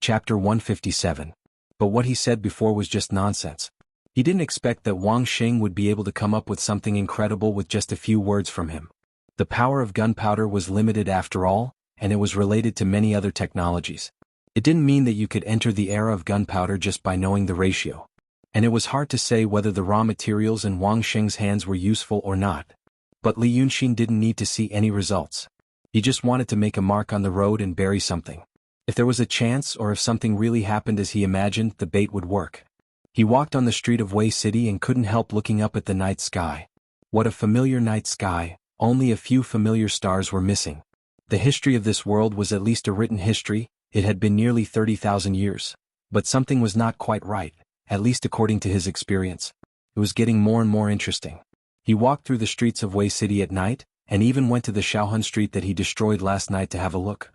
Chapter 157. But what he said before was just nonsense. He didn't expect that Wang Xing would be able to come up with something incredible with just a few words from him. The power of gunpowder was limited after all, and it was related to many other technologies. It didn't mean that you could enter the era of gunpowder just by knowing the ratio. And it was hard to say whether the raw materials in Wang Xing's hands were useful or not. But Li Yunxin didn't need to see any results. He just wanted to make a mark on the road and bury something. If there was a chance or if something really happened as he imagined, the bait would work. He walked on the street of Wei City and couldn't help looking up at the night sky. What a familiar night sky, only a few familiar stars were missing. The history of this world was at least a written history. It had been nearly 30,000 years. But something was not quite right, at least according to his experience. It was getting more and more interesting. He walked through the streets of Wei City at night, and even went to the Shaohan Street that he destroyed last night to have a look.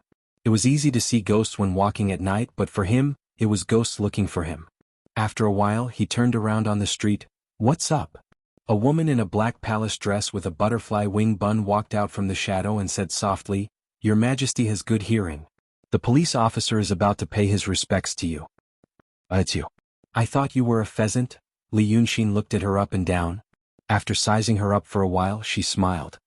It was easy to see ghosts when walking at night, but for him, it was ghosts looking for him. After a while, he turned around on the street. "What's up?" A woman in a black palace dress with a butterfly wing bun walked out from the shadow and said softly, "Your Majesty has good hearing. The police officer is about to pay his respects to you." "It's you." "I thought you were a pheasant." Li Yunxin looked at her up and down. After sizing her up for a while, she smiled.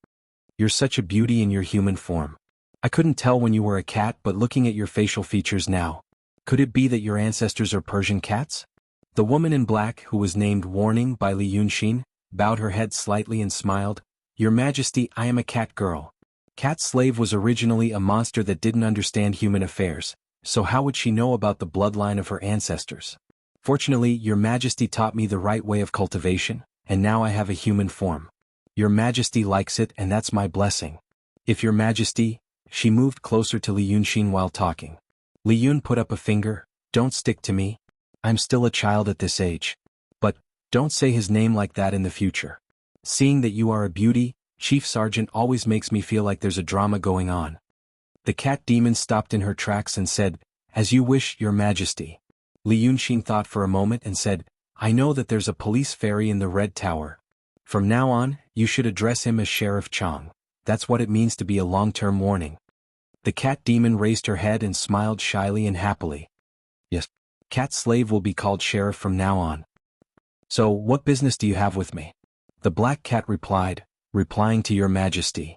"You're such a beauty in your human form. I couldn't tell when you were a cat, but looking at your facial features now, could it be that your ancestors are Persian cats?" The woman in black, who was named Warning by Li Yunxin, bowed her head slightly and smiled. "Your Majesty, I am a cat girl." Cat Slave was originally a monster that didn't understand human affairs, so how would she know about the bloodline of her ancestors? "Fortunately, Your Majesty taught me the right way of cultivation, and now I have a human form. Your Majesty likes it, and that's my blessing. If Your Majesty..." She moved closer to Li Yunxin while talking. Li Yun put up a finger. "Don't stick to me. I'm still a child at this age. But, don't say his name like that in the future. Seeing that you are a beauty, Chief Sergeant always makes me feel like there's a drama going on." The cat demon stopped in her tracks and said, "As you wish, Your Majesty." Li Yunxin thought for a moment and said, "I know that there's a police ferry in the Red Tower. From now on, you should address him as Sheriff Chang. That's what it means to be a long-term warning." The cat demon raised her head and smiled shyly and happily. "Yes, Cat Slave will be called Sheriff from now on." "So, what business do you have with me?" The black cat replied, "Replying to Your Majesty.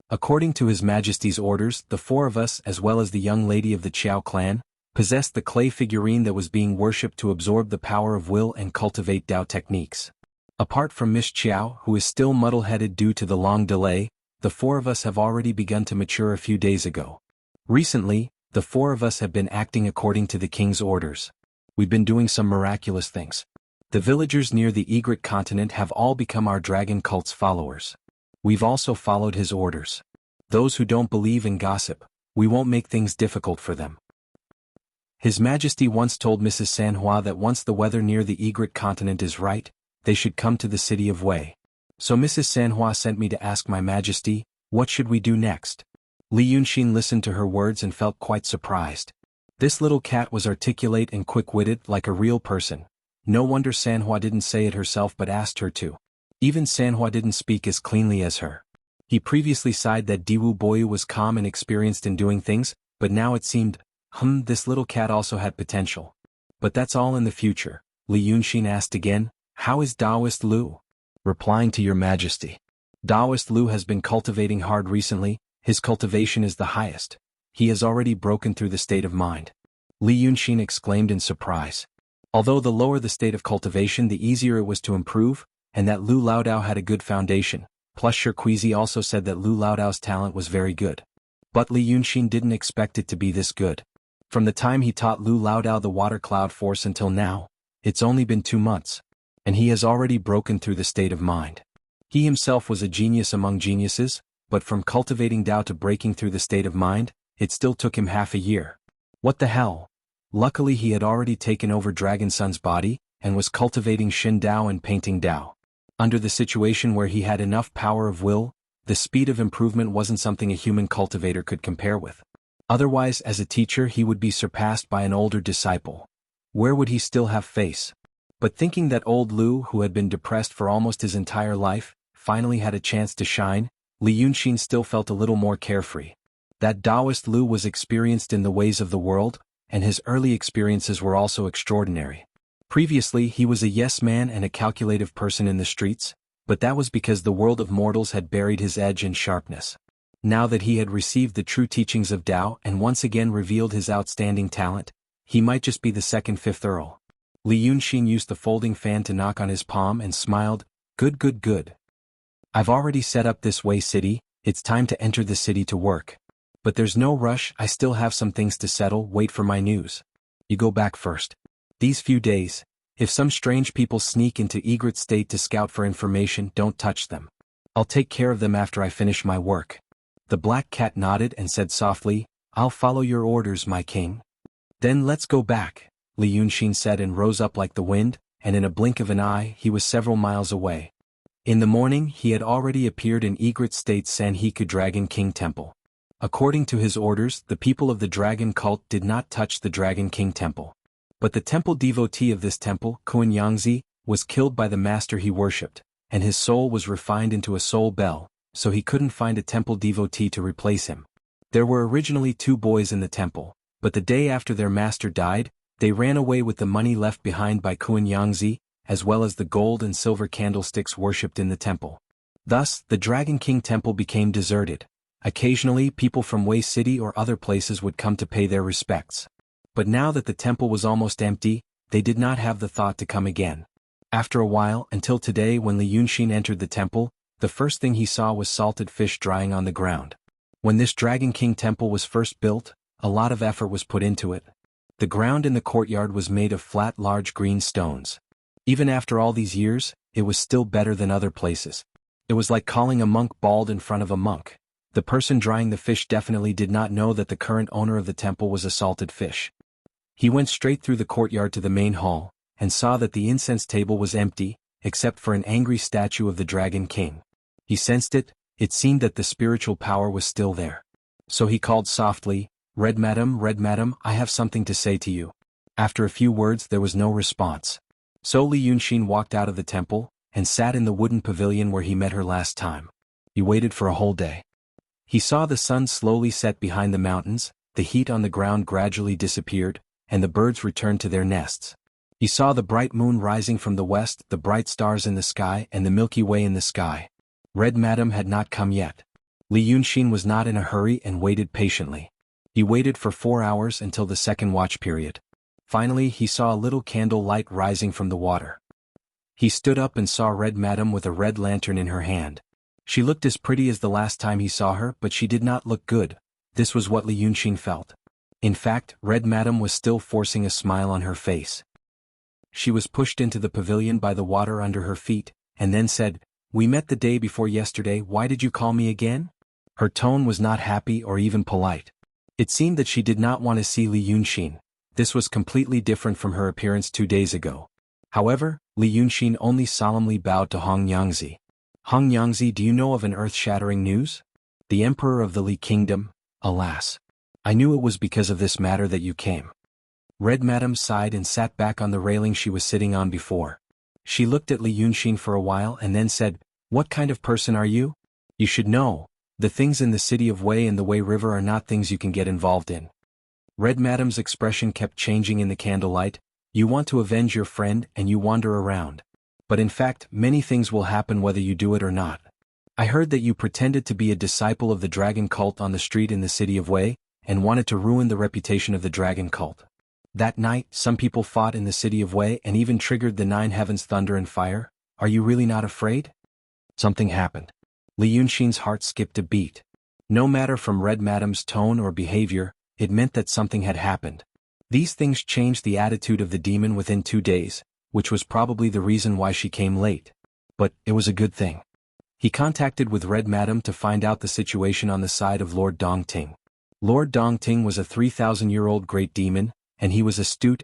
According to His Majesty's orders, the four of us, as well as the young lady of the Qiao clan, possessed the clay figurine that was being worshipped to absorb the power of will and cultivate Dao techniques. Apart from Miss Qiao, who is still muddle-headed due to the long delay, the four of us have already begun to mature a few days ago. Recently, the four of us have been acting according to the king's orders. We've been doing some miraculous things. The villagers near the Egret continent have all become our dragon cult's followers. We've also followed his orders. Those who don't believe and gossip, we won't make things difficult for them. His Majesty once told Mrs. Sanhua that once the weather near the Egret continent is right, they should come to the city of Wei. So Mrs. Sanhua sent me to ask my Majesty, what should we do next?" Li Yunxin listened to her words and felt quite surprised. This little cat was articulate and quick-witted like a real person. No wonder Sanhua didn't say it herself but asked her to. Even Sanhua didn't speak as cleanly as her. He previously sighed that Diwu Boyu was calm and experienced in doing things, but now it seemed, this little cat also had potential. "But that's all in the future." Li Yunxin asked again, "How is Taoist Lu?" "Replying to Your Majesty. Taoist Lu has been cultivating hard recently. His cultivation is the highest. He has already broken through the state of mind." Li Yunxin exclaimed in surprise. Although the lower the state of cultivation, the easier it was to improve, and that Lu Laodao had a good foundation. Plus Shirquizi also said that Lu Laodao's talent was very good. But Li Yunxin didn't expect it to be this good. From the time he taught Lu Laodao the water cloud force until now, it's only been 2 months. And he has already broken through the state of mind. He himself was a genius among geniuses, but from cultivating Dao to breaking through the state of mind, it still took him half a year. What the hell? Luckily he had already taken over Dragon Sun's body, and was cultivating Shin Dao and painting Dao. Under the situation where he had enough power of will, the speed of improvement wasn't something a human cultivator could compare with. Otherwise, as a teacher he would be surpassed by an older disciple. Where would he still have face? But thinking that old Lu, who had been depressed for almost his entire life, finally had a chance to shine, Li Yunxin still felt a little more carefree. That Taoist Lu was experienced in the ways of the world, and his early experiences were also extraordinary. Previously he was a yes-man and a calculative person in the streets, but that was because the world of mortals had buried his edge and sharpness. Now that he had received the true teachings of Tao and once again revealed his outstanding talent, he might just be the second fifth Earl. Li Yunxin used the folding fan to knock on his palm and smiled, "Good, good, good. I've already set up this Wei city, it's time to enter the city to work. But there's no rush, I still have some things to settle, wait for my news. You go back first. These few days, if some strange people sneak into Egret State to scout for information, don't touch them. I'll take care of them after I finish my work." The black cat nodded and said softly, "I'll follow your orders, my king." "Then let's go back," Li Yunxin said and rose up like the wind, and in a blink of an eye he was several miles away. In the morning he had already appeared in Egret State's Sanheku Dragon King Temple. According to his orders, the people of the dragon cult did not touch the Dragon King Temple. But the temple devotee of this temple, Kuan Yangzi, was killed by the master he worshipped, and his soul was refined into a soul bell, so he couldn't find a temple devotee to replace him. There were originally 2 boys in the temple, but the day after their master died, they ran away with the money left behind by Kuan Yangzi, as well as the gold and silver candlesticks worshipped in the temple. Thus, the Dragon King Temple became deserted. Occasionally people from Wei City or other places would come to pay their respects. But now that the temple was almost empty, they did not have the thought to come again. After a while, until today when Li Yunxin entered the temple, the first thing he saw was salted fish drying on the ground. When this Dragon King Temple was first built, a lot of effort was put into it. The ground in the courtyard was made of flat large green stones. Even after all these years, it was still better than other places. It was like calling a monk bald in front of a monk. The person drying the fish definitely did not know that the current owner of the temple was a salted fish. He went straight through the courtyard to the main hall, and saw that the incense table was empty, except for an angry statue of the Dragon King. He sensed it seemed that the spiritual power was still there. So he called softly, Red Madam, I have something to say to you." After a few words there was no response. So Li Yunxin walked out of the temple, and sat in the wooden pavilion where he met her last time. He waited for a whole day. He saw the sun slowly set behind the mountains, the heat on the ground gradually disappeared, and the birds returned to their nests. He saw the bright moon rising from the west, the bright stars in the sky and the Milky Way in the sky. Red Madam had not come yet. Li Yunxin was not in a hurry and waited patiently. He waited for 4 hours until the second watch period. Finally he saw a little candle light rising from the water. He stood up and saw Red Madam with a red lantern in her hand. She looked as pretty as the last time he saw her, but she did not look good. This was what Li Yunxin felt. In fact, Red Madam was still forcing a smile on her face. She was pushed into the pavilion by the water under her feet, and then said, "We met the day before yesterday, why did you call me again?" Her tone was not happy or even polite. It seemed that she did not want to see Li Yunxin. This was completely different from her appearance 2 days ago. However, Li Yunxin only solemnly bowed to Hong Yangzi. "Hong Yangzi, do you know of an earth-shattering news? The Emperor of the Li Kingdom, alas. I knew it was because of this matter that you came." Red Madam sighed and sat back on the railing she was sitting on before. She looked at Li Yunxin for a while and then said, "What kind of person are you? You should know, the things in the city of Wei and the Wei River are not things you can get involved in." Red Madam's expression kept changing in the candlelight. "You want to avenge your friend and you wander around. But in fact, many things will happen whether you do it or not. I heard that you pretended to be a disciple of the dragon cult on the street in the city of Wei, and wanted to ruin the reputation of the dragon cult. That night, some people fought in the city of Wei and even triggered the 9 heavens thunder and fire. Are you really not afraid?" Something happened. Li Yunxin's heart skipped a beat. No matter from Red Madam's tone or behavior, it meant that something had happened. These things changed the attitude of the demon within 2 days, which was probably the reason why she came late. But it was a good thing. He contacted with Red Madam to find out the situation on the side of Lord Dongting. Lord Dongting was a 3,000-year-old great demon, and he was astute.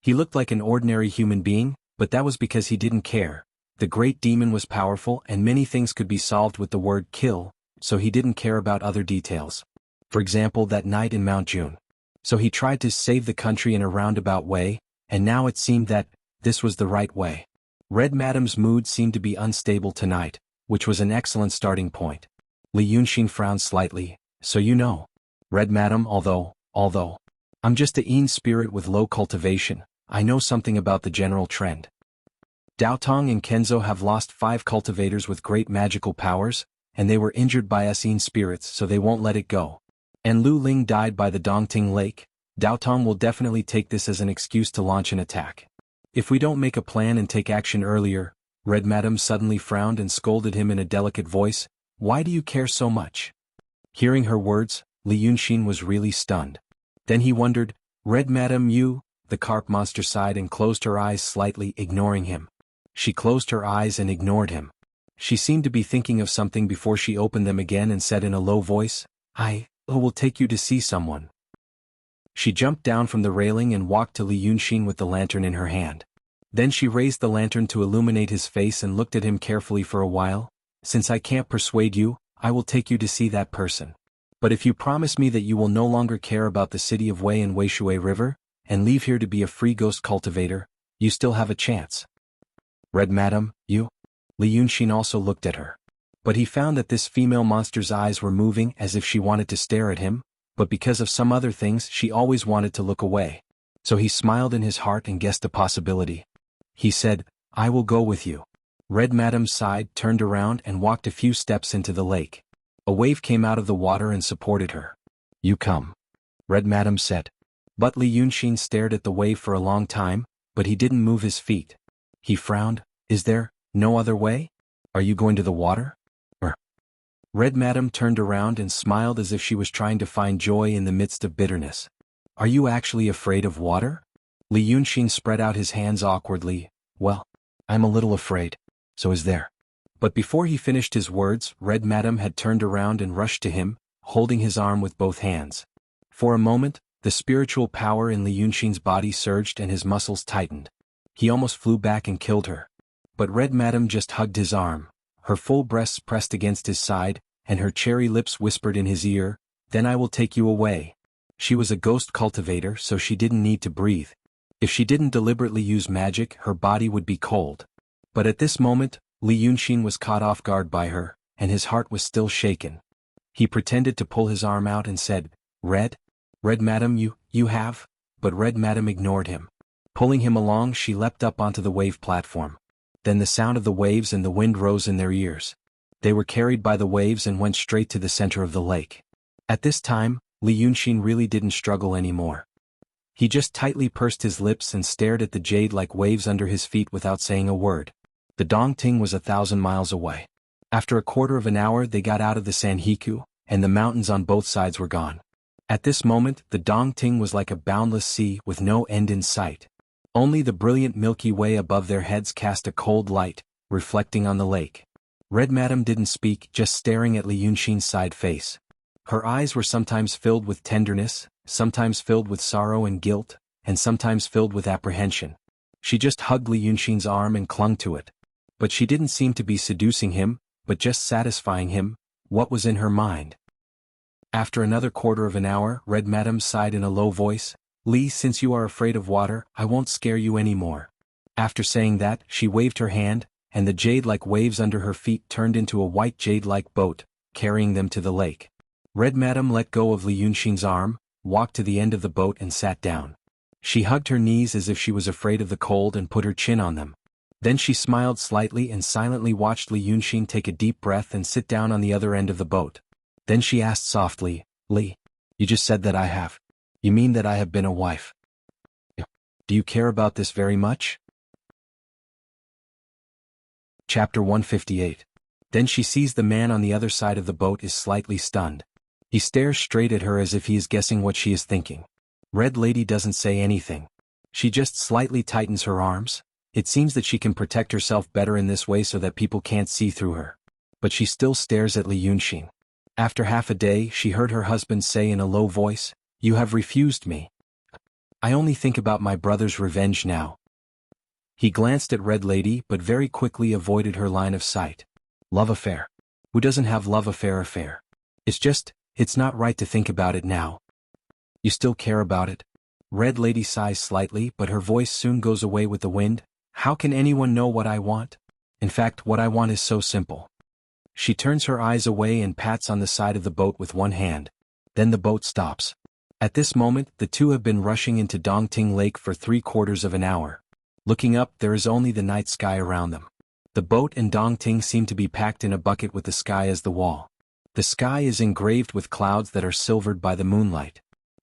He looked like an ordinary human being, but that was because he didn't care. The great demon was powerful and many things could be solved with the word kill, so he didn't care about other details. For example, that night in Mount June. So he tried to save the country in a roundabout way, and now it seemed that this was the right way. Red Madam's mood seemed to be unstable tonight, which was an excellent starting point. Li Yunxin frowned slightly. "So you know, Red Madam, although, I'm just a Yin spirit with low cultivation. I know something about the general trend. Daotong and Kenzo have lost 5 cultivators with great magical powers, and they were injured by us Yin spirits, so they won't let it go. And Lu Ling died by the Dongting Lake. Daotong will definitely take this as an excuse to launch an attack. If we don't make a plan and take action earlier, Red Madam suddenly frowned and scolded him in a delicate voice. Why do you care so much? Hearing her words, Li Yunxin was really stunned. Then he wondered, Red Madam, you? The carp monster sighed and closed her eyes slightly, ignoring him. She closed her eyes and ignored him. She seemed to be thinking of something before she opened them again and said in a low voice, I will take you to see someone. She jumped down from the railing and walked to Li Yunxin with the lantern in her hand. Then she raised the lantern to illuminate his face and looked at him carefully for a while. Since I can't persuade you, I will take you to see that person. But if you promise me that you will no longer care about the city of Wei and Weishui River, and leave here to be a free ghost cultivator, you still have a chance. Red Madam, you? Li Yunxin also looked at her. But he found that this female monster's eyes were moving as if she wanted to stare at him, but because of some other things she always wanted to look away. So he smiled in his heart and guessed a possibility. He said, I will go with you. Red Madam sighed, turned around and walked a few steps into the lake. A wave came out of the water and supported her. You come. Red Madam said. But Li Yunxin stared at the wave for a long time, but he didn't move his feet. He frowned. Is there no other way? Are you going to the water? Red Madam turned around and smiled as if she was trying to find joy in the midst of bitterness. Are you actually afraid of water? Li Yunxin spread out his hands awkwardly. Well, I'm a little afraid. So is there. But before he finished his words, Red Madam had turned around and rushed to him, holding his arm with both hands. For a moment, the spiritual power in Li Yunxin's body surged and his muscles tightened. He almost flew back and killed her. But Red Madam just hugged his arm. Her full breasts pressed against his side, and her cherry lips whispered in his ear, Then I will take you away. She was a ghost cultivator, so she didn't need to breathe. If she didn't deliberately use magic, her body would be cold. But at this moment, Li Yunxin was caught off guard by her, and his heart was still shaken. He pretended to pull his arm out and said, Red Madam, you have? But Red Madam ignored him. Pulling him along, she leapt up onto the wave platform. Then the sound of the waves and the wind rose in their ears. They were carried by the waves and went straight to the center of the lake. At this time, Li Yunxin really didn't struggle anymore. He just tightly pursed his lips and stared at the jade-like waves under his feet without saying a word. The Dongting was 1,000 miles away. After a quarter of an hour they got out of the Sanhiku, and the mountains on both sides were gone. At this moment, the Dongting was like a boundless sea with no end in sight. Only the brilliant Milky Way above their heads cast a cold light, reflecting on the lake. Red Madam didn't speak, just staring at Li Yunxin's side face. Her eyes were sometimes filled with tenderness, sometimes filled with sorrow and guilt, and sometimes filled with apprehension. She just hugged Li Yunxin's arm and clung to it. But she didn't seem to be seducing him, but just satisfying him. What was in her mind? After another quarter of an hour, Red Madam sighed in a low voice, Li, since you are afraid of water, I won't scare you anymore. After saying that, she waved her hand, and the jade-like waves under her feet turned into a white jade-like boat, carrying them to the lake. Red Madam let go of Li Yunxin's arm, walked to the end of the boat and sat down. She hugged her knees as if she was afraid of the cold and put her chin on them. Then she smiled slightly and silently watched Li Yunxin take a deep breath and sit down on the other end of the boat. Then she asked softly, Li, you just said that I have. You mean that I have been a wife? Do you care about this very much? Chapter 158. Then she sees the man on the other side of the boat is slightly stunned. He stares straight at her as if he is guessing what she is thinking. Red Lady doesn't say anything. She just slightly tightens her arms. It seems that she can protect herself better in this way so that people can't see through her. But she still stares at Li Yunxin. After half a day, she heard her husband say in a low voice, You have refused me. I only think about my brother's revenge now. He glanced at Red Lady but very quickly avoided her line of sight. Love affair. Who doesn't have love affair? It's not right to think about it now. You still care about it? Red Lady sighs slightly, but her voice soon goes away with the wind. How can anyone know what I want? In fact, what I want is so simple. She turns her eyes away and pats on the side of the boat with one hand. Then the boat stops. At this moment, the two have been rushing into Dongting Lake for 3/4 of an hour. Looking up, there is only the night sky around them. The boat and Dongting seem to be packed in a bucket with the sky as the wall. The sky is engraved with clouds that are silvered by the moonlight.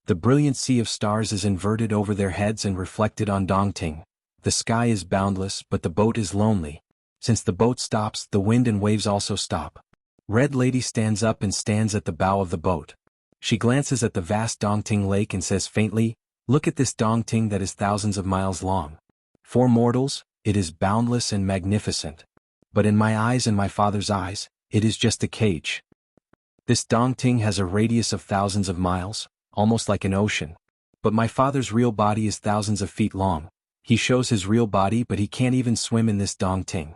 The brilliant sea of stars is inverted over their heads and reflected on Dongting. The sky is boundless, but the boat is lonely. Since the boat stops, the wind and waves also stop. Red Lady stands up and stands at the bow of the boat. She glances at the vast Dongting Lake and says faintly, "Look at this Dongting that is thousands of miles long. For mortals, it is boundless and magnificent. But in my eyes and my father's eyes, it is just a cage. This Dongting has a radius of thousands of miles, almost like an ocean. But my father's real body is thousands of feet long. He shows his real body, but he can't even swim in this Dongting.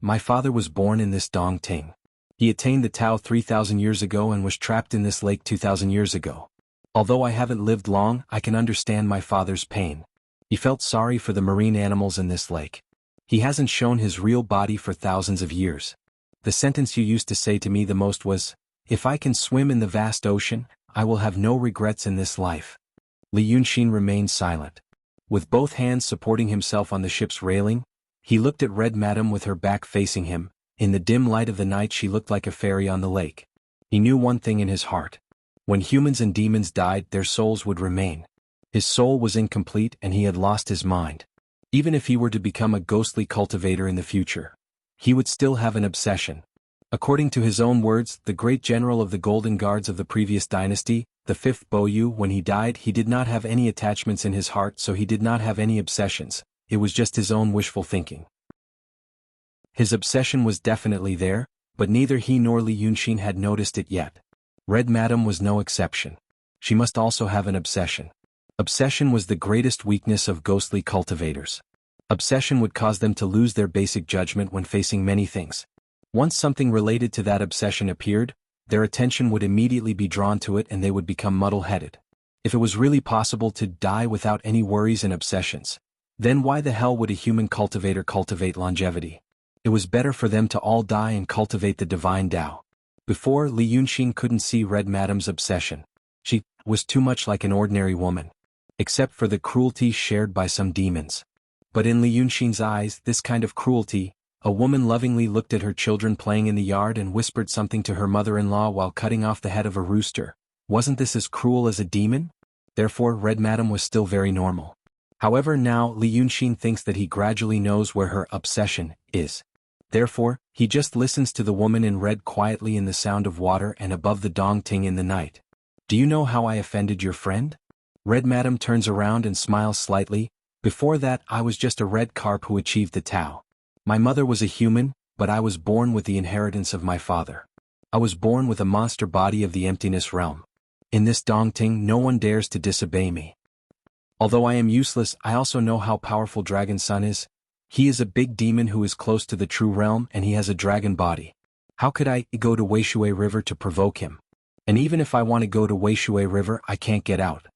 My father was born in this Dongting. He attained the Tao 3,000 years ago and was trapped in this lake 2,000 years ago. Although I haven't lived long, I can understand my father's pain. He felt sorry for the marine animals in this lake. He hasn't shown his real body for thousands of years. The sentence you used to say to me the most was, 'If I can swim in the vast ocean, I will have no regrets in this life.'" Li Yunxin remained silent. With both hands supporting himself on the ship's railing, he looked at Red Madam with her back facing him. In the dim light of the night she looked like a fairy on the lake. He knew one thing in his heart. When humans and demons died, their souls would remain. His soul was incomplete and he had lost his mind. Even if he were to become a ghostly cultivator in the future, he would still have an obsession. According to his own words, the great general of the Golden Guards of the previous dynasty, the 5th Boyu, when he died, he did not have any attachments in his heart, so he did not have any obsessions. It was just his own wishful thinking. His obsession was definitely there, but neither he nor Li Yunxin had noticed it yet. Red Madam was no exception. She must also have an obsession. Obsession was the greatest weakness of ghostly cultivators. Obsession would cause them to lose their basic judgment when facing many things. Once something related to that obsession appeared, their attention would immediately be drawn to it and they would become muddle-headed. If it was really possible to die without any worries and obsessions, then why the hell would a human cultivator cultivate longevity? It was better for them to all die and cultivate the divine Tao. Before, Li Yunxin couldn't see Red Madam's obsession. She was too much like an ordinary woman. Except for the cruelty shared by some demons. But in Li Yunxin's eyes, this kind of cruelty, a woman lovingly looked at her children playing in the yard and whispered something to her mother-in-law while cutting off the head of a rooster. Wasn't this as cruel as a demon? Therefore, Red Madam was still very normal. However, now Li Yunxin thinks that he gradually knows where her obsession is. Therefore, he just listens to the woman in red quietly in the sound of water and above the Dongting in the night. "Do you know how I offended your friend?" Red Madam turns around and smiles slightly. "Before that, I was just a red carp who achieved the Tao. My mother was a human, but I was born with the inheritance of my father. I was born with a monster body of the emptiness realm. In this Dongting, no one dares to disobey me. Although I am useless, I also know how powerful Dragon Sun is. He is a big demon who is close to the true realm and he has a dragon body. How could I go to Wuxia River to provoke him? And even if I want to go to Wuxia River, I can't get out.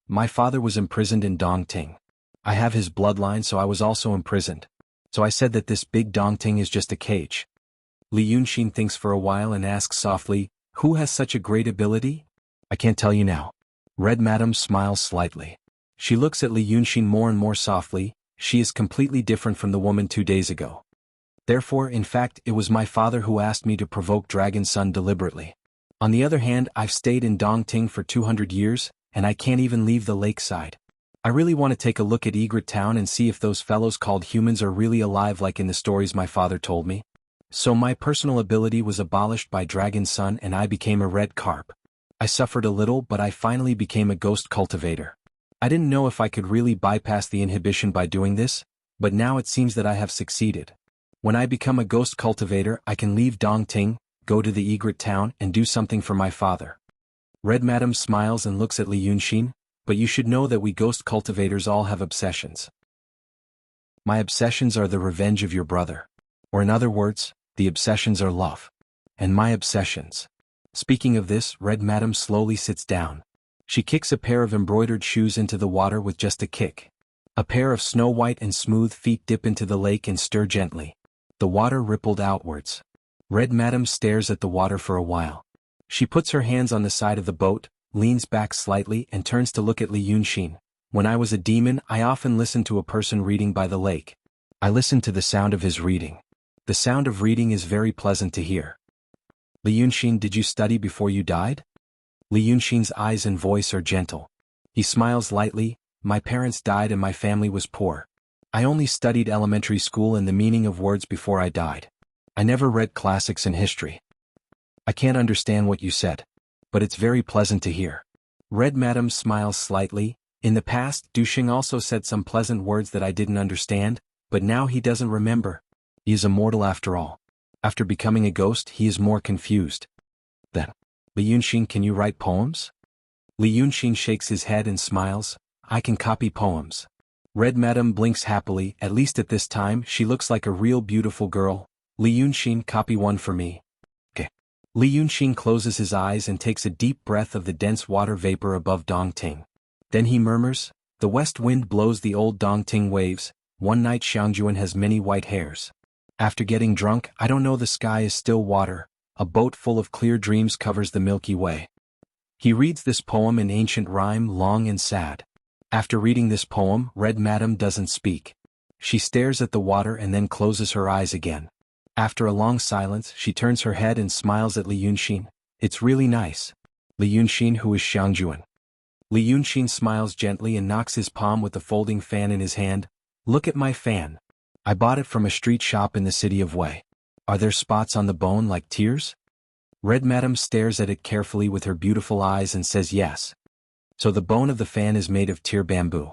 My father was imprisoned in Dongting. I have his bloodline, so I was also imprisoned. So I said that this big Dongting is just a cage." Li Yunxin thinks for a while and asks softly, "Who has such a great ability?" "I can't tell you now." Red Madam smiles slightly. She looks at Li Yunxin more and more softly. She is completely different from the woman 2 days ago. "Therefore, in fact, it was my father who asked me to provoke Dragon Sun deliberately. On the other hand, I've stayed in Dongting for 200 years, and I can't even leave the lakeside. I really want to take a look at Egret Town and see if those fellows called humans are really alive like in the stories my father told me. So my personal ability was abolished by Dragon Sun and I became a red carp. I suffered a little, but I finally became a ghost cultivator. I didn't know if I could really bypass the inhibition by doing this, but now it seems that I have succeeded. When I become a ghost cultivator, I can leave Dongting, go to the Egret Town, and do something for my father." Red Madam smiles and looks at Li Yunxin, "But you should know that we ghost cultivators all have obsessions. My obsessions are the revenge of your brother. Or in other words, the obsessions are love. And my obsessions." Speaking of this, Red Madam slowly sits down. She kicks a pair of embroidered shoes into the water with just a kick. A pair of snow-white and smooth feet dip into the lake and stir gently. The water rippled outwards. Red Madam stares at the water for a while. She puts her hands on the side of the boat, leans back slightly and turns to look at Li Yunxin. When I was a demon, I often listened to a person reading by the lake. I listened to the sound of his reading. The sound of reading is very pleasant to hear. Li Yunxin, did you study before you died? Li Yunxin's eyes and voice are gentle. He smiles lightly. My parents died and my family was poor. I only studied elementary school and the meaning of words before I died. I never read classics and history. I can't understand what you said. But it's very pleasant to hear. Red Madam smiles slightly. In the past, Dusheng also said some pleasant words that I didn't understand, but now he doesn't remember. He is immortal after all. After becoming a ghost, he is more confused. Then, Li Yunxin, can you write poems? Li Yunxin shakes his head and smiles. I can copy poems. Red Madam blinks happily. At least at this time, she looks like a real beautiful girl. Li Yunxin, copy one for me. Okay. Li Yunxin closes his eyes and takes a deep breath of the dense water vapor above Dongting. Then he murmurs, the west wind blows the old Dongting waves. One night Xiangjuan has many white hairs. After getting drunk, I don't know, the sky is still water. A boat full of clear dreams covers the Milky Way. He reads this poem in ancient rhyme, long and sad. After reading this poem, Red Madam doesn't speak. She stares at the water and then closes her eyes again. After a long silence, she turns her head and smiles at Li Yunxin. It's really nice. Li Yunxin, who is Xiangjuan? Li Yunxin smiles gently and knocks his palm with the folding fan in his hand. Look at my fan. I bought it from a street shop in the city of Wei. Are there spots on the bone like tears? Red Madam stares at it carefully with her beautiful eyes and says yes. So the bone of the fan is made of tear bamboo.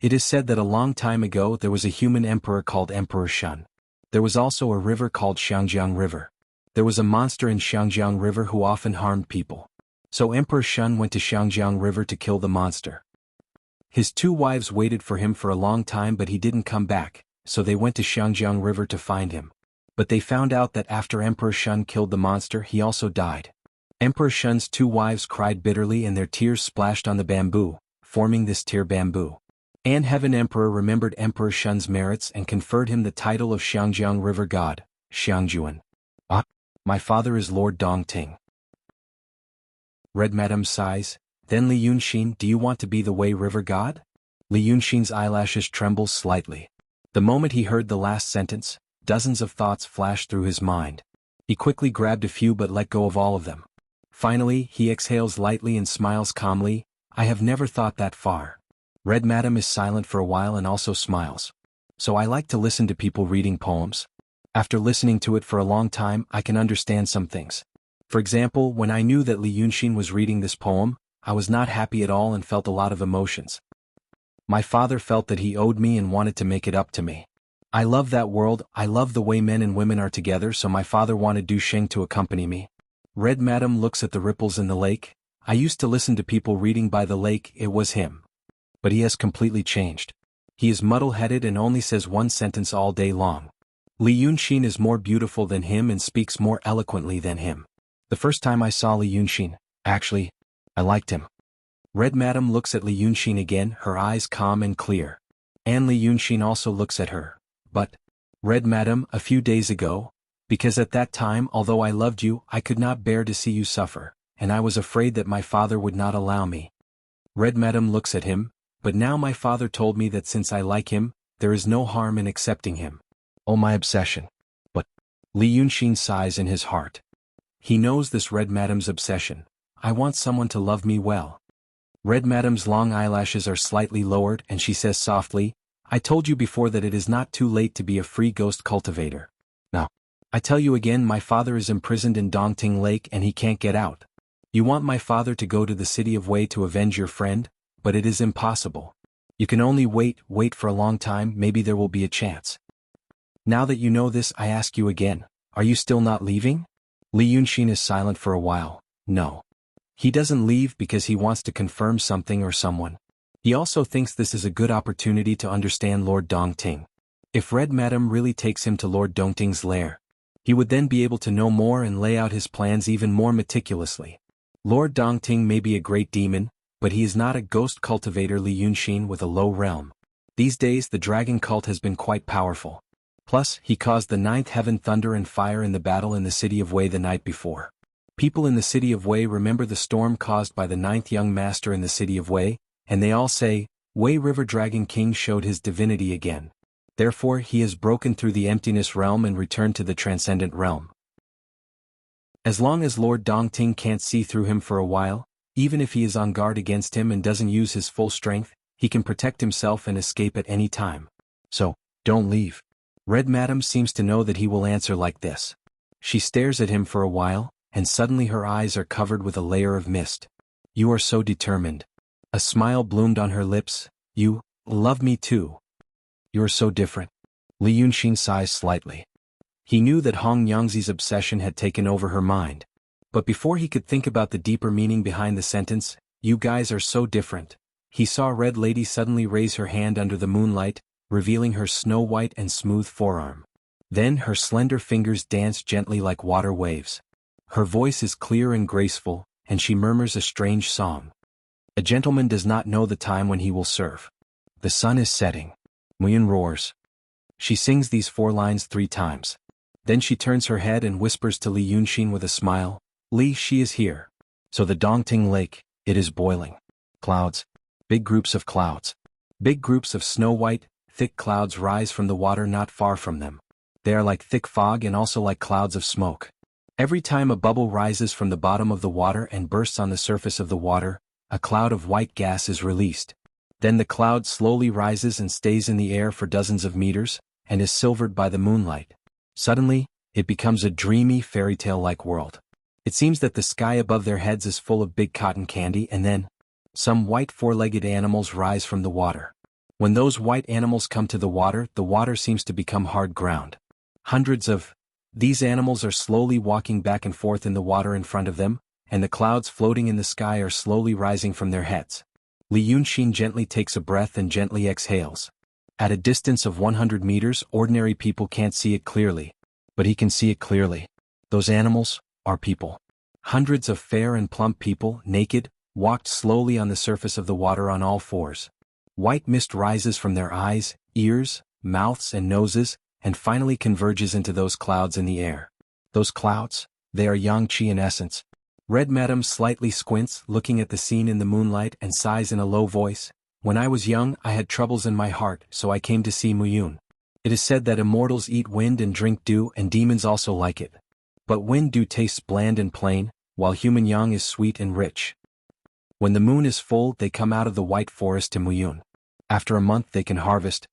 It is said that a long time ago there was a human emperor called Emperor Shun. There was also a river called Xiangjiang River. There was a monster in Xiangjiang River who often harmed people. So Emperor Shun went to Xiangjiang River to kill the monster. His two wives waited for him for a long time, but he didn't come back, so they went to Xiangjiang River to find him. But they found out that after Emperor Shun killed the monster, he also died. Emperor Shun's two wives cried bitterly and their tears splashed on the bamboo, forming this tear bamboo. And Heaven Emperor remembered Emperor Shun's merits and conferred him the title of Xiangjiang River God, Xiangjuan. Ah, my father is Lord Dongting. Red Madam sighs. Then Li Yunxin, do you want to be the Wei River God? Li Yunxin's eyelashes tremble slightly. The moment he heard the last sentence, dozens of thoughts flashed through his mind. He quickly grabbed a few but let go of all of them. Finally, he exhales lightly and smiles calmly. I have never thought that far. Red Madam is silent for a while and also smiles. So I like to listen to people reading poems. After listening to it for a long time, I can understand some things. For example, when I knew that Li Yunxin was reading this poem, I was not happy at all and felt a lot of emotions. My father felt that he owed me and wanted to make it up to me. I love that world, I love the way men and women are together, so my father wanted Dusheng to accompany me. Red Madam looks at the ripples in the lake. I used to listen to people reading by the lake, it was him. But he has completely changed. He is muddle-headed and only says one sentence all day long. Li Yunxin is more beautiful than him and speaks more eloquently than him. The first time I saw Li Yunxin, actually, I liked him. Red Madam looks at Li Yunxin again, her eyes calm and clear. And Li Yunxin also looks at her. But, Red Madam, a few days ago, because at that time, although I loved you, I could not bear to see you suffer, and I was afraid that my father would not allow me. Red Madam looks at him, but now my father told me that since I like him, there is no harm in accepting him. Oh, my obsession. But, Li Yunxin sighs in his heart. He knows this Red Madam's obsession. I want someone to love me well. Red Madam's long eyelashes are slightly lowered and she says softly, I told you before that it is not too late to be a free ghost cultivator. Now, I tell you again, my father is imprisoned in Dongting Lake and he can't get out. You want my father to go to the city of Wei to avenge your friend, but it is impossible. You can only wait for a long time, maybe there will be a chance. Now that you know this, I ask you again, are you still not leaving? Li Yunxin is silent for a while. No. He doesn't leave because he wants to confirm something or someone. He also thinks this is a good opportunity to understand Lord Dongting. If Red Madam really takes him to Lord Dongting's lair, he would then be able to know more and lay out his plans even more meticulously. Lord Dongting may be a great demon, but he is not a ghost cultivator. Li Yunxin with a low realm. These days the dragon cult has been quite powerful. Plus, he caused the ninth heaven thunder and fire in the battle in the city of Wei the night before. People in the city of Wei remember the storm caused by the 9th young master in the city of Wei, and they all say, Wei River Dragon King showed his divinity again. Therefore he has broken through the emptiness realm and returned to the transcendent realm. As long as Lord Dongting can't see through him for a while, even if he is on guard against him and doesn't use his full strength, he can protect himself and escape at any time. So, don't leave. Red Madam seems to know that he will answer like this. She stares at him for a while, and suddenly her eyes are covered with a layer of mist. You are so determined. A smile bloomed on her lips. You love me too. You're so different. Li Yunxin sighs slightly. He knew that Hong Yangzi's obsession had taken over her mind. But before he could think about the deeper meaning behind the sentence, you guys are so different, he saw Red Lady suddenly raise her hand under the moonlight, revealing her snow-white and smooth forearm. Then her slender fingers dance gently like water waves. Her voice is clear and graceful, and she murmurs a strange song. A gentleman does not know the time when he will serve. The sun is setting. Muyun roars. She sings these 4 lines 3 times. Then she turns her head and whispers to Li Yunxin with a smile, Li, she is here. So the Dongting Lake, it is boiling. Clouds. Big groups of clouds. Big groups of snow-white, thick clouds rise from the water not far from them. They are like thick fog and also like clouds of smoke. Every time a bubble rises from the bottom of the water and bursts on the surface of the water, a cloud of white gas is released. Then the cloud slowly rises and stays in the air for dozens of meters, and is silvered by the moonlight. Suddenly, it becomes a dreamy fairy tale-like world. It seems that the sky above their heads is full of big cotton candy, and then some white 4-legged animals rise from the water. When those white animals come to the water seems to become hard ground. Hundreds of these animals are slowly walking back and forth in the water in front of them, and the clouds floating in the sky are slowly rising from their heads. Li Yunxin gently takes a breath and gently exhales. At a distance of 100 meters, ordinary people can't see it clearly. But he can see it clearly. Those animals are people. Hundreds of fair and plump people, naked, walked slowly on the surface of the water on all 4s. White mist rises from their eyes, ears, mouths and noses, and finally converges into those clouds in the air. Those clouds, they are Yangqi in essence. Red Madam slightly squints, looking at the scene in the moonlight, and sighs in a low voice. When I was young, I had troubles in my heart, so I came to see Muyun. It is said that immortals eat wind and drink dew, and demons also like it. But wind dew tastes bland and plain, while human yang is sweet and rich. When the moon is full, they come out of the white forest to Muyun. After a month they can harvest.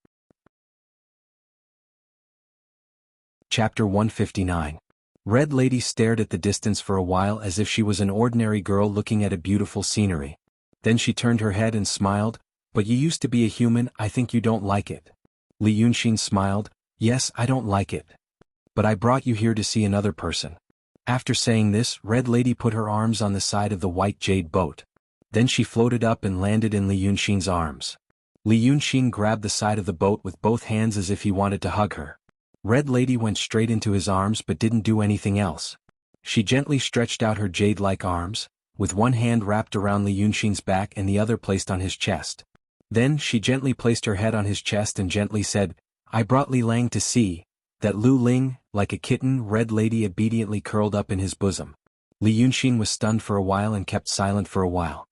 Chapter 159. Red Lady stared at the distance for a while as if she was an ordinary girl looking at a beautiful scenery. Then she turned her head and smiled, But you used to be a human, I think you don't like it. Li Yunxin smiled, Yes, I don't like it. But I brought you here to see another person. After saying this, Red Lady put her arms on the side of the white jade boat. Then she floated up and landed in Li Yunxin's arms. Li Yunxin grabbed the side of the boat with both hands as if he wanted to hug her. Red Lady went straight into his arms but didn't do anything else. She gently stretched out her jade-like arms, with one hand wrapped around Li Yunxin's back and the other placed on his chest. Then she gently placed her head on his chest and gently said, I brought Li Lang to see that Lu Ling, like a kitten. Red Lady obediently curled up in his bosom. Li Yunxin was stunned for a while and kept silent for a while.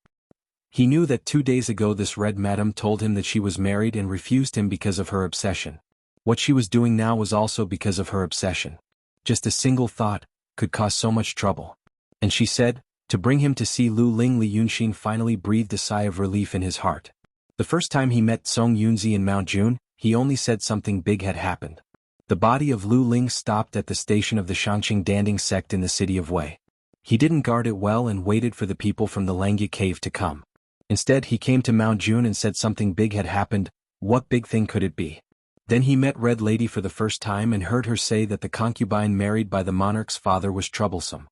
He knew that 2 days ago this Red Madam told him that she was married and refused him because of her obsession. What she was doing now was also because of her obsession. Just a single thought could cause so much trouble. And she said, to bring him to see Lu Ling. Li Yunxin finally breathed a sigh of relief in his heart. The first time he met Song Yunzi in Mount Jun, he only said something big had happened. The body of Lu Ling stopped at the station of the Shanqing Danding sect in the city of Wei. He didn't guard it well and waited for the people from the Langya cave to come. Instead he came to Mount Jun and said something big had happened. What big thing could it be? Then he met Red Lady for the first time and heard her say that the concubine married by the monarch's father was troublesome.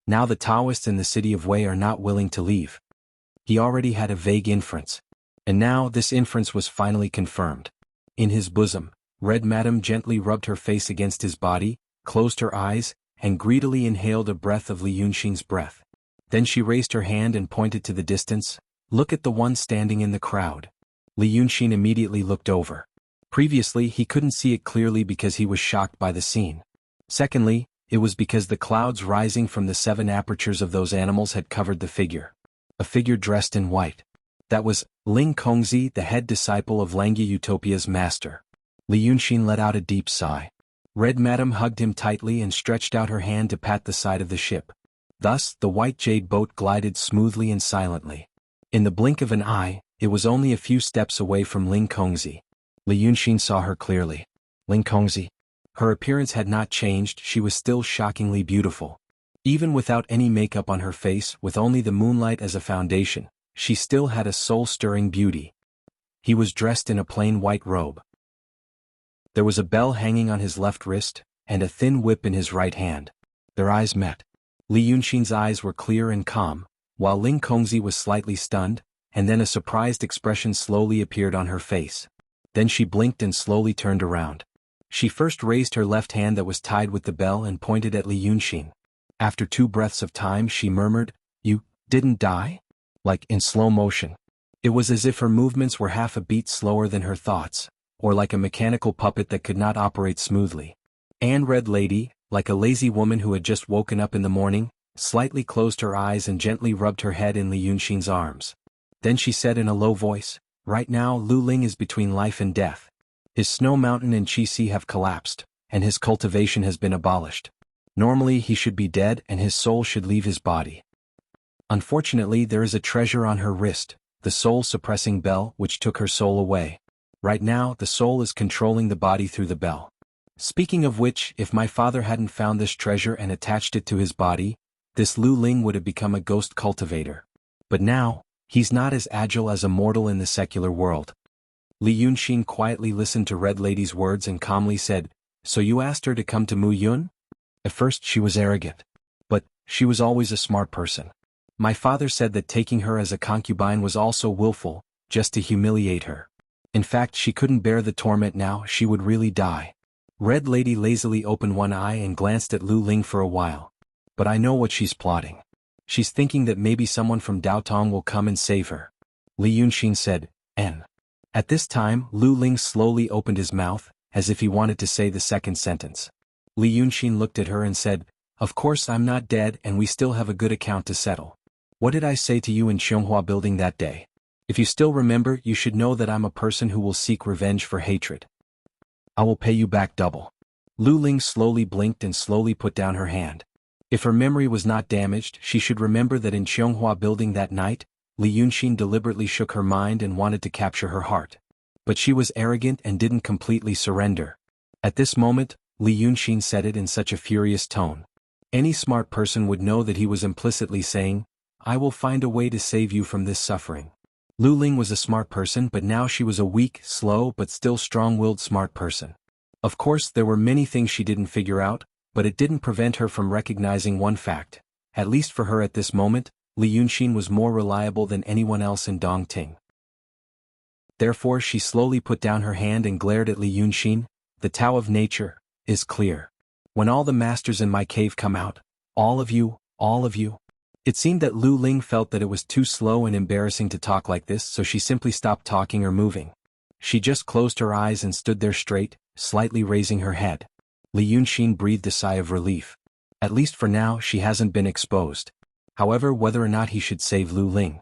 Now the Taoists in the city of Wei are not willing to leave. He already had a vague inference. And now this inference was finally confirmed. In his bosom, Red Madam gently rubbed her face against his body, closed her eyes, and greedily inhaled a breath of Li Yunxin's breath. Then she raised her hand and pointed to the distance. Look at the one standing in the crowd. Li Yunxin immediately looked over. Previously he couldn't see it clearly because he was shocked by the scene. Secondly, it was because the clouds rising from the 7 apertures of those animals had covered the figure. A figure dressed in white. That was Ling Kongzi, the head disciple of Langya Utopia's master. Li Yunxin let out a deep sigh. Red Madam hugged him tightly and stretched out her hand to pat the side of the ship. Thus, the white jade boat glided smoothly and silently. In the blink of an eye, it was only a few steps away from Ling Kongzi. Li Yunxin saw her clearly. Ling Kongzi. Her appearance had not changed, she was still shockingly beautiful. Even without any makeup on her face, with only the moonlight as a foundation, she still had a soul-stirring beauty. He was dressed in a plain white robe. There was a bell hanging on his left wrist, and a thin whip in his right hand. Their eyes met. Li Yunxin's eyes were clear and calm, while Ling Kongzi was slightly stunned, and then a surprised expression slowly appeared on her face. Then she blinked and slowly turned around. She first raised her left hand that was tied with the bell and pointed at Li Yunxin. After 2 breaths of time she murmured, "You didn't die?" Like in slow motion. It was as if her movements were half a beat slower than her thoughts, or like a mechanical puppet that could not operate smoothly. Anne Red Lady, like a lazy woman who had just woken up in the morning, slightly closed her eyes and gently rubbed her head in Li Yunxin's arms. Then she said in a low voice, "Right now Lu Ling is between life and death. His snow mountain and Qixi have collapsed, and his cultivation has been abolished. Normally he should be dead and his soul should leave his body. Unfortunately there is a treasure on her wrist, the soul-suppressing bell which took her soul away. Right now the soul is controlling the body through the bell. Speaking of which, if my father hadn't found this treasure and attached it to his body, this Lu Ling would have become a ghost cultivator. But now, he's not as agile as a mortal in the secular world." Li Yunxin quietly listened to Red Lady's words and calmly said, "So you asked her to come to Mu Yun?" At first she was arrogant. But she was always a smart person. My father said that taking her as a concubine was also willful, just to humiliate her. In fact, she couldn't bear the torment now, she would really die. Red Lady lazily opened one eye and glanced at Lu Ling for a while. But I know what she's plotting. She's thinking that maybe someone from Daotong will come and save her. Li Yunxin said, "N." At this time, Lu Ling slowly opened his mouth, as if he wanted to say the second sentence. Li Yunxin looked at her and said, "Of course I'm not dead and we still have a good account to settle. What did I say to you in Xianghua Building that day? If you still remember, you should know that I'm a person who will seek revenge for hatred. I will pay you back double." Lu Ling slowly blinked and slowly put down her hand. If her memory was not damaged, she should remember that in Xianghua Building that night, Li Yunxin deliberately shook her mind and wanted to capture her heart. But she was arrogant and didn't completely surrender. At this moment, Li Yunxin said it in such a furious tone. Any smart person would know that he was implicitly saying, "I will find a way to save you from this suffering." Lu Ling was a smart person, but now she was a weak, slow but still strong-willed smart person. Of course there were many things she didn't figure out, but it didn't prevent her from recognizing one fact. At least for her at this moment, Li Yunxin was more reliable than anyone else in Dongting. Therefore she slowly put down her hand and glared at Li Yunxin. "The Tao of nature is clear. When all the masters in my cave come out, all of you. It seemed that Lu Ling felt that it was too slow and embarrassing to talk like this, so she simply stopped talking or moving. She just closed her eyes and stood there straight, slightly raising her head. Li Yunxin breathed a sigh of relief. At least for now she hasn't been exposed. However, whether or not he should save Lu Ling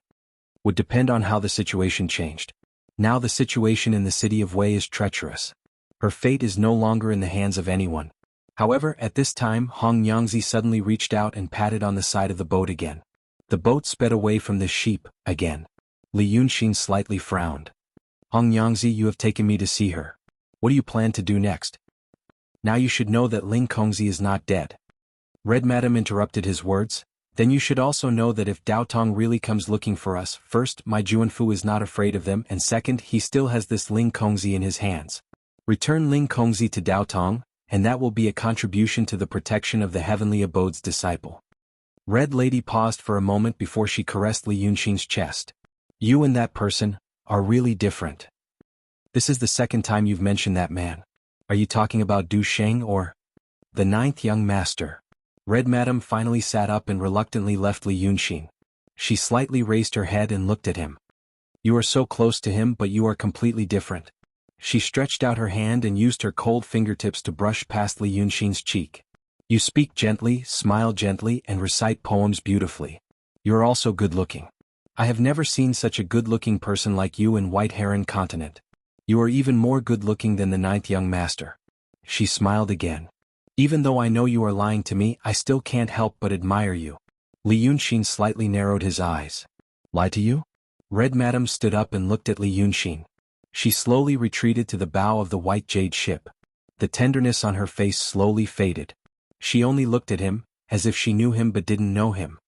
would depend on how the situation changed. Now the situation in the city of Wei is treacherous. Her fate is no longer in the hands of anyone. However, at this time Hong Yangzi suddenly reached out and patted on the side of the boat again. The boat sped away from the sheep, again. Li Yunxin slightly frowned. "Hong Yangzi, you have taken me to see her. What do you plan to do next? Now you should know that Ling Kongzi is not dead." Red Madam interrupted his words. "Then you should also know that if Daotong really comes looking for us, first, my Juanfu is not afraid of them, and second, he still has this Ling Kongzi in his hands. Return Ling Kongzi to Daotong, and that will be a contribution to the protection of the Heavenly Abode's disciple." Red Lady paused for a moment before she caressed Li Yunxin's chest. "You and that person are really different. This is the second time you've mentioned that man. Are you talking about Du Sheng or the 9th young master?" Red Madam finally sat up and reluctantly left Li Yunxin. She slightly raised her head and looked at him. "You are so close to him, but you are completely different." She stretched out her hand and used her cold fingertips to brush past Li Yunxin's cheek. You speak gently, smile gently, and recite poems beautifully. You're also good-looking. I have never seen such a good-looking person like you in White Heron Continent. You are even more good-looking than the 9th young master. She smiled again. Even though I know you are lying to me, I still can't help but admire you. Li Yunxin slightly narrowed his eyes. Lie to you? Red Madam stood up and looked at Li Yunxin. She slowly retreated to the bow of the white jade ship. The tenderness on her face slowly faded. She only looked at him, as if she knew him but didn't know him.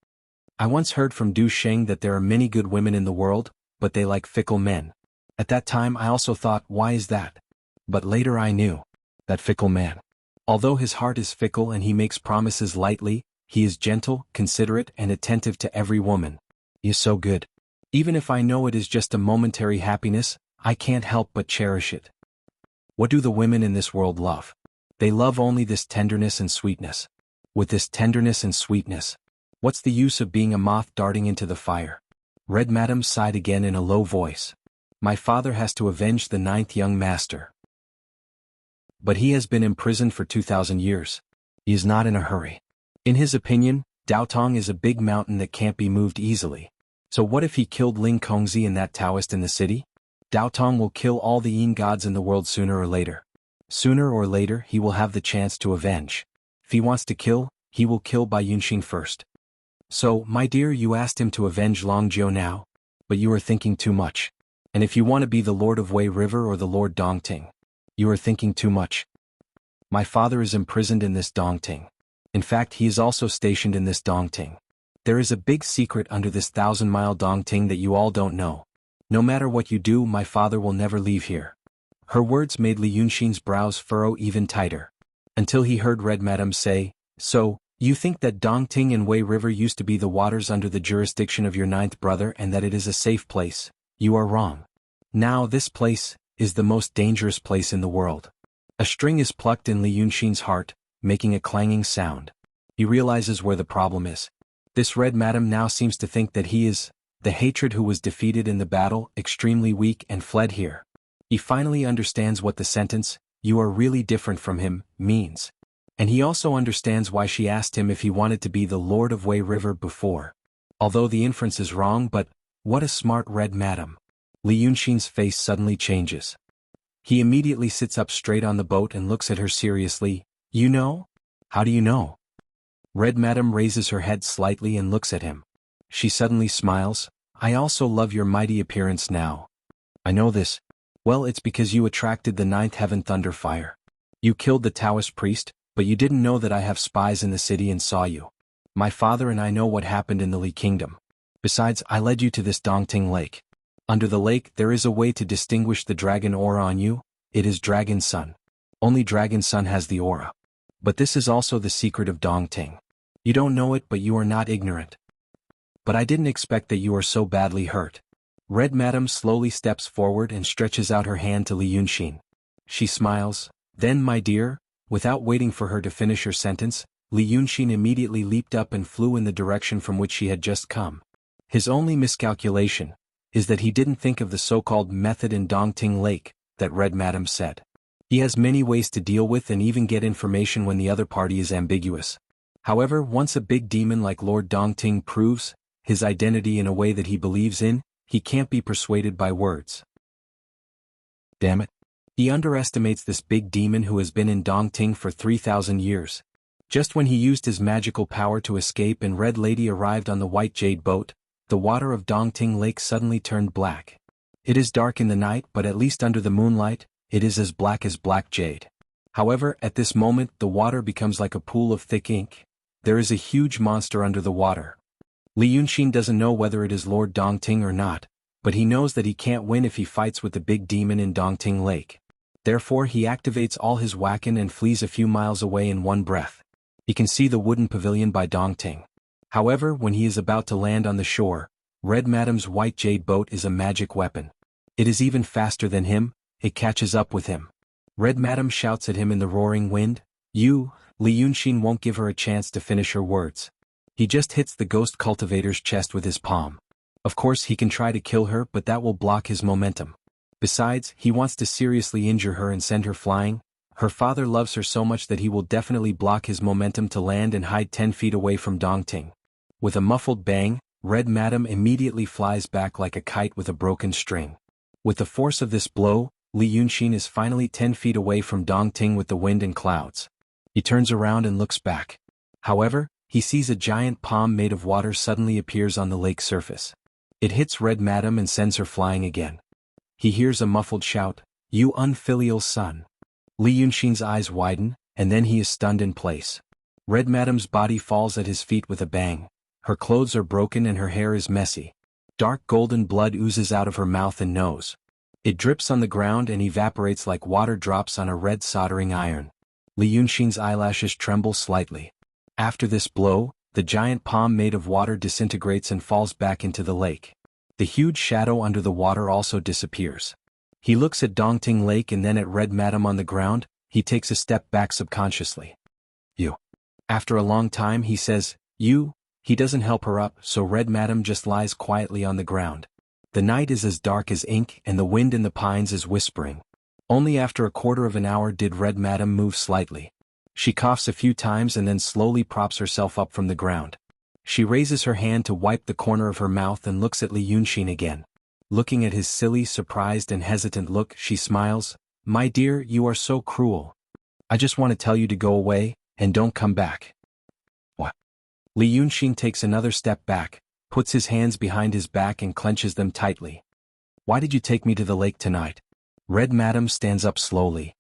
I once heard from Du Sheng that there are many good women in the world, but they like fickle men. At that time I also thought, why is that? But later I knew. That fickle man. Although his heart is fickle and he makes promises lightly, he is gentle, considerate, and attentive to every woman. He is so good. Even if I know it is just a momentary happiness, I can't help but cherish it. What do the women in this world love? They love only this tenderness and sweetness. With this tenderness and sweetness, what's the use of being a moth darting into the fire? Red Madam sighed again in a low voice. My father has to avenge the 9th young master. But he has been imprisoned for 2,000 years. He is not in a hurry. In his opinion, Daotong is a big mountain that can't be moved easily. So what if he killed Ling Kongzi and that Taoist in the city? Daotong will kill all the Yin gods in the world sooner or later. Sooner or later he will have the chance to avenge. If he wants to kill, he will kill by Yunxing first. So, my dear, you asked him to avenge Longjiu now? But you are thinking too much. And if you want to be the Lord of Wei River or the Lord Dongting, you are thinking too much. My father is imprisoned in this Dongting. In fact, he is also stationed in this Dongting. There is a big secret under this 1,000-mile Dongting that you all don't know. No matter what you do, my father will never leave here. Her words made Li Yunxin's brows furrow even tighter. Until he heard Red Madam say, So, you think that Dongting and Wei River used to be the waters under the jurisdiction of your 9th brother and that it is a safe place? You are wrong. Now this place is the most dangerous place in the world. A string is plucked in Li Yunxin's heart, making a clanging sound. He realizes where the problem is. This Red Madam now seems to think that he is the hatred who was defeated in the battle, extremely weak and fled here. He finally understands what the sentence, "You are really different from him," means. And he also understands why she asked him if he wanted to be the Lord of Wei River before. Although the inference is wrong, but what a smart Red Madam. Li Yunxin's face suddenly changes. He immediately sits up straight on the boat and looks at her seriously. You know? How do you know? Red Madam raises her head slightly and looks at him. She suddenly smiles. I also love your mighty appearance now. I know this. Well, it's because you attracted the 9th heaven thunder fire. You killed the Taoist priest, but you didn't know that I have spies in the city and saw you. My father and I know what happened in the Li Kingdom. Besides, I led you to this Dongting Lake. Under the lake there is a way to distinguish the dragon aura on you. It is Dragon Sun. Only Dragon Sun has the aura. But this is also the secret of Dongting. You don't know it, but you are not ignorant. But I didn't expect that you are so badly hurt. Red Madam slowly steps forward and stretches out her hand to Li Yunxin. She smiles. Then, my dear, without waiting for her to finish her sentence, Li Yunxin immediately leaped up and flew in the direction from which she had just come. His only miscalculation is that he didn't think of the so-called method in Dongting Lake that Red Madam said. He has many ways to deal with and even get information when the other party is ambiguous. However, once a big demon like Lord Dongting proves his identity in a way that he believes in, he can't be persuaded by words. Damn it. He underestimates this big demon who has been in Dongting for 3,000 years. Just when he used his magical power to escape and Red Lady arrived on the white jade boat, the water of Dongting Lake suddenly turned black. It is dark in the night, but at least under the moonlight, it is as black jade. However, at this moment the water becomes like a pool of thick ink. There is a huge monster under the water. Li Yunxin doesn't know whether it is Lord Dongting or not, but he knows that he can't win if he fights with the big demon in Dongting Lake. Therefore he activates all his Wakan and flees a few miles away in one breath. He can see the wooden pavilion by Dongting. However, when he is about to land on the shore, Red Madam's white jade boat is a magic weapon. It is even faster than him, it catches up with him. Red Madam shouts at him in the roaring wind. Li Yunxin won't give her a chance to finish her words. He just hits the ghost cultivator's chest with his palm. Of course he can try to kill her, but that will block his momentum. Besides, he wants to seriously injure her and send her flying. Her father loves her so much that he will definitely block his momentum to land and hide 10 feet away from Dongting. With a muffled bang, Red Madam immediately flies back like a kite with a broken string. With the force of this blow, Li Yunxin is finally 10 feet away from Dongting with the wind and clouds. He turns around and looks back. However, he sees a giant palm made of water suddenly appears on the lake surface. It hits Red Madam and sends her flying again. He hears a muffled shout, "You unfilial son." Li Yunxin's eyes widen, and then he is stunned in place. Red Madam's body falls at his feet with a bang. Her clothes are broken and her hair is messy. Dark golden blood oozes out of her mouth and nose. It drips on the ground and evaporates like water drops on a red soldering iron. Li Yunxin's eyelashes tremble slightly. After this blow, the giant palm made of water disintegrates and falls back into the lake. The huge shadow under the water also disappears. He looks at Dongting Lake and then at Red Madam on the ground. He takes a step back subconsciously. "You." After a long time he says, "You." He doesn't help her up, so Red Madam just lies quietly on the ground. The night is as dark as ink and the wind in the pines is whispering. Only after a quarter of an hour did Red Madam move slightly. She coughs a few times and then slowly props herself up from the ground. She raises her hand to wipe the corner of her mouth and looks at Li Yunxin again. Looking at his silly, surprised and hesitant look, she smiles, "My dear, you are so cruel. I just want to tell you to go away, and don't come back." "What?" Li Yunxin takes another step back, puts his hands behind his back and clenches them tightly. "Why did you take me to the lake tonight?" Red Madam stands up slowly.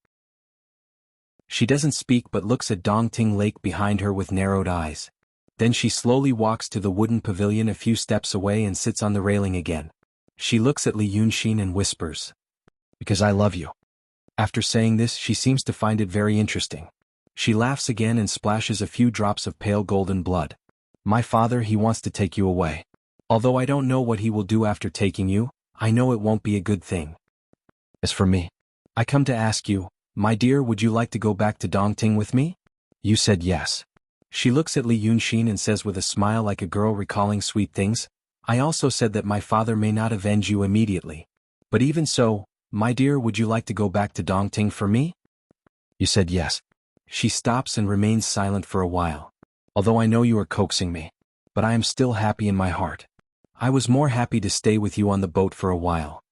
She doesn't speak but looks at Dongting Lake behind her with narrowed eyes. Then she slowly walks to the wooden pavilion a few steps away and sits on the railing again. She looks at Li Yunxin and whispers, "Because I love you." After saying this, she seems to find it very interesting. She laughs again and splashes a few drops of pale golden blood. "My father, he wants to take you away. Although I don't know what he will do after taking you, I know it won't be a good thing. As for me, I come to ask you, my dear, would you like to go back to Dongting with me?" "You said yes." She looks at Li Yunxin and says with a smile like a girl recalling sweet things, "I also said that my father may not avenge you immediately. But even so, my dear, would you like to go back to Dongting for me?" "You said yes." She stops and remains silent for a while. "Although I know you are coaxing me, but I am still happy in my heart. I was more happy to stay with you on the boat for a while.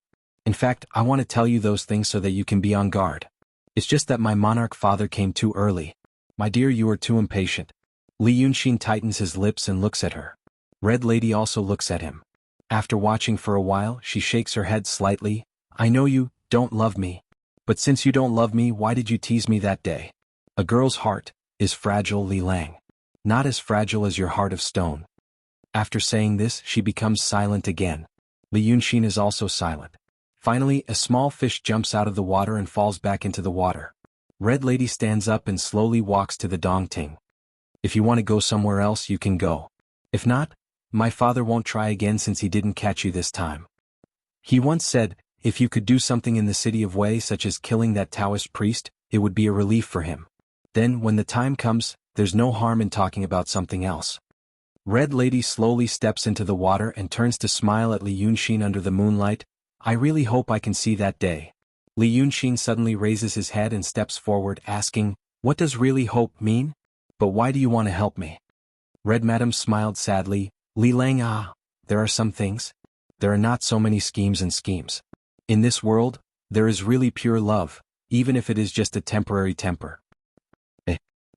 In fact, I want to tell you those things so that you can be on guard. It's just that my monarch father came too early. My dear, you are too impatient." Li Yunxin tightens his lips and looks at her. Red Lady also looks at him. After watching for a while, she shakes her head slightly. "I know you don't love me. But since you don't love me, why did you tease me that day? A girl's heart is fragile, Li Lang. Not as fragile as your heart of stone." After saying this, she becomes silent again. Li Yunxin is also silent. Finally, a small fish jumps out of the water and falls back into the water. Red Lady stands up and slowly walks to the Dongting. "If you want to go somewhere else, you can go. If not, my father won't try again since he didn't catch you this time. He once said, if you could do something in the city of Wei such as killing that Taoist priest, it would be a relief for him. Then, when the time comes, there's no harm in talking about something else." Red Lady slowly steps into the water and turns to smile at Li Yunxin under the moonlight. "I really hope I can see that day." Li Yunxin suddenly raises his head and steps forward, asking, "What does really hope mean? But why do you want to help me?" Red Madam smiled sadly. "Li Lang, there are some things. There are not so many schemes and schemes. In this world, there is really pure love, even if it is just a temporary temper."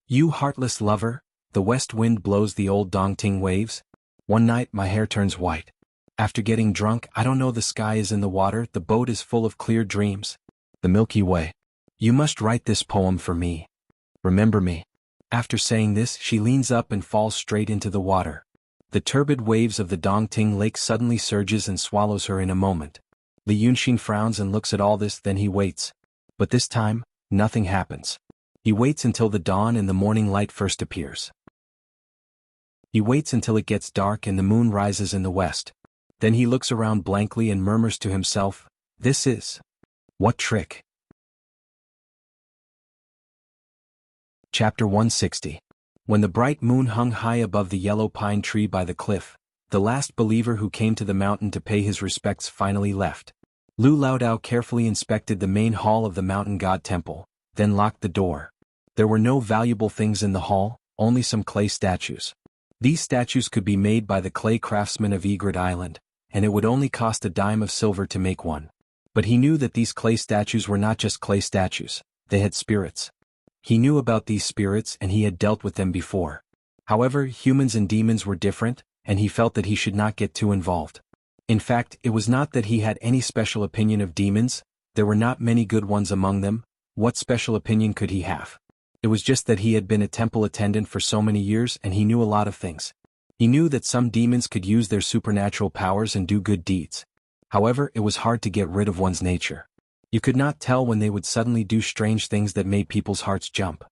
"You heartless lover," the west wind blows the old Dongting waves. "One night my hair turns white. After getting drunk, I don't know, the sky is in the water, the boat is full of clear dreams. The Milky Way. You must write this poem for me. Remember me." After saying this, she leans up and falls straight into the water. The turbid waves of the Dongting Lake suddenly surges and swallows her in a moment. Li Yunxin frowns and looks at all this, then he waits. But this time, nothing happens. He waits until the dawn and the morning light first appears. He waits until it gets dark and the moon rises in the west. Then he looks around blankly and murmurs to himself, "This is... what trick?" Chapter 160. When the bright moon hung high above the yellow pine tree by the cliff, the last believer who came to the mountain to pay his respects finally left. Lu Laodao carefully inspected the main hall of the mountain god temple. then locked the door. There were no valuable things in the hall, only some clay statues. These statues could be made by the clay craftsmen of Egret Island, and it would only cost a dime of silver to make one. But he knew that these clay statues were not just clay statues, they had spirits. He knew about these spirits and he had dealt with them before. However, humans and demons were different, and he felt that he should not get too involved. In fact, it was not that he had any special opinion of demons, there were not many good ones among them. What special opinion could he have? It was just that he had been a temple attendant for so many years and he knew a lot of things. He knew that some demons could use their supernatural powers and do good deeds. However, it was hard to get rid of one's nature. You could not tell when they would suddenly do strange things that made people's hearts jump.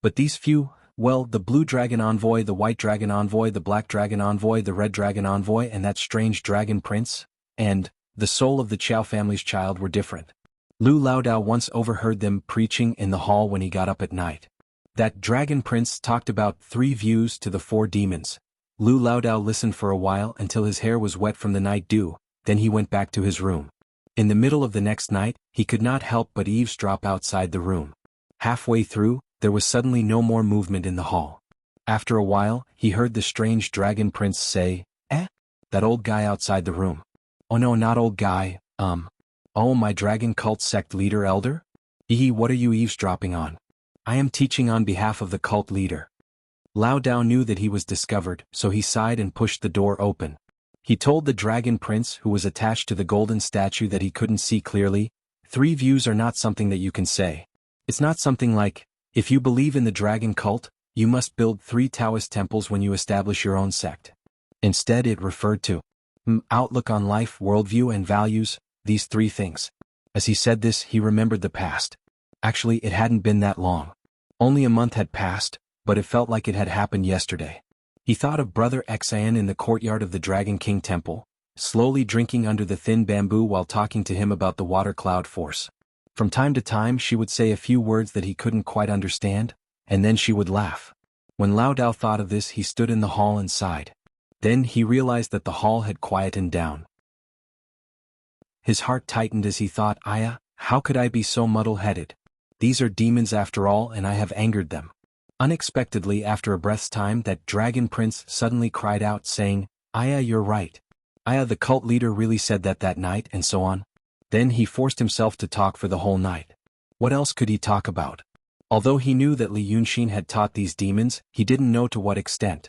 But these few, well, the blue dragon envoy, the white dragon envoy, the black dragon envoy, the red dragon envoy, and that strange dragon prince, and the soul of the Chow family's child were different. Lu Laodao once overheard them preaching in the hall when he got up at night. That dragon prince talked about 3 views to the 4 demons. Lu Laodao listened for a while until his hair was wet from the night dew, then he went back to his room. In the middle of the next night, he could not help but eavesdrop outside the room. Halfway through, there was suddenly no more movement in the hall. After a while, he heard the strange dragon prince say, that old guy outside the room. Oh no, not old guy, oh, my dragon cult sect leader elder? What are you eavesdropping on? I am teaching on behalf of the cult leader. Lao Dao knew that he was discovered, so he sighed and pushed the door open. He told the dragon prince who was attached to the golden statue that he couldn't see clearly. 3 views are not something that you can say. It's not something like, if you believe in the dragon cult, you must build 3 Taoist temples when you establish your own sect. Instead it referred to outlook on life, worldview and values, these 3 things. As he said this, he remembered the past. Actually, it hadn't been that long. Only a month had passed, but it felt like it had happened yesterday. He thought of Brother Xian in the courtyard of the Dragon King Temple, slowly drinking under the thin bamboo while talking to him about the water cloud force. From time to time she would say a few words that he couldn't quite understand, and then she would laugh. When Lao Dao thought of this, he stood in the hall and sighed. Then he realized that the hall had quietened down. His heart tightened as he thought, how could I be so muddle-headed? These are demons after all, and I have angered them. Unexpectedly, after a breath's time, that dragon prince suddenly cried out, saying, you're right. The cult leader really said that night, and so on. Then he forced himself to talk for the whole night. What else could he talk about? Although he knew that Li Yunxin had taught these demons, he didn't know to what extent.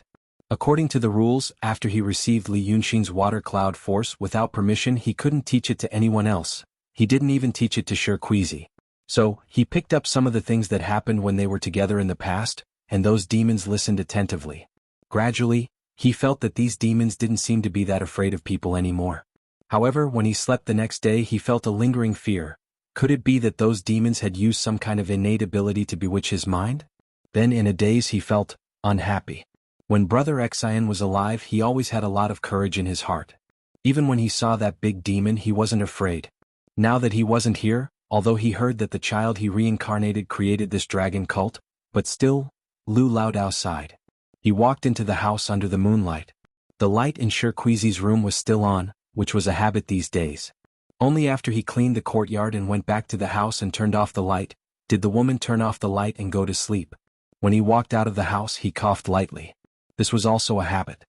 According to the rules, after he received Li Yunxin's water cloud force without permission, he couldn't teach it to anyone else. He didn't even teach it to Shirquizi. So, he picked up some of the things that happened when they were together in the past, and those demons listened attentively. Gradually, he felt that these demons didn't seem to be that afraid of people anymore. However, when he slept the next day, he felt a lingering fear. Could it be that those demons had used some kind of innate ability to bewitch his mind? Then in a daze he felt unhappy. When Brother Xian was alive, he always had a lot of courage in his heart. Even when he saw that big demon, he wasn't afraid. Now that he wasn't here, although he heard that the child he reincarnated created this dragon cult, but still, Lu Laodao sighed. He walked into the house under the moonlight. The light in Shirquizi's room was still on, which was a habit these days. Only after he cleaned the courtyard and went back to the house and turned off the light, did the woman turn off the light and go to sleep. When he walked out of the house, he coughed lightly. This was also a habit.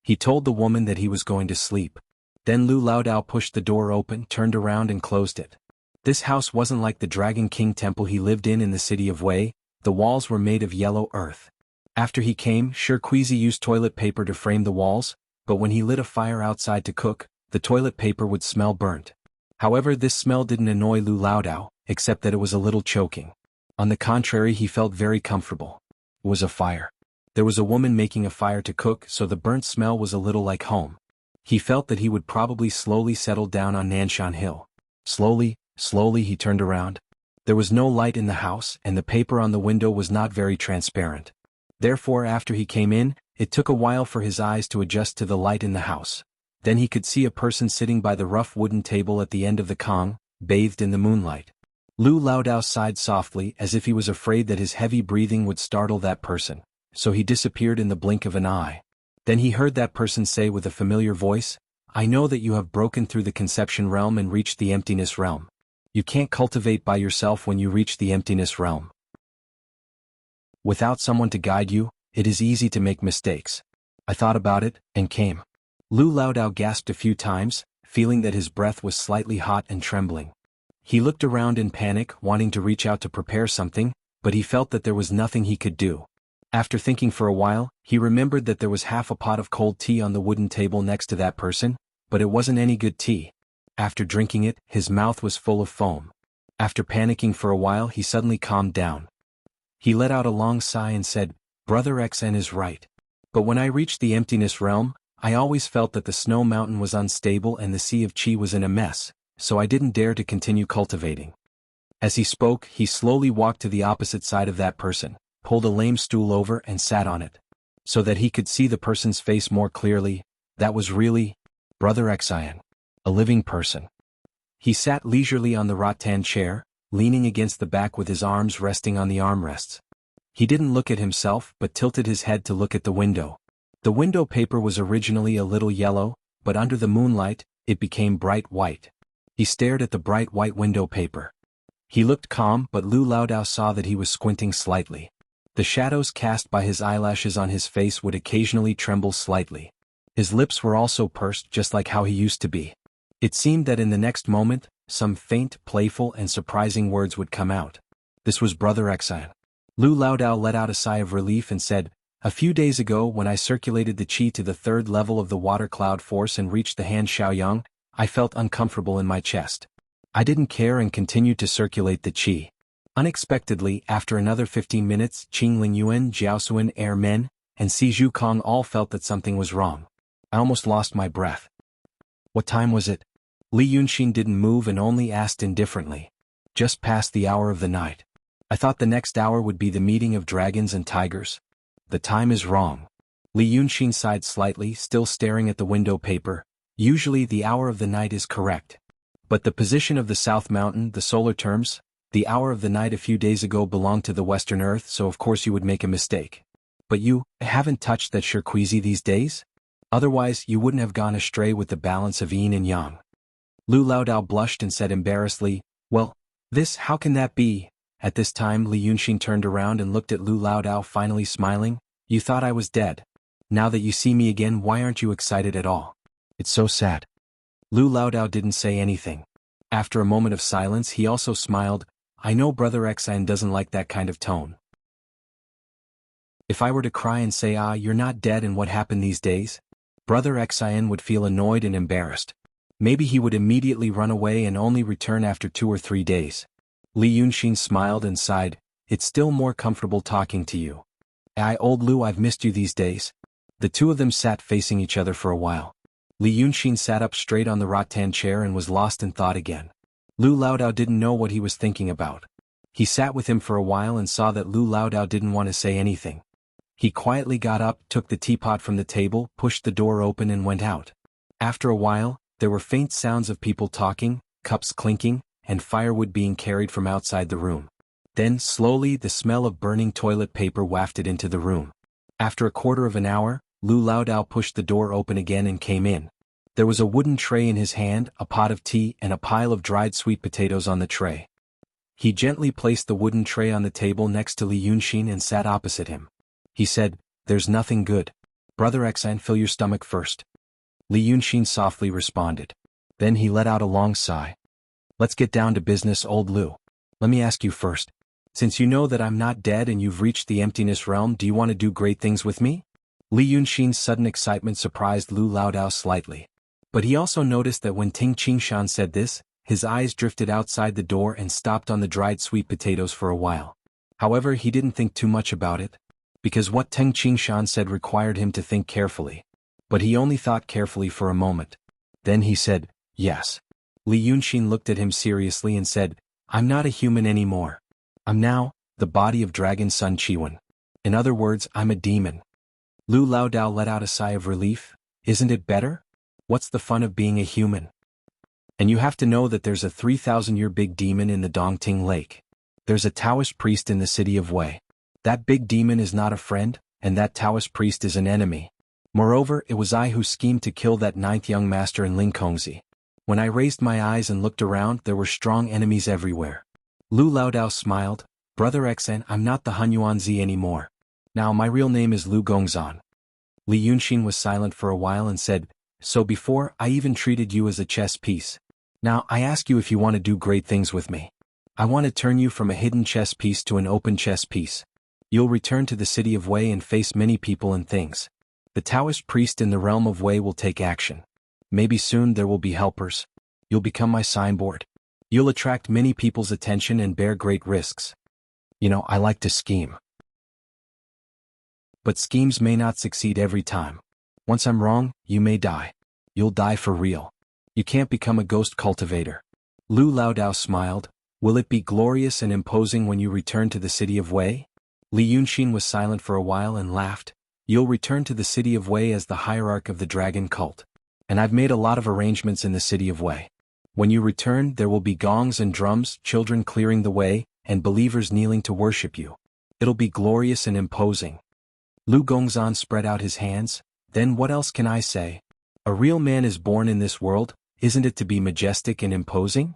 He told the woman that he was going to sleep. Then Lu Laodao pushed the door open, turned around and closed it. This house wasn't like the Dragon King temple he lived in the city of Wei. The walls were made of yellow earth. After he came, Shirquizi used toilet paper to frame the walls, but when he lit a fire outside to cook, the toilet paper would smell burnt. However, this smell didn't annoy Lu Laodao, except that it was a little choking. On the contrary, he felt very comfortable. It was a fire. There was a woman making a fire to cook, so the burnt smell was a little like home. He felt that he would probably slowly settle down on Nanshan Hill. Slowly he turned around. There was no light in the house, and the paper on the window was not very transparent. Therefore, after he came in, it took a while for his eyes to adjust to the light in the house. Then he could see a person sitting by the rough wooden table at the end of the kong, bathed in the moonlight. Lu Laodao sighed softly as if he was afraid that his heavy breathing would startle that person, so he disappeared in the blink of an eye. Then he heard that person say with a familiar voice, "I know that you have broken through the conception realm and reached the emptiness realm. You can't cultivate by yourself when you reach the emptiness realm. Without someone to guide you, it is easy to make mistakes. I thought about it, and came. Lu Laodao gasped a few times, feeling that his breath was slightly hot and trembling. He looked around in panic, wanting to reach out to prepare something, but he felt that there was nothing he could do. After thinking for a while, he remembered that there was half a pot of cold tea on the wooden table next to that person, but it wasn't any good tea. After drinking it, his mouth was full of foam. After panicking for a while, he suddenly calmed down. He let out a long sigh and said, "Brother XN is right. But when I reached the emptiness realm, I always felt that the snow mountain was unstable and the sea of Qi was in a mess, so I didn't dare to continue cultivating." As he spoke, he slowly walked to the opposite side of that person, pulled a lame stool over and sat on it, so that he could see the person's face more clearly. That was really Brother Xian, a living person. He sat leisurely on the rattan chair, leaning against the back with his arms resting on the armrests. He didn't look at himself but tilted his head to look at the window. The window paper was originally a little yellow, but under the moonlight, it became bright white. He stared at the bright white window paper. He looked calm, but Lu Laodao saw that he was squinting slightly. The shadows cast by his eyelashes on his face would occasionally tremble slightly. His lips were also pursed just like how he used to be. It seemed that in the next moment, some faint, playful and surprising words would come out. This was Brother Xian. Lu Laodao let out a sigh of relief and said, "A few days ago when I circulated the qi to the third level of the water cloud force and reached the Han Xiaoyang, I felt uncomfortable in my chest. I didn't care and continued to circulate the qi. Unexpectedly, after another 15 minutes, Qing Ling Yuan, Jiaosuan, Er Men, and Si Zhu Kong all felt that something was wrong. I almost lost my breath." "What time was it?" Li Yunxin didn't move and only asked indifferently. "Just past the hour of the night. I thought the next hour would be the meeting of dragons and tigers. The time is wrong." Li Yunxin sighed slightly, still staring at the window paper. "Usually the hour of the night is correct. But the position of the South Mountain, the solar terms, the hour of the night a few days ago belonged to the Western Earth, so of course you would make a mistake. But you haven't touched that Shirkuizi these days? Otherwise you wouldn't have gone astray with the balance of yin and yang." Lu Laodao blushed and said embarrassedly, "Well, how can that be?" At this time Li Yunxin turned around and looked at Lu Laodao, finally smiling. "You thought I was dead. Now that you see me again, why aren't you excited at all? It's so sad." Lu Laodao didn't say anything. After a moment of silence he also smiled. "I know Brother Xian doesn't like that kind of tone. If I were to cry and say, 'You're not dead and what happened these days?' Brother Xian would feel annoyed and embarrassed. Maybe he would immediately run away and only return after 2 or 3 days. Li Yunxin smiled and sighed. "It's still more comfortable talking to you. Old Lu, I've missed you these days." The two of them sat facing each other for a while. Li Yunxin sat up straight on the rattan chair and was lost in thought again. Lu Laodao didn't know what he was thinking about. He sat with him for a while and saw that Lu Laodao didn't want to say anything. He quietly got up, took the teapot from the table, pushed the door open and went out. After a while, there were faint sounds of people talking, cups clinking, and firewood being carried from outside the room. Then, slowly, the smell of burning toilet paper wafted into the room. After a quarter of an hour, Lu Laodao pushed the door open again and came in. There was a wooden tray in his hand, a pot of tea and a pile of dried sweet potatoes on the tray. He gently placed the wooden tray on the table next to Li Yunxin and sat opposite him. He said, "There's nothing good. Brother Xian, fill your stomach first." Li Yunxin softly responded. Then he let out a long sigh. "Let's get down to business, old Lu. Let me ask you first. Since you know that I'm not dead and you've reached the emptiness realm, do you want to do great things with me?" Li Yunxin's sudden excitement surprised Lu Laodao slightly. But he also noticed that when Ting Qingshan said this, his eyes drifted outside the door and stopped on the dried sweet potatoes for a while. However, he didn't think too much about it, because what Ting Qingshan said required him to think carefully. But he only thought carefully for a moment. Then he said, "Yes." Li Yunxin looked at him seriously and said, "I'm not a human anymore. I'm now the body of Dragon Sun Chiwen. In other words, I'm a demon." Lu Laodao let out a sigh of relief. "Isn't it better? What's the fun of being a human? And you have to know that there's a 3,000-year big demon in the Dongting Lake. There's a Taoist priest in the city of Wei. That big demon is not a friend, and that Taoist priest is an enemy. Moreover, it was I who schemed to kill that 9th young master in Lingkongzi. When I raised my eyes and looked around, there were strong enemies everywhere. Lu Laodao smiled, Brother Xen, I'm not the Hunyuanzi anymore. Now my real name is Lu Gongzan. Li Yunxin was silent for a while and said, so before, I even treated you as a chess piece. Now I ask you if you want to do great things with me. I want to turn you from a hidden chess piece to an open chess piece. You'll return to the city of Wei and face many people and things. The Taoist priest in the realm of Wei will take action. Maybe soon there will be helpers. You'll become my signboard. You'll attract many people's attention and bear great risks. You know, I like to scheme. But schemes may not succeed every time. Once I'm wrong, you may die. You'll die for real. You can't become a ghost cultivator. Lu Laodao smiled. Will it be glorious and imposing when you return to the city of Wei? Li Yunxin was silent for a while and laughed. You'll return to the city of Wei as the hierarch of the dragon cult. And I've made a lot of arrangements in the city of Wei. When you return, there will be gongs and drums, children clearing the way, and believers kneeling to worship you. It'll be glorious and imposing. Lu Gongzan spread out his hands. Then what else can I say? A real man is born in this world, isn't it to be majestic and imposing?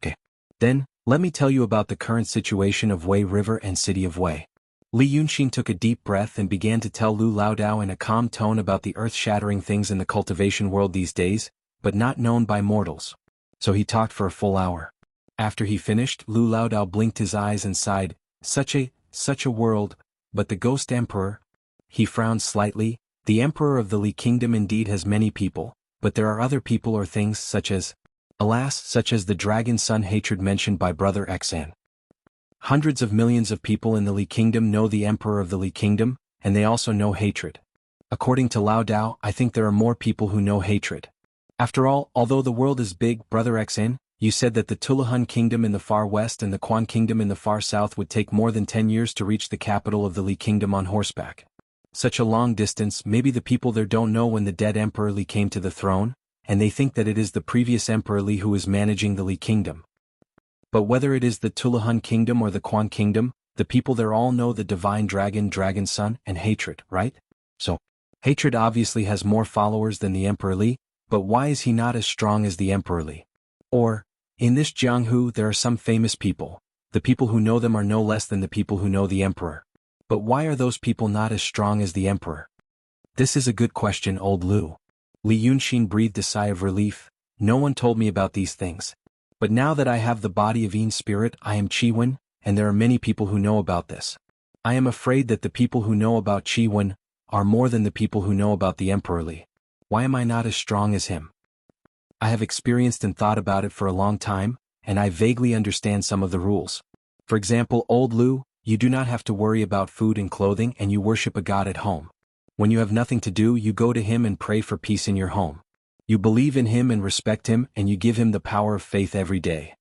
Okay. Then, let me tell you about the current situation of Wei River and city of Wei. Li Yunxin took a deep breath and began to tell Lu Laodao in a calm tone about the earth-shattering things in the cultivation world these days, but not known by mortals. So he talked for a full hour. After he finished, Lu Laodao blinked his eyes and sighed, such a world, but the ghost emperor? He frowned slightly. The emperor of the Li kingdom indeed has many people, but there are other people or things such as the dragon sun hatred mentioned by Brother Xan. Hundreds of millions of people in the Li kingdom know the emperor of the Li kingdom, and they also know hatred. According to Laodao, I think there are more people who know hatred. After all, although the world is big, Brother Xan, you said that the Tulahan kingdom in the far west and the Quan kingdom in the far south would take more than 10 years to reach the capital of the Li kingdom on horseback. Such a long distance, maybe the people there don't know when the dead Emperor Li came to the throne, and they think that it is the previous Emperor Li who is managing the Li kingdom. But whether it is the Tulahan kingdom or the Quan kingdom, the people there all know the divine dragon, dragon sun, and hatred, right? So, hatred obviously has more followers than the Emperor Li, but why is he not as strong as the Emperor Li? Or, in this Jianghu there are some famous people. The people who know them are no less than the people who know the Emperor. But why are those people not as strong as the Emperor? This is a good question, old Lu. Li Yunxin breathed a sigh of relief. No one told me about these things. But now that I have the body of Yin spirit, I am Qi Wen, and there are many people who know about this. I am afraid that the people who know about Qi Wen are more than the people who know about the Emperor Li. Why am I not as strong as him? I have experienced and thought about it for a long time, and I vaguely understand some of the rules. For example, old Lu, you do not have to worry about food and clothing, and you worship a god at home. When you have nothing to do, you go to him and pray for peace in your home. You believe in him and respect him, and you give him the power of faith every day.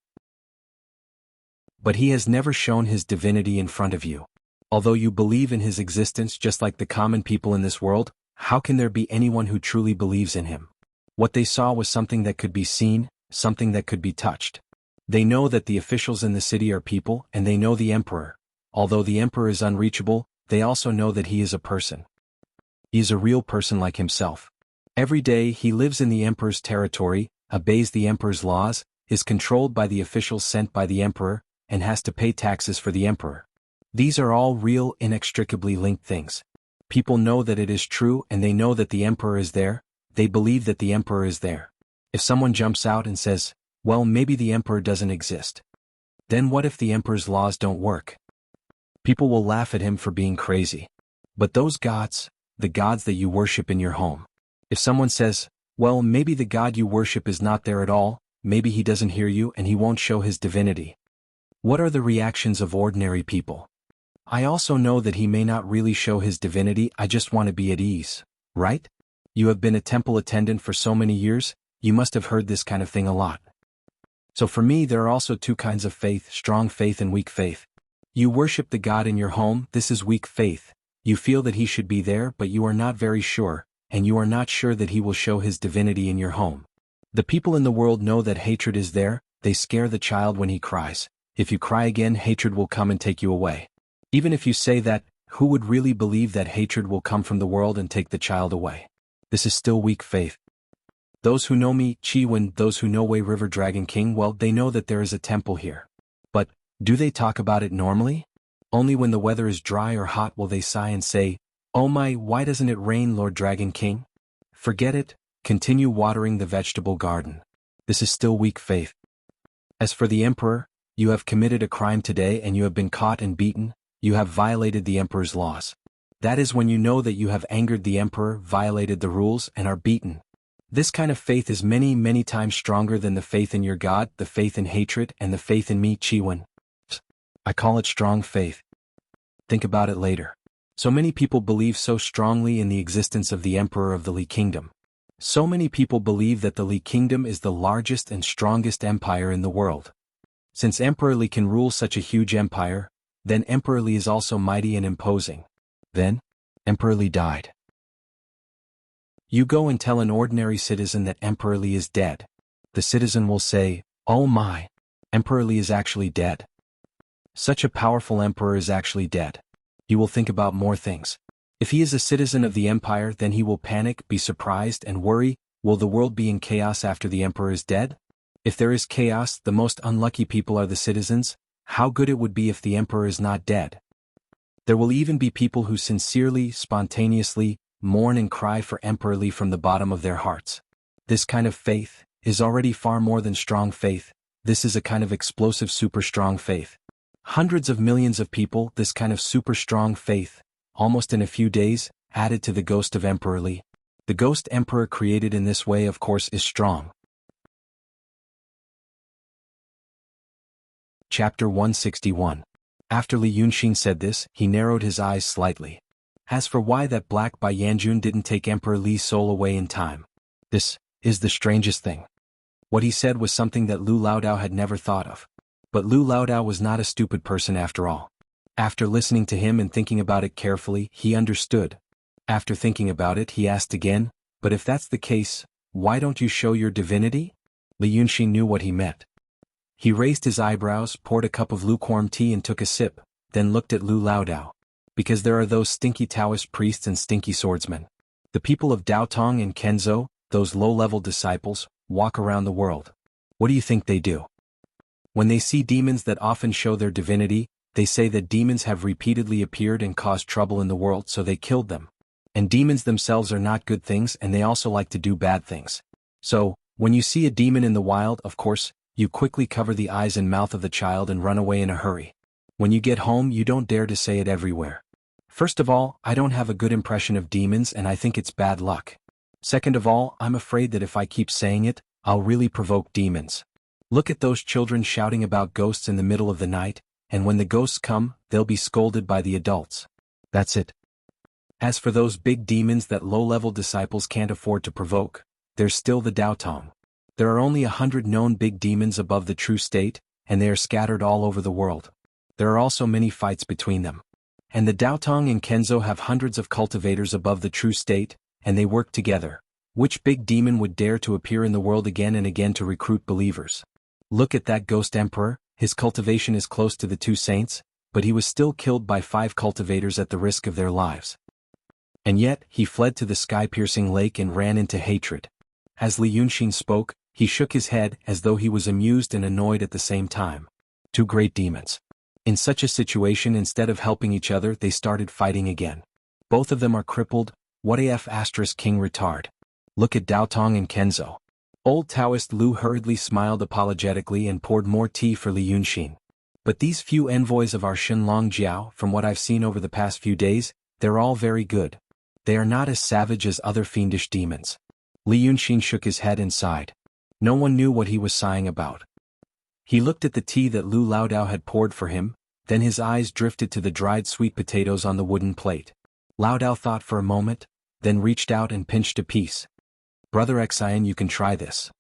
But he has never shown his divinity in front of you. Although you believe in his existence just like the common people in this world, how can there be anyone who truly believes in him? What they saw was something that could be seen, something that could be touched. They know that the officials in the city are people, and they know the emperor. Although the emperor is unreachable, they also know that he is a person. He is a real person like himself. Every day he lives in the emperor's territory, obeys the emperor's laws, is controlled by the officials sent by the emperor, and has to pay taxes for the emperor. These are all real, inextricably linked things. People know that it is true, and they know that the emperor is there. They believe that the emperor is there. If someone jumps out and says, well, maybe the emperor doesn't exist. Then what if the emperor's laws don't work? People will laugh at him for being crazy. But those gods, the gods that you worship in your home. If someone says, well, maybe the god you worship is not there at all, maybe he doesn't hear you and he won't show his divinity. What are the reactions of ordinary people? I also know that he may not really show his divinity, I just want to be at ease, right? You have been a temple attendant for so many years, you must have heard this kind of thing a lot. So for me there are also two kinds of faith, strong faith and weak faith. You worship the God in your home, this is weak faith. You feel that he should be there but you are not very sure, and you are not sure that he will show his divinity in your home. The people in the world know that hatred is there, they scare the child when he cries. If you cry again, hatred will come and take you away. Even if you say that, who would really believe that hatred will come from the world and take the child away? This is still weak faith. Those who know me, Chiwen, those who know Wei River Dragon King, well, they know that there is a temple here. But, do they talk about it normally? Only when the weather is dry or hot will they sigh and say, "Oh my, why doesn't it rain, Lord Dragon King?" Forget it, continue watering the vegetable garden. This is still weak faith. As for the Emperor, you have committed a crime today and you have been caught and beaten, you have violated the Emperor's laws. That is when you know that you have angered the Emperor, violated the rules, and are beaten. This kind of faith is many, many times stronger than the faith in your God, the faith in hatred, and the faith in me, Chiwen. I call it strong faith. Think about it later. So many people believe so strongly in the existence of the Emperor of the Li Kingdom. So many people believe that the Li Kingdom is the largest and strongest empire in the world. Since Emperor Li can rule such a huge empire, then Emperor Li is also mighty and imposing. Then, Emperor Li died. You go and tell an ordinary citizen that Emperor Li is dead. The citizen will say, "Oh my, Emperor Li is actually dead. Such a powerful emperor is actually dead." You will think about more things. If he is a citizen of the empire, then he will panic, be surprised, and worry, will the world be in chaos after the emperor is dead? If there is chaos, the most unlucky people are the citizens. How good it would be if the emperor is not dead. There will even be people who sincerely, spontaneously, mourn and cry for Emperor Li from the bottom of their hearts. This kind of faith is already far more than strong faith. This is a kind of explosive super strong faith. Hundreds of millions of people, this kind of super strong faith, almost in a few days, added to the ghost of Emperor Li. The ghost emperor created in this way, of course, is strong. Chapter 161. After Li Yunxin said this, he narrowed his eyes slightly. As for why that black Bai Yanjun didn't take Emperor Li's soul away in time. This is the strangest thing. What he said was something that Lu Laodao had never thought of. But Lu Laodao was not a stupid person after all. After listening to him and thinking about it carefully, he understood. After thinking about it, he asked again, "But if that's the case, why don't you show your divinity?" Li Yunxin knew what he meant. He raised his eyebrows, poured a cup of lukewarm tea and took a sip, then looked at Lu Laodao. Because there are those stinky Taoist priests and stinky swordsmen. The people of Daotong and Kenzo, those low-level disciples, walk around the world. What do you think they do? When they see demons that often show their divinity, they say that demons have repeatedly appeared and caused trouble in the world, so they killed them. And demons themselves are not good things, and they also like to do bad things. So, when you see a demon in the wild, of course, you quickly cover the eyes and mouth of the child and run away in a hurry. When you get home, you don't dare to say it everywhere. First of all, I don't have a good impression of demons and I think it's bad luck. Second of all, I'm afraid that if I keep saying it, I'll really provoke demons. Look at those children shouting about ghosts in the middle of the night, and when the ghosts come, they'll be scolded by the adults. That's it. As for those big demons that low-level disciples can't afford to provoke, there's still the Daotong. There are only 100 known big demons above the true state, and they are scattered all over the world. There are also many fights between them. And the Daotong and Kenzo have hundreds of cultivators above the true state, and they work together. Which big demon would dare to appear in the world again and again to recruit believers? Look at that ghost emperor, his cultivation is close to the two saints, but he was still killed by 5 cultivators at the risk of their lives. And yet, he fled to the sky-piercing lake and ran into hatred. As Li Yunxin spoke, he shook his head as though he was amused and annoyed at the same time. 2 great demons. In such a situation, instead of helping each other, they started fighting again. Both of them are crippled. What af asterisk king retard. Look at Daotong and Kenzo. Old Taoist Lu hurriedly smiled apologetically and poured more tea for Li Yunxin. But these few envoys of our Shenlong Jiao, from what I've seen over the past few days, they're all very good. They are not as savage as other fiendish demons. Li Yunxin shook his head and sighed. No one knew what he was sighing about. He looked at the tea that Lu Laodao had poured for him, then his eyes drifted to the dried sweet potatoes on the wooden plate. Laodao thought for a moment, then reached out and pinched a piece. Brother Xian, you can try this.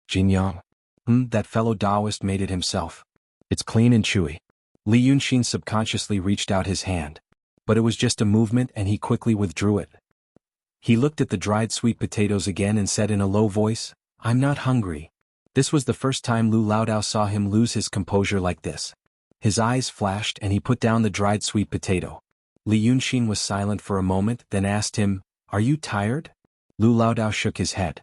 Jinyang. That fellow Taoist made it himself. It's clean and chewy. Li Yunxin subconsciously reached out his hand. But it was just a movement and he quickly withdrew it. He looked at the dried sweet potatoes again and said in a low voice, "I'm not hungry." This was the first time Lu Laodao saw him lose his composure like this. His eyes flashed and he put down the dried sweet potato. Li Yunxin was silent for a moment, then asked him, "Are you tired?" Lu Laodao shook his head.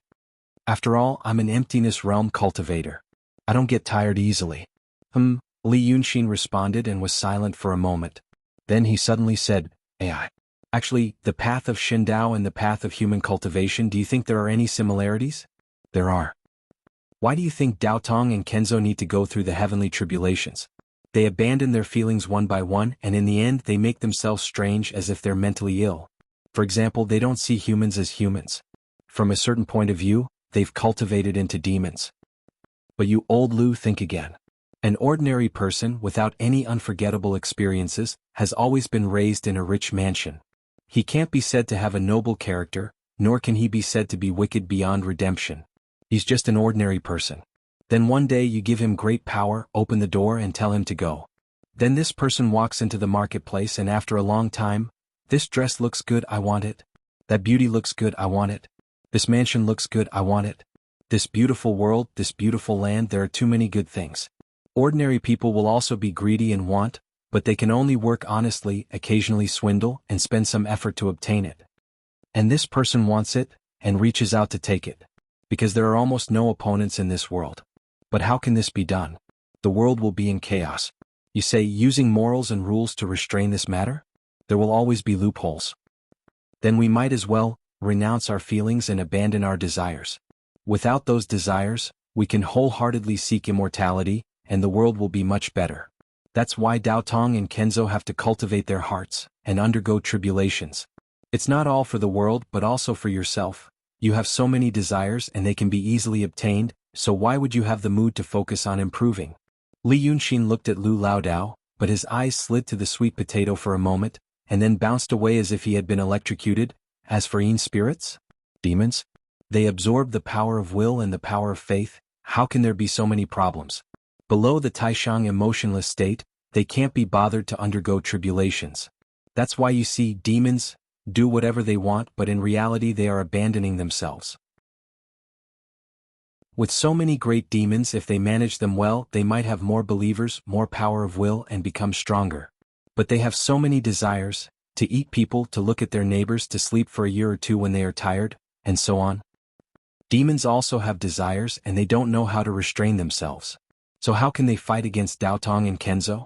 After all, I'm an emptiness realm cultivator. I don't get tired easily. Li Yunxin responded and was silent for a moment. Then he suddenly said, AI. Actually, the path of Shindao and the path of human cultivation, do you think there are any similarities? There are. Why do you think Dao Tong and Kenzo need to go through the heavenly tribulations? They abandon their feelings one by one, and in the end they make themselves strange as if they're mentally ill. For example, they don't see humans as humans. From a certain point of view, they've cultivated into demons. But you old Lu, think again. An ordinary person without any unforgettable experiences has always been raised in a rich mansion. He can't be said to have a noble character, nor can he be said to be wicked beyond redemption. He's just an ordinary person. Then one day you give him great power, open the door and tell him to go. Then this person walks into the marketplace and after a long time, this dress looks good, I want it. That beauty looks good, I want it. This mansion looks good, I want it. This beautiful world, this beautiful land, there are too many good things. Ordinary people will also be greedy and want, but they can only work honestly, occasionally swindle, and spend some effort to obtain it. And this person wants it, and reaches out to take it. Because there are almost no opponents in this world. But how can this be done? The world will be in chaos. You say, using morals and rules to restrain this matter? There will always be loopholes. Then we might as well renounce our feelings and abandon our desires. Without those desires, we can wholeheartedly seek immortality, and the world will be much better. That's why Dao Tong and Kenzo have to cultivate their hearts and undergo tribulations. It's not all for the world but also for yourself. You have so many desires and they can be easily obtained, so why would you have the mood to focus on improving? Li Yunxin looked at Lu Laodao, but his eyes slid to the sweet potato for a moment, and then bounced away as if he had been electrocuted. As for Yin spirits? Demons? They absorb the power of will and the power of faith. How can there be so many problems? Below the Taishang emotionless state, they can't be bothered to undergo tribulations. That's why you see demons do whatever they want, but in reality they are abandoning themselves. With so many great demons, if they manage them well, they might have more believers, more power of will, and become stronger. But they have so many desires, to eat people, to look at their neighbors, to sleep for a year or two when they are tired, and so on. Demons also have desires and they don't know how to restrain themselves. So how can they fight against Dao Tong and Kenzo?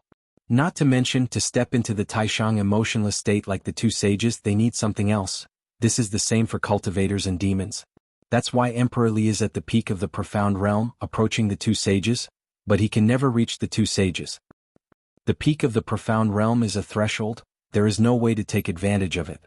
Not to mention, to step into the Taishang emotionless state like the two sages, they need something else. This is the same for cultivators and demons. That's why Emperor Li is at the peak of the profound realm, approaching the two sages, but he can never reach the two sages. The peak of the profound realm is a threshold, there is no way to take advantage of it.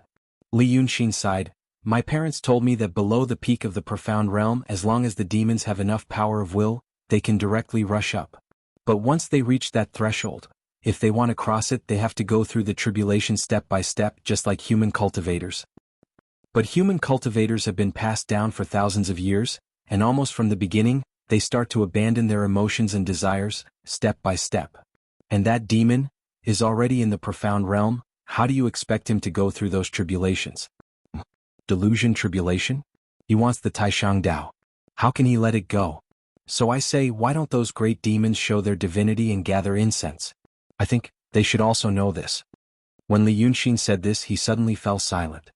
Li Yunxin sighed. My parents told me that below the peak of the profound realm, as long as the demons have enough power of will, they can directly rush up. But once they reach that threshold, if they want to cross it, they have to go through the tribulation step by step, just like human cultivators. But human cultivators have been passed down for thousands of years, and almost from the beginning, they start to abandon their emotions and desires, step by step. And that demon is already in the profound realm. How do you expect him to go through those tribulations? Delusion tribulation? He wants the Taishang Dao. How can he let it go? So I say, why don't those great demons show their divinity and gather incense? I think they should also know this. When Li Yunxin said this, he suddenly fell silent.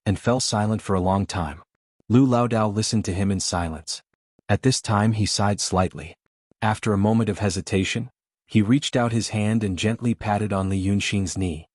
And fell silent for a long time. Lu Laodao listened to him in silence. At this time he sighed slightly. After a moment of hesitation, he reached out his hand and gently patted on Li Yunxin's knee.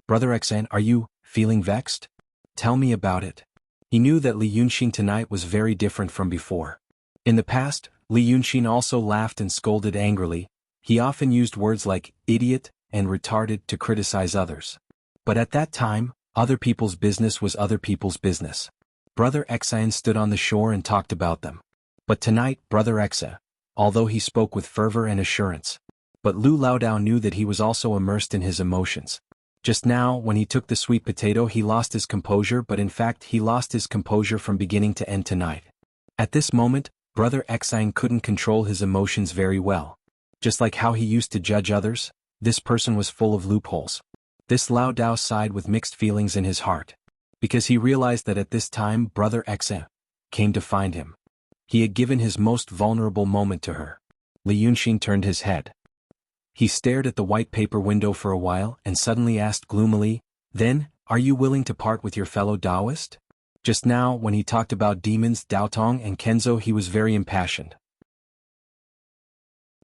Brother Xan, are you feeling vexed? Tell me about it. He knew that Li Yunxin tonight was very different from before. In the past, Li Yunxin also laughed and scolded angrily. He often used words like idiot and retarded to criticize others. But at that time, other people's business was other people's business. Brother Xan stood on the shore and talked about them. But tonight, Brother Xan, although he spoke with fervor and assurance, but Lu Laodao knew that he was also immersed in his emotions. Just now, when he took the sweet potato, he lost his composure, but in fact he lost his composure from beginning to end tonight. At this moment, Brother Xan couldn't control his emotions very well. Just like how he used to judge others, this person was full of loopholes. This Laodao sighed with mixed feelings in his heart, because he realized that at this time Brother Xan came to find him. He had given his most vulnerable moment to her. Li Yunxin turned his head. He stared at the white paper window for a while and suddenly asked gloomily, "Then, are you willing to part with your fellow Taoist?" Just now, when he talked about demons, Daotong and Kenzo, he was very impassioned.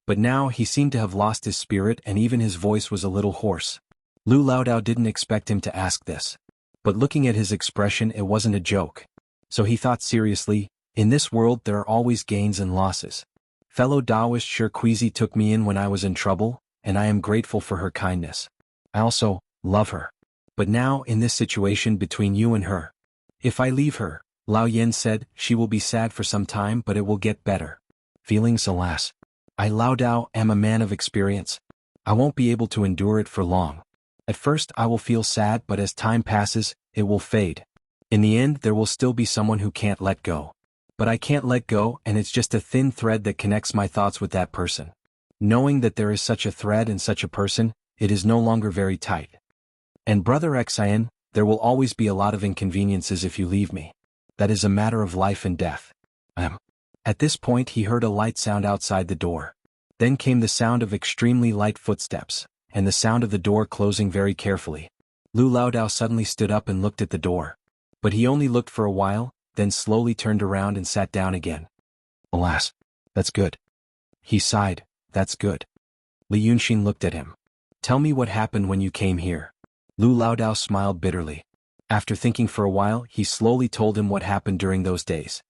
But now he seemed to have lost his spirit and even his voice was a little hoarse. Lu Laodao didn't expect him to ask this. But looking at his expression, it wasn't a joke. So he thought seriously, in this world there are always gains and losses. Fellow Taoist Shirquizi took me in when I was in trouble, and I am grateful for her kindness. I also love her. But now, in this situation between you and her, if I leave her, Lao Yen said, she will be sad for some time but it will get better. Feelings, alas. I Lao Dao am a man of experience. I won't be able to endure it for long. At first I will feel sad but as time passes, it will fade. In the end there will still be someone who can't let go. But I can't let go and it's just a thin thread that connects my thoughts with that person. Knowing that there is such a thread and such a person, it is no longer very tight. And Brother Xian, there will always be a lot of inconveniences if you leave me. That is a matter of life and death. At this point he heard a light sound outside the door. Then came the sound of extremely light footsteps, and the sound of the door closing very carefully. Lu Laodao suddenly stood up and looked at the door. But he only looked for a while, then slowly turned around and sat down again. Alas, that's good. He sighed, that's good. Li Yunxin looked at him. Tell me what happened when you came here. Lu Laodao smiled bitterly. After thinking for a while, he slowly told him what happened during those days.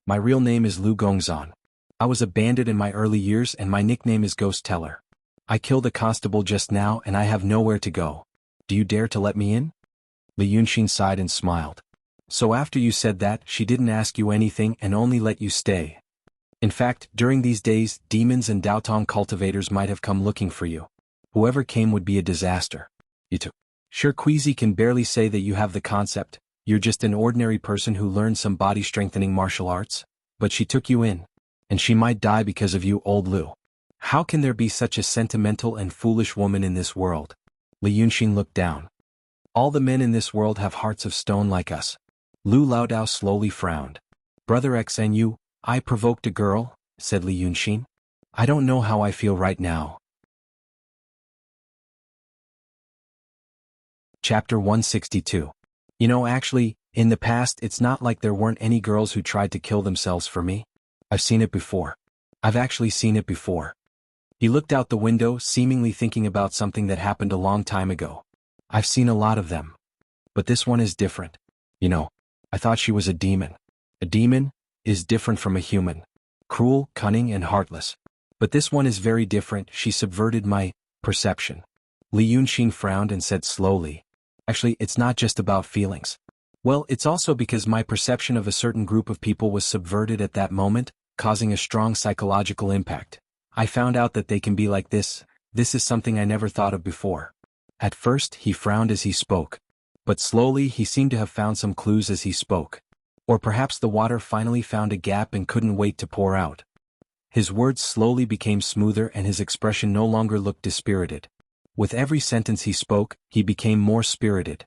My real name is Lu Gongzan. I was a bandit in my early years and my nickname is Ghost Teller. I killed a constable just now and I have nowhere to go. Do you dare to let me in? Li Yunxin sighed and smiled. So after you said that, she didn't ask you anything and only let you stay. In fact, during these days, demons and Daotong cultivators might have come looking for you. Whoever came would be a disaster. You too. Shirquizi can barely say that you have the concept. You're just an ordinary person who learned some body-strengthening martial arts. But she took you in. And she might die because of you, old Lu. How can there be such a sentimental and foolish woman in this world? Li Yunxin looked down. All the men in this world have hearts of stone like us. Lu Laodao slowly frowned. Brother Xnu, I provoked a girl, said Li Yunxin. I don't know how I feel right now. Chapter 162. You know, actually, in the past it's not like there weren't any girls who tried to kill themselves for me. I've seen it before. I've actually seen it before. He looked out the window, seemingly thinking about something that happened a long time ago. I've seen a lot of them. But this one is different. You know, I thought she was a demon. A demon is different from a human. Cruel, cunning, and heartless. But this one is very different. She subverted my perception. Li Yunxin frowned and said slowly. Actually, it's not just about feelings. Well, it's also because my perception of a certain group of people was subverted at that moment, causing a strong psychological impact. I found out that they can be like this. This is something I never thought of before. At first, he frowned as he spoke. But slowly he seemed to have found some clues as he spoke. Or perhaps the water finally found a gap and couldn't wait to pour out. His words slowly became smoother and his expression no longer looked dispirited. With every sentence he spoke, he became more spirited.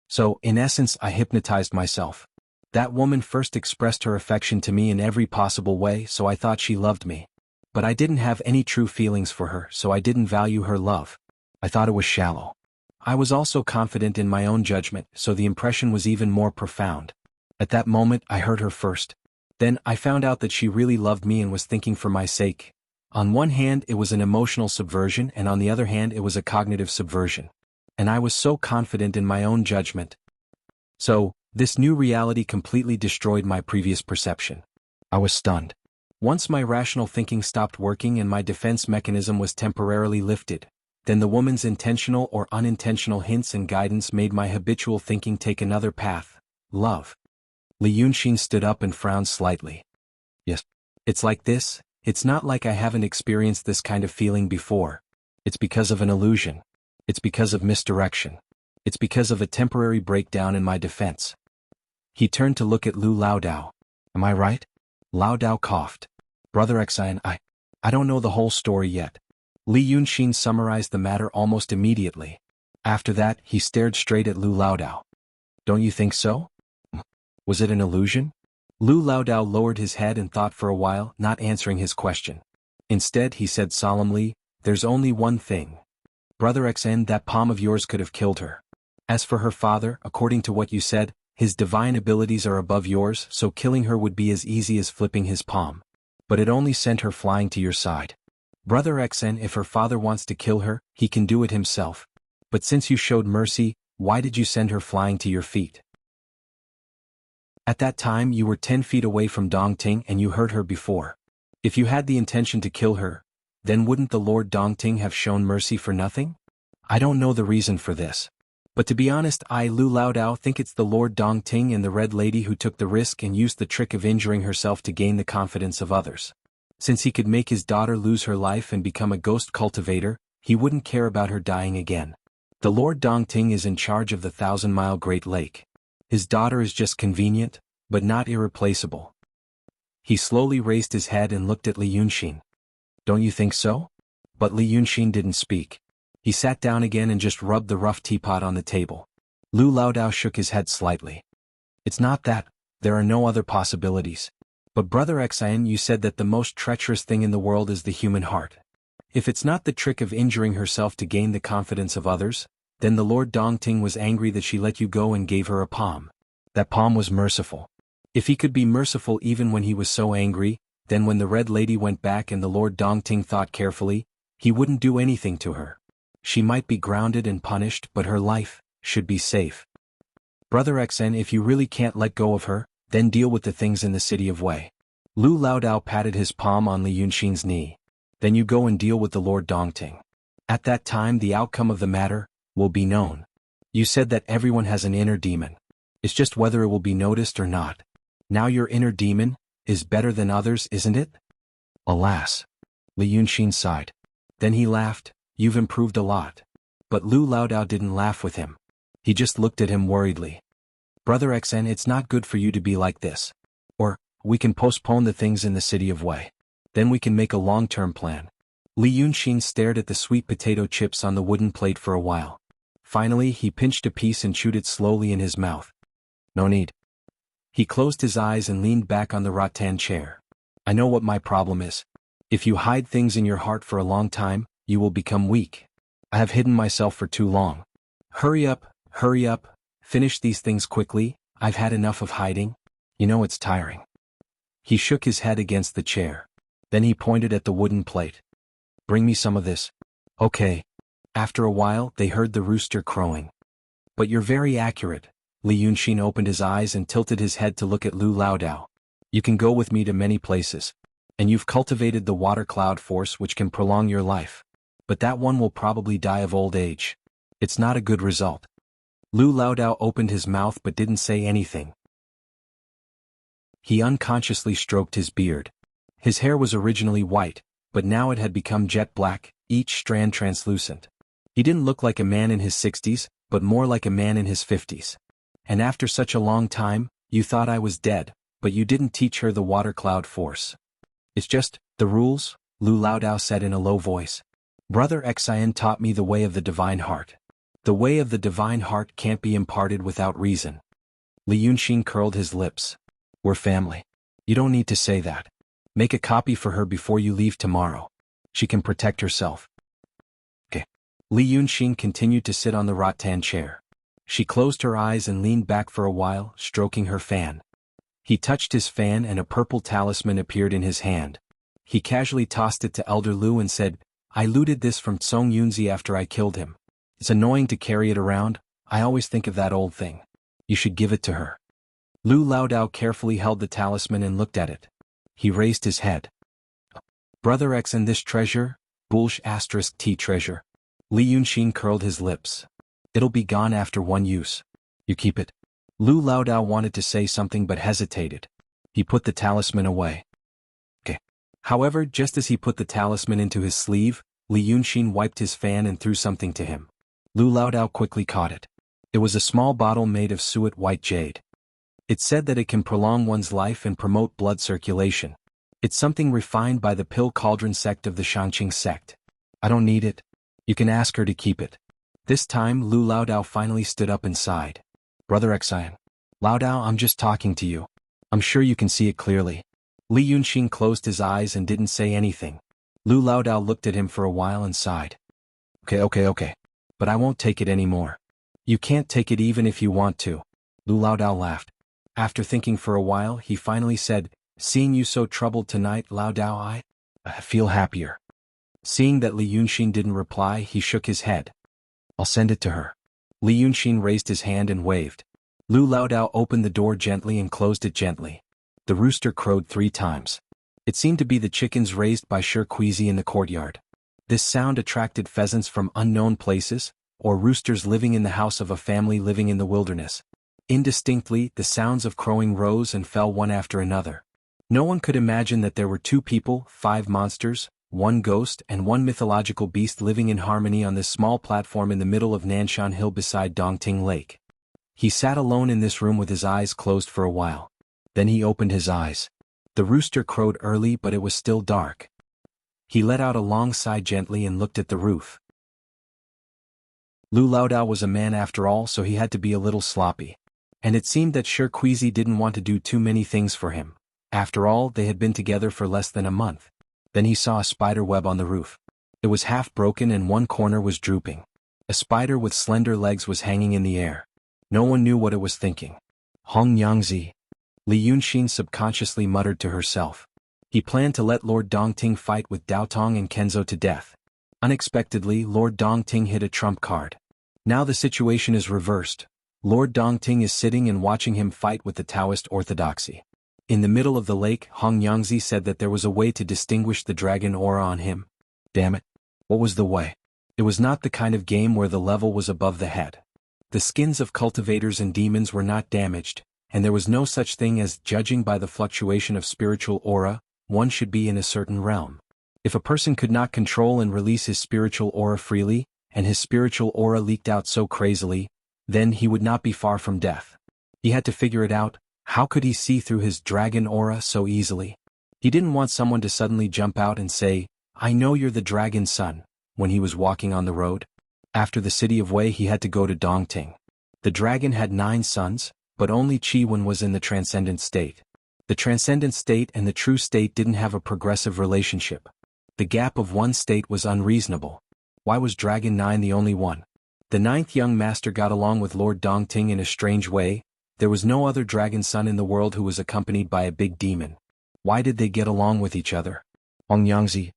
So, in essence, I hypnotized myself. That woman first expressed her affection to me in every possible way, so I thought she loved me. But I didn't have any true feelings for her, so I didn't value her love. I thought it was shallow. I was also confident in my own judgment, so the impression was even more profound. At that moment, I heard her first. Then, I found out that she really loved me and was thinking for my sake. On one hand, it was an emotional subversion, and on the other hand, it was a cognitive subversion. And I was so confident in my own judgment. So, this new reality completely destroyed my previous perception. I was stunned. Once my rational thinking stopped working and my defense mechanism was temporarily lifted, then the woman's intentional or unintentional hints and guidance made my habitual thinking take another path. Love. Li Yunxin stood up and frowned slightly. Yes. It's like this. It's not like I haven't experienced this kind of feeling before. It's because of an illusion. It's because of misdirection. It's because of a temporary breakdown in my defense. He turned to look at Lu Laodao. Am I right? Laodao coughed. Brother Xian, I don't know the whole story yet. Li Yunxin summarized the matter almost immediately. After that, he stared straight at Lu Laodao. Don't you think so? Was it an illusion? Lu Laodao lowered his head and thought for a while, not answering his question. Instead, he said solemnly, there's only one thing. Brother Xian, that palm of yours could have killed her. As for her father, according to what you said, His divine abilities are above yours, so killing her would be as easy as flipping his palm. But it only sent her flying to your side. Brother Xen, if her father wants to kill her, he can do it himself. But since you showed mercy, why did you send her flying to your feet? At that time you were 10 feet away from Dongting and you heard her before. If you had the intention to kill her, then wouldn't the Lord Dongting have shown mercy for nothing? I don't know the reason for this. But to be honest, I Lu Laodao think it's the Lord Dongting and the Red Lady who took the risk and used the trick of injuring herself to gain the confidence of others. Since he could make his daughter lose her life and become a ghost cultivator, he wouldn't care about her dying again. The Lord Dongting is in charge of the 1,000-mile Great Lake. His daughter is just convenient, but not irreplaceable. He slowly raised his head and looked at Li Yunxin. Don't you think so? But Li Yunxin didn't speak. He sat down again and just rubbed the rough teapot on the table. Lu Laodao shook his head slightly. It's not that, there are no other possibilities. But Brother Xan, you said that the most treacherous thing in the world is the human heart. If it's not the trick of injuring herself to gain the confidence of others, then the Lord Dongting was angry that she let you go and gave her a palm. That palm was merciful. If he could be merciful even when he was so angry, then when the Red Lady went back and the Lord Dongting thought carefully, he wouldn't do anything to her. She might be grounded and punished, but her life should be safe. Brother Xen, if you really can't let go of her, then deal with the things in the city of Wei. Lu Laodao patted his palm on Li Yunxin's knee. Then you go and deal with the Lord Dongting. At that time the outcome of the matter will be known. You said that everyone has an inner demon. It's just whether it will be noticed or not. Now your inner demon is better than others, isn't it? Alas. Li Yunxin sighed. Then he laughed. You've improved a lot. But Lu Laodao didn't laugh with him. He just looked at him worriedly. Brother Xen, it's not good for you to be like this. Or, we can postpone the things in the city of Wei. Then we can make a long-term plan. Li Yunxin stared at the sweet potato chips on the wooden plate for a while. Finally, he pinched a piece and chewed it slowly in his mouth. No need. He closed his eyes and leaned back on the rattan chair. I know what my problem is. If you hide things in your heart for a long time, you will become weak. I have hidden myself for too long. Hurry up, finish these things quickly, I've had enough of hiding. You know it's tiring. He shook his head against the chair. Then he pointed at the wooden plate. Bring me some of this. Okay. After a while, they heard the rooster crowing. But you're very accurate. Li Yunxin opened his eyes and tilted his head to look at Lu Laodao. You can go with me to many places. And you've cultivated the water cloud force which can prolong your life. But that one will probably die of old age. It's not a good result. Lu Laodao opened his mouth but didn't say anything. He unconsciously stroked his beard. His hair was originally white, but now it had become jet black, each strand translucent. He didn't look like a man in his 60s, but more like a man in his 50s. And after such a long time, you thought I was dead, but you didn't teach her the water cloud force. It's just, the rules, Lu Laodao said in a low voice. Brother Xian taught me the way of the divine heart. The way of the divine heart can't be imparted without reason. Li Yunxin curled his lips. We're family. You don't need to say that. Make a copy for her before you leave tomorrow. She can protect herself. Okay. Li Yunxin continued to sit on the rattan chair. She closed her eyes and leaned back for a while, stroking her fan. He touched his fan and a purple talisman appeared in his hand. He casually tossed it to Elder Lu and said, I looted this from Song Yunzi after I killed him. It's annoying to carry it around, I always think of that old thing. You should give it to her. Lu Laodao carefully held the talisman and looked at it. He raised his head. Brother X and this treasure? T treasure. Li Yunxin curled his lips. It'll be gone after one use. You keep it. Lu Laodao wanted to say something but hesitated. He put the talisman away. Okay. However, just as he put the talisman into his sleeve, Li Yunxin wiped his fan and threw something to him. Lu Laodao quickly caught it. It was a small bottle made of suet white jade. It said that it can prolong one's life and promote blood circulation. It's something refined by the Pill Cauldron sect of the Shanqing sect. I don't need it. You can ask her to keep it. This time Lu Laodao finally stood up and sighed. Brother Xian. Laodao, I'm just talking to you. I'm sure you can see it clearly. Li Yunxin closed his eyes and didn't say anything. Lu Laodao looked at him for a while and sighed. Okay. But I won't take it anymore. You can't take it even if you want to. Lu Laodao laughed. After thinking for a while, he finally said, "Seeing you so troubled tonight, Laodao, I feel happier." Seeing that Li Yunxin didn't reply, he shook his head. "I'll send it to her." Li Yunxin raised his hand and waved. Lu Laodao opened the door gently and closed it gently. The rooster crowed 3 times. It seemed to be the chickens raised by Shirqueezy in the courtyard. This sound attracted pheasants from unknown places, or roosters living in the house of a family living in the wilderness. Indistinctly, the sounds of crowing rose and fell one after another. No one could imagine that there were 2 people, 5 monsters, 1 ghost and 1 mythological beast living in harmony on this small platform in the middle of Nanshan Hill beside Dongting Lake. He sat alone in this room with his eyes closed for a while. Then he opened his eyes. The rooster crowed early, but it was still dark. He let out a long sigh gently and looked at the roof. Lu Laodao was a man after all, so he had to be a little sloppy. And it seemed that Shirqueezy didn't want to do too many things for him. After all, they had been together for less than a month. Then he saw a spider web on the roof. It was half broken and one corner was drooping. A spider with slender legs was hanging in the air. No one knew what it was thinking. Hong Yangzi. Li Yunxin subconsciously muttered to herself. He planned to let Lord Dongting fight with Daotong and Kenzo to death. Unexpectedly, Lord Dongting hit a trump card. Now the situation is reversed. Lord Dongting is sitting and watching him fight with the Taoist orthodoxy. In the middle of the lake, Hong Yangzi said that there was a way to distinguish the dragon aura on him. Damn it. What was the way? It was not the kind of game where the level was above the head. The skins of cultivators and demons were not damaged, and there was no such thing as judging by the fluctuation of spiritual aura. One should be in a certain realm. If a person could not control and release his spiritual aura freely, and his spiritual aura leaked out so crazily, then he would not be far from death. He had to figure it out. How could he see through his dragon aura so easily? He didn't want someone to suddenly jump out and say, "I know you're the dragon's son," when he was walking on the road. After the city of Wei, he had to go to Dongting. The dragon had 9 sons, but only Qi-Wen was in the transcendent state. The transcendent state and the true state didn't have a progressive relationship. The gap of one state was unreasonable. Why was Dragon 9 the only one? The 9th young master got along with Lord Dongting in a strange way. There was no other dragon son in the world who was accompanied by a big demon. Why did they get along with each other? Hong Yangzi,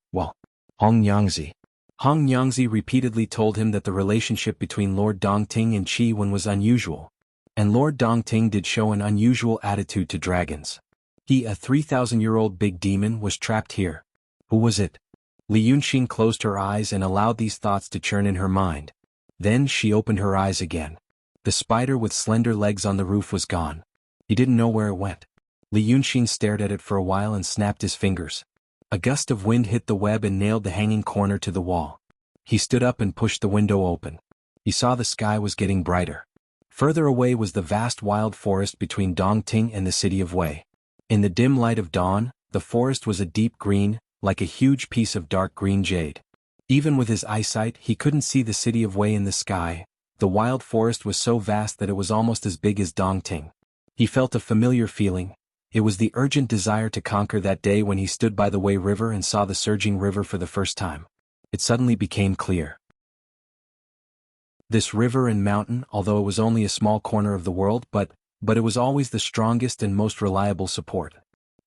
Hong Yangzi. Hong Yangzi repeatedly told him that the relationship between Lord Dongting and Qi-Wen was unusual. And Lord Dongting did show an unusual attitude to dragons. He, a 3,000-year-old big demon, was trapped here. Who was it? Li Yunxin closed her eyes and allowed these thoughts to churn in her mind. Then she opened her eyes again. The spider with slender legs on the roof was gone. He didn't know where it went. Li Yunxin stared at it for a while and snapped his fingers. A gust of wind hit the web and nailed the hanging corner to the wall. He stood up and pushed the window open. He saw the sky was getting brighter. Further away was the vast wild forest between Dongting and the city of Wei. In the dim light of dawn, the forest was a deep green, like a huge piece of dark green jade. Even with his eyesight, he couldn't see the city of Wei in the sky. The wild forest was so vast that it was almost as big as Dongting. He felt a familiar feeling. It was the urgent desire to conquer that day when he stood by the Wei River and saw the surging river for the first time. It suddenly became clear. This river and mountain, although it was only a small corner of the world, but it was always the strongest and most reliable support.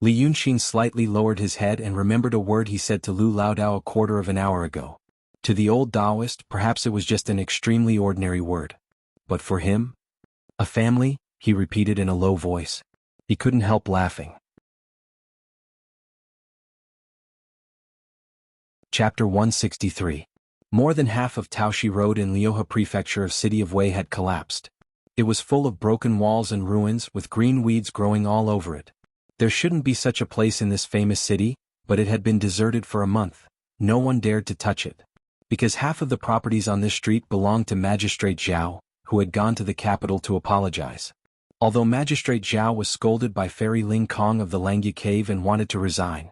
Li Yunxin slightly lowered his head and remembered a word he said to Lu Laodao a quarter of an hour ago. To the old Taoist, perhaps it was just an extremely ordinary word. But for him? A family, he repeated in a low voice. He couldn't help laughing. Chapter 163. More than half of Taoshi Road in Liuhe Prefecture of City of Wei had collapsed. It was full of broken walls and ruins with green weeds growing all over it. There shouldn't be such a place in this famous city, but it had been deserted for a month. No one dared to touch it. Because half of the properties on this street belonged to Magistrate Zhao, who had gone to the capital to apologize. Although Magistrate Zhao was scolded by Fairy Ling Kong of the Langya Cave and wanted to resign.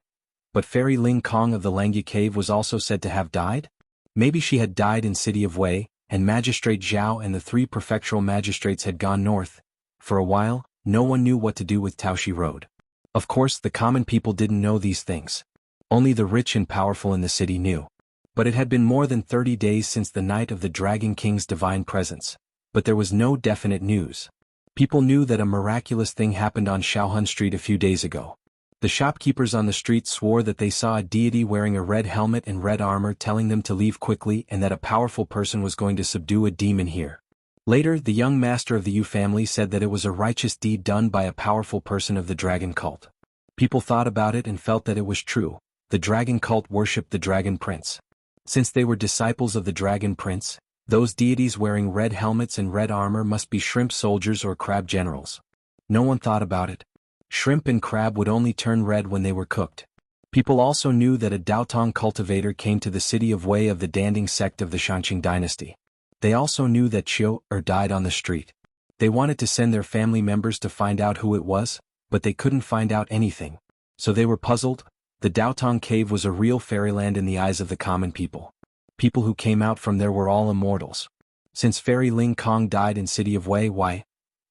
But Fairy Ling Kong of the Langya Cave was also said to have died? Maybe she had died in City of Wei, and Magistrate Zhao and the 3 prefectural magistrates had gone north. For a while, no one knew what to do with Taoshi Road. Of course, the common people didn't know these things. Only the rich and powerful in the city knew. But it had been more than 30 days since the night of the Dragon King's divine presence. But there was no definite news. People knew that a miraculous thing happened on Shaohun Street a few days ago. The shopkeepers on the street swore that they saw a deity wearing a red helmet and red armor telling them to leave quickly and that a powerful person was going to subdue a demon here. Later, the young master of the Yu family said that it was a righteous deed done by a powerful person of the dragon cult. People thought about it and felt that it was true. The dragon cult worshipped the dragon prince. Since they were disciples of the dragon prince, those deities wearing red helmets and red armor must be shrimp soldiers or crab generals. No one thought about it. Shrimp and crab would only turn red when they were cooked. People also knew that a Daotong cultivator came to the city of Wei of the Danding sect of the Shanqing dynasty. They also knew that Qiu died on the street. They wanted to send their family members to find out who it was, but they couldn't find out anything. So they were puzzled. The Daotong cave was a real fairyland in the eyes of the common people. People who came out from there were all immortals. Since Fairy Ling Kong died in city of Wei, why?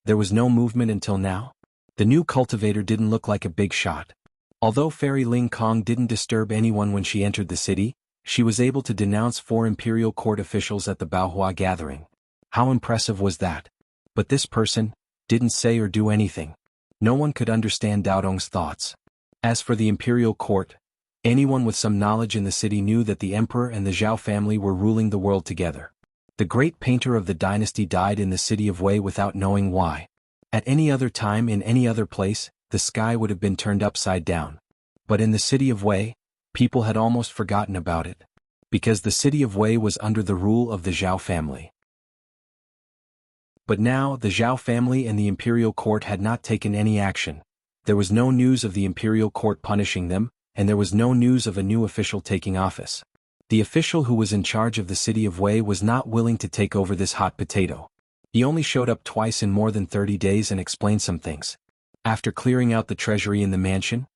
There was no movement until now? The new cultivator didn't look like a big shot. Although Fairy Ling Kong didn't disturb anyone when she entered the city, she was able to denounce 4 imperial court officials at the Baohua gathering. How impressive was that? But this person didn't say or do anything. No one could understand Dao Dong's thoughts. As for the imperial court, anyone with some knowledge in the city knew that the emperor and the Zhao family were ruling the world together. The great painter of the dynasty died in the city of Wei without knowing why. At any other time in any other place, the sky would have been turned upside down. But in the city of Wei, people had almost forgotten about it. Because the city of Wei was under the rule of the Zhao family. But now the Zhao family and the imperial court had not taken any action. There was no news of the imperial court punishing them, and there was no news of a new official taking office. The official who was in charge of the city of Wei was not willing to take over this hot potato. He only showed up twice in more than 30 days and explained some things. After clearing out the treasury in the mansion,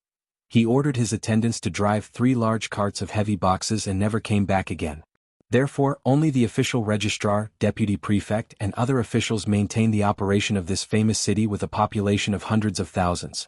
he ordered his attendants to drive 3 large carts of heavy boxes and never came back again. Therefore, only the official registrar, deputy prefect, and other officials maintained the operation of this famous city with a population of hundreds of thousands.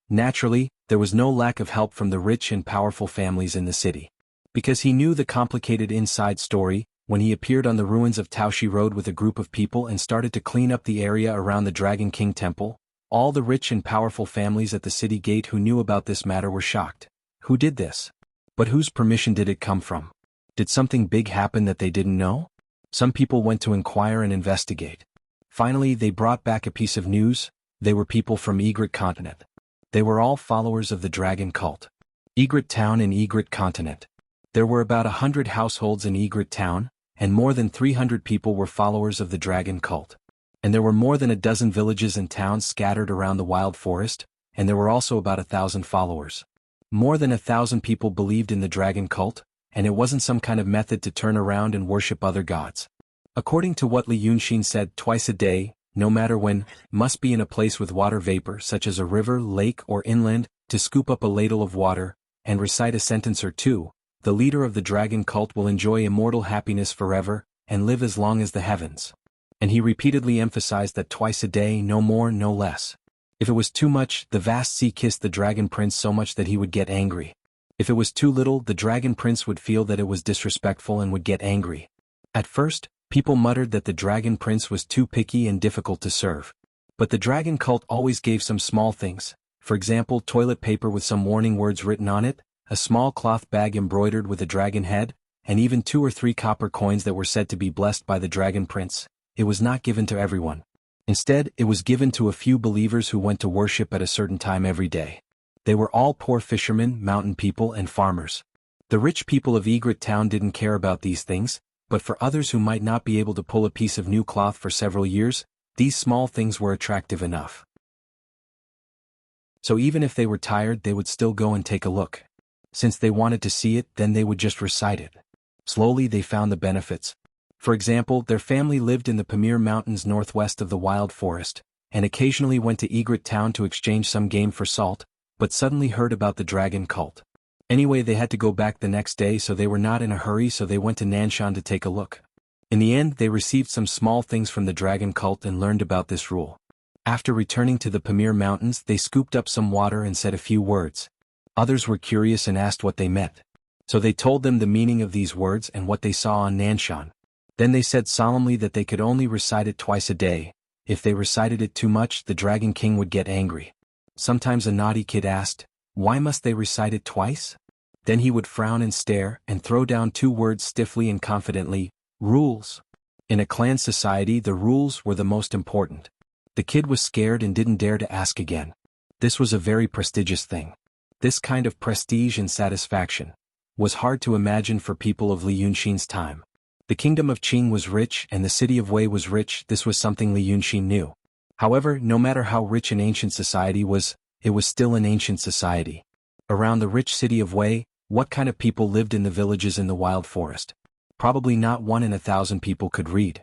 Naturally, there was no lack of help from the rich and powerful families in the city. Because he knew the complicated inside story, when he appeared on the ruins of Taoshi Road with a group of people and started to clean up the area around the Dragon King Temple, all the rich and powerful families at the city gate who knew about this matter were shocked. Who did this? But whose permission did it come from? Did something big happen that they didn't know? Some people went to inquire and investigate. Finally, they brought back a piece of news. They were people from Egret Continent. They were all followers of the dragon cult. Egret Town and Egret Continent. There were about 100 households in Egret Town, and more than 300 people were followers of the dragon cult. And there were more than a dozen villages and towns scattered around the wild forest, and there were also about 1,000 followers. More than 1,000 people believed in the dragon cult, and it wasn't some kind of method to turn around and worship other gods. According to what Li Yunxin said, twice a day, no matter when, must be in a place with water vapor such as a river, lake, or inland, to scoop up a ladle of water, and recite a sentence or two. The leader of the dragon cult will enjoy immortal happiness forever, and live as long as the heavens. And he repeatedly emphasized that twice a day, no more, no less. If it was too much, the vast sea kissed the dragon prince so much that he would get angry. If it was too little, the dragon prince would feel that it was disrespectful and would get angry. At first, people muttered that the dragon prince was too picky and difficult to serve. But the dragon cult always gave some small things, for example toilet paper with some warning words written on it, a small cloth bag embroidered with a dragon head, and even 2 or 3 copper coins that were said to be blessed by the dragon prince. It was not given to everyone. Instead, it was given to a few believers who went to worship at a certain time every day. They were all poor fishermen, mountain people, and farmers. The rich people of Egret Town didn't care about these things, but for others who might not be able to pull a piece of new cloth for several years, these small things were attractive enough. So even if they were tired, they would still go and take a look. Since they wanted to see it, then they would just recite it. Slowly they found the benefits. For example, their family lived in the Pamir Mountains northwest of the wild forest, and occasionally went to Egret Town to exchange some game for salt, but suddenly heard about the dragon cult. Anyway, they had to go back the next day, so they were not in a hurry, so they went to Nanshan to take a look. In the end, they received some small things from the dragon cult and learned about this rule. After returning to the Pamir Mountains, they scooped up some water and said a few words. Others were curious and asked what they meant. So they told them the meaning of these words and what they saw on Nanshan. Then they said solemnly that they could only recite it twice a day, If they recited it too much, the Dragon King would get angry. Sometimes a naughty kid asked, "Why must they recite it twice?" Then he would frown and stare and throw down 2 words stiffly and confidently: rules. In a clan society, the rules were the most important. The kid was scared and didn't dare to ask again. This was a very prestigious thing. This kind of prestige and satisfaction was hard to imagine for people of Li Yunxin's time. The kingdom of Qing was rich and the city of Wei was rich. This was something Li Yunxin knew. However, no matter how rich an ancient society was, it was still an ancient society. Around the rich city of Wei, what kind of people lived in the villages in the wild forest? Probably not 1 in 1,000 people could read.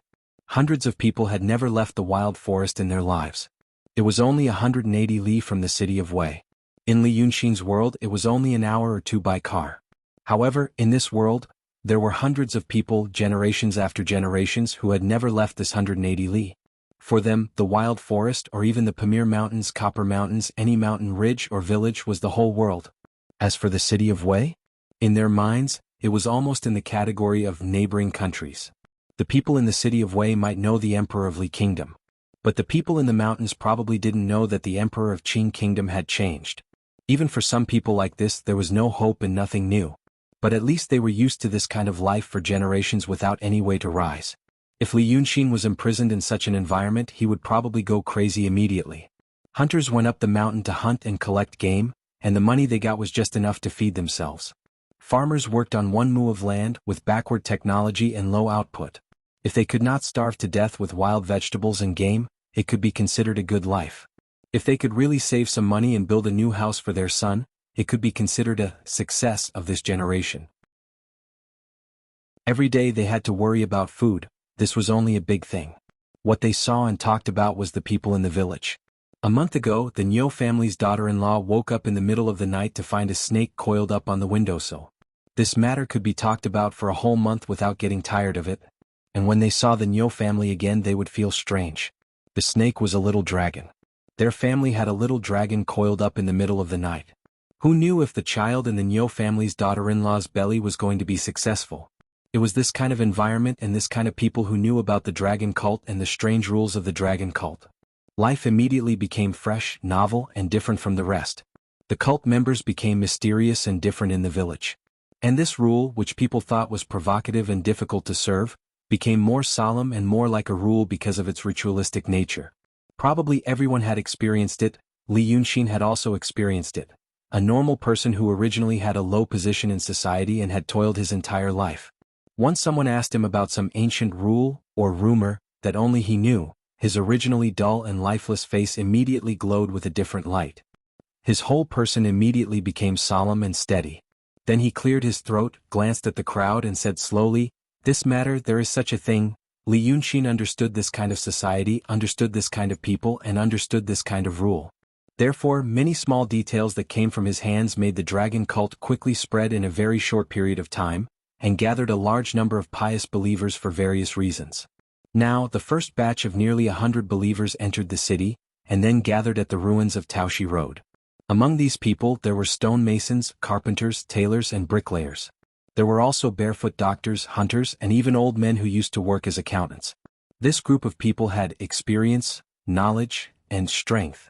Hundreds of people had never left the wild forest in their lives. It was only 180 li from the city of Wei. In Li Yunxin's world, it was only an hour or 2 by car. However, in this world, there were hundreds of people, generations after generations, who had never left this 180 li. For them, the wild forest or even the Pamir Mountains, Copper Mountains, any mountain ridge or village was the whole world. As for the city of Wei, in their minds, it was almost in the category of neighboring countries. The people in the city of Wei might know the emperor of Li Kingdom. But the people in the mountains probably didn't know that the emperor of Qing Kingdom had changed. Even for some people like this, there was no hope and nothing new. But at least they were used to this kind of life for generations without any way to rise. If Li Yunxin was imprisoned in such an environment, he would probably go crazy immediately. Hunters went up the mountain to hunt and collect game, and the money they got was just enough to feed themselves. Farmers worked on 1 mu of land with backward technology and low output. If they could not starve to death with wild vegetables and game, it could be considered a good life. If they could really save some money and build a new house for their son, it could be considered a success of this generation. Every day they had to worry about food. This was only a big thing. What they saw and talked about was the people in the village. A month ago, the Niu family's daughter-in-law woke up in the middle of the night to find a snake coiled up on the windowsill. This matter could be talked about for a whole month without getting tired of it. And when they saw the Niu family again, they would feel strange. The snake was a little dragon. Their family had a little dragon coiled up in the middle of the night. Who knew if the child in the Niu family's daughter-in-law's belly was going to be successful? It was this kind of environment and this kind of people who knew about the dragon cult and the strange rules of the dragon cult. Life immediately became fresh, novel, and different from the rest. The cult members became mysterious and different in the village. And this rule, which people thought was provocative and difficult to serve, became more solemn and more like a rule because of its ritualistic nature. Probably everyone had experienced it. Li Yunxin had also experienced it. A normal person who originally had a low position in society and had toiled his entire life. Once someone asked him about some ancient rule or rumor that only he knew, his originally dull and lifeless face immediately glowed with a different light. His whole person immediately became solemn and steady. Then he cleared his throat, glanced at the crowd and said slowly, "This matter, there is such a thing." Li Yunxin understood this kind of society, understood this kind of people, and understood this kind of rule. Therefore, many small details that came from his hands made the dragon cult quickly spread in a very short period of time, and gathered a large number of pious believers for various reasons. Now, the first batch of nearly 100 believers entered the city, and then gathered at the ruins of Taoshi Road. Among these people there were stonemasons, carpenters, tailors, and bricklayers. There were also barefoot doctors, hunters, and even old men who used to work as accountants. This group of people had experience, knowledge, and strength.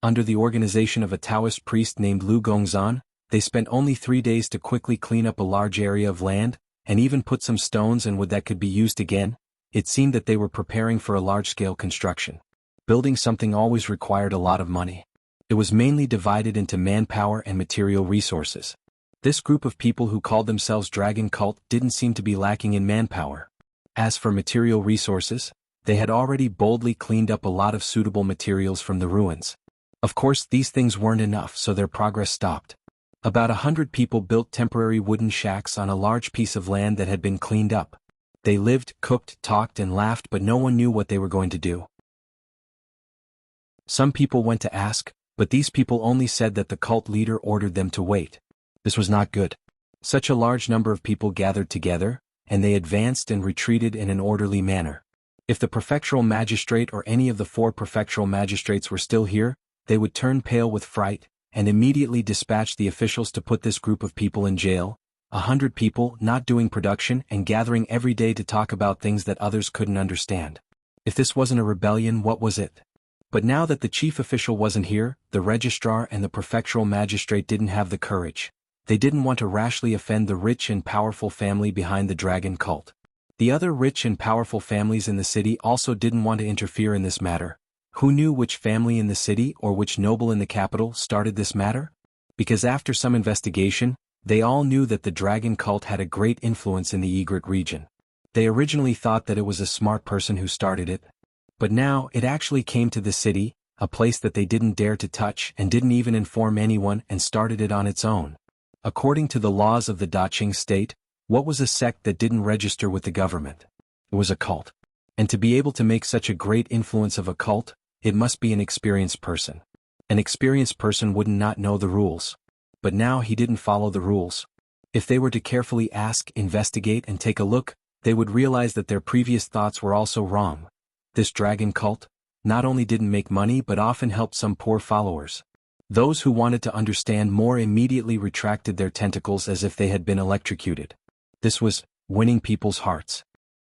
Under the organization of a Taoist priest named Lu Gongzan, they spent only 3 days to quickly clean up a large area of land, and even put some stones and wood that could be used again. It seemed that they were preparing for a large-scale construction. Building something always required a lot of money. It was mainly divided into manpower and material resources. This group of people who called themselves Dragon Cult didn't seem to be lacking in manpower. As for material resources, they had already boldly cleaned up a lot of suitable materials from the ruins. Of course, these things weren't enough, so their progress stopped. About 100 people built temporary wooden shacks on a large piece of land that had been cleaned up. They lived, cooked, talked, and laughed, but no one knew what they were going to do. Some people went to ask, but these people only said that the cult leader ordered them to wait. This was not good. Such a large number of people gathered together, and they advanced and retreated in an orderly manner. If the prefectural magistrate or any of the 4 prefectural magistrates were still here, they would turn pale with fright, and immediately dispatch the officials to put this group of people in jail. 100 people not doing production and gathering every day to talk about things that others couldn't understand. If this wasn't a rebellion, what was it? But now that the chief official wasn't here, the registrar and the prefectural magistrate didn't have the courage. They didn't want to rashly offend the rich and powerful family behind the dragon cult. The other rich and powerful families in the city also didn't want to interfere in this matter. Who knew which family in the city or which noble in the capital started this matter? Because after some investigation, they all knew that the dragon cult had a great influence in the Egret region. They originally thought that it was a smart person who started it. But now it actually came to the city, a place that they didn't dare to touch and didn't even inform anyone, and started it on its own. According to the laws of the Daqing state, what was a sect that didn't register with the government? It was a cult. And to be able to make such a great influence of a cult, it must be an experienced person. An experienced person would not know the rules. But now he didn't follow the rules. If they were to carefully ask, investigate, and take a look, they would realize that their previous thoughts were also wrong. This dragon cult not only didn't make money but often helped some poor followers. Those who wanted to understand more immediately retracted their tentacles as if they had been electrocuted. This was winning people's hearts.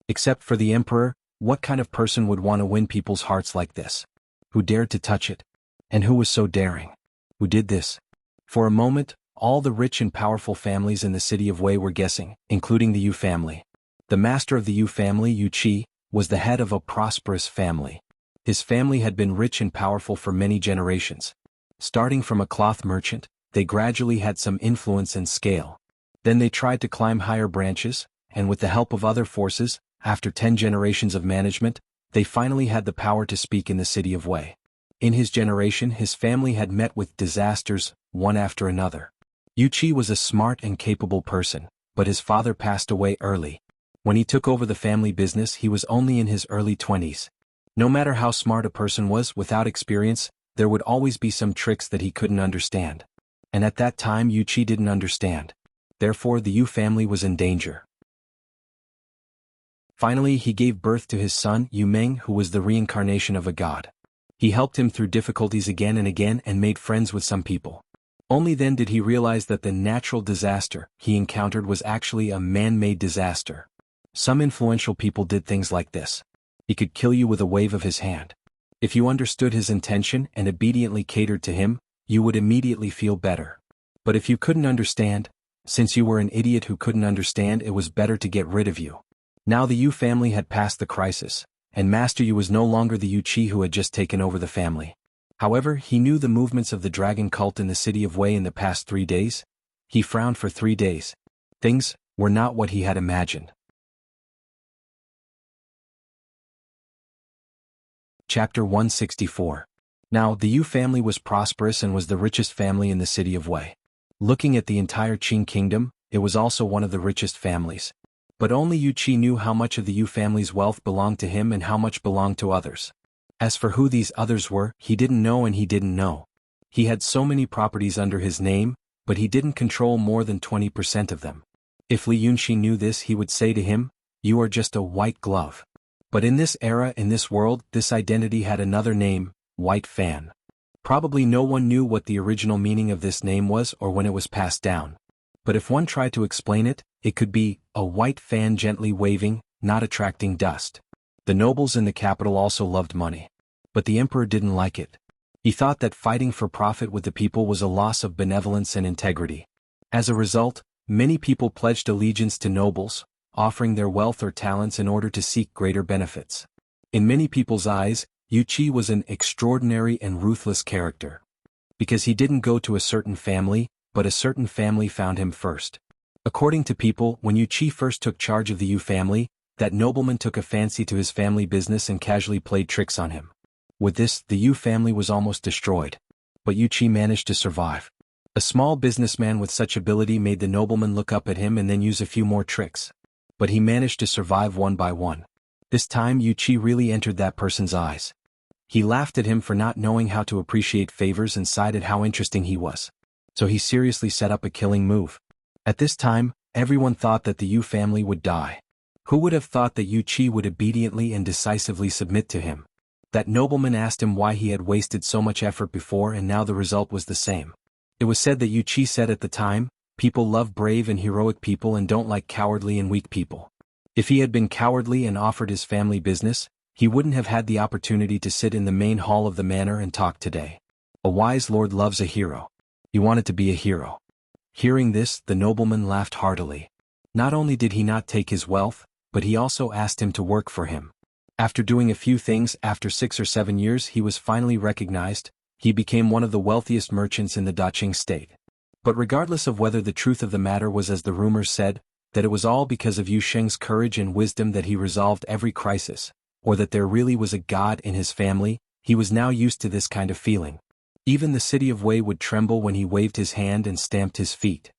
Except for the emperor, what kind of person would want to win people's hearts like this? Who dared to touch it? And who was so daring? Who did this? For a moment, all the rich and powerful families in the city of Wei were guessing, including the Yu family. The master of the Yu family, Yu Qi, was the head of a prosperous family. His family had been rich and powerful for many generations. Starting from a cloth merchant, they gradually had some influence and scale. Then they tried to climb higher branches, and with the help of other forces, after 10 generations of management, they finally had the power to speak in the city of Wei. In his generation, his family had met with disasters, one after another. Yu Qi was a smart and capable person, but his father passed away early. When he took over the family business, he was only in his early 20s. No matter how smart a person was, without experience, there would always be some tricks that he couldn't understand. And at that time Yu Qi didn't understand. Therefore the Yu family was in danger. Finally he gave birth to his son, Yu Meng, who was the reincarnation of a god. He helped him through difficulties again and again and made friends with some people. Only then did he realize that the natural disaster he encountered was actually a man-made disaster. Some influential people did things like this. He could kill you with a wave of his hand. If you understood his intention and obediently catered to him, you would immediately feel better. But if you couldn't understand, since you were an idiot who couldn't understand, it was better to get rid of you. Now the Yu family had passed the crisis, and Master Yu was no longer the Yu Qi who had just taken over the family. However, he knew the movements of the dragon cult in the city of Wei in the past 3 days. He frowned for 3 days. Things were not what he had imagined. Chapter 164. Now the Yu family was prosperous and was the richest family in the city of Wei. Looking at the entire Qing kingdom, it was also one of the richest families. But only Yu Qi knew how much of the Yu family's wealth belonged to him and how much belonged to others. As for who these others were, he didn't know, and he didn't know. He had so many properties under his name, but he didn't control more than 20% of them. If Li Yunxi knew this, he would say to him, "You are just a white glove." But in this era, in this world, this identity had another name, White Fan. Probably no one knew what the original meaning of this name was or when it was passed down. But if one tried to explain it, it could be a white fan gently waving, not attracting dust. The nobles in the capital also loved money. But the emperor didn't like it. He thought that fighting for profit with the people was a loss of benevolence and integrity. As a result, many people pledged allegiance to nobles, offering their wealth or talents in order to seek greater benefits. In many people's eyes, Yu Qi was an extraordinary and ruthless character. Because he didn't go to a certain family, but a certain family found him first. According to people, when Yu Qi first took charge of the Yu family, that nobleman took a fancy to his family business and casually played tricks on him. With this, the Yu family was almost destroyed. But Yu Qi managed to survive. A small businessman with such ability made the nobleman look up at him and then use a few more tricks. But he managed to survive one by one. This time Yu Qi really entered that person's eyes. He laughed at him for not knowing how to appreciate favors and sighed at how interesting he was. So he seriously set up a killing move. At this time, everyone thought that the Yu family would die. Who would have thought that Yu Qi would obediently and decisively submit to him? That nobleman asked him why he had wasted so much effort before, and now the result was the same. It was said that Yu Qi said at the time, "People love brave and heroic people and don't like cowardly and weak people." If he had been cowardly and offered his family business, he wouldn't have had the opportunity to sit in the main hall of the manor and talk today. A wise lord loves a hero. He wanted to be a hero. Hearing this, the nobleman laughed heartily. Not only did he not take his wealth, but he also asked him to work for him. After doing a few things, after 6 or 7 years he was finally recognized. He became one of the wealthiest merchants in the Daqing state. But regardless of whether the truth of the matter was as the rumors said, that it was all because of Yu Sheng's courage and wisdom that he resolved every crisis, or that there really was a god in his family, he was now used to this kind of feeling. Even the city of Wei would tremble when he waved his hand and stamped his feet.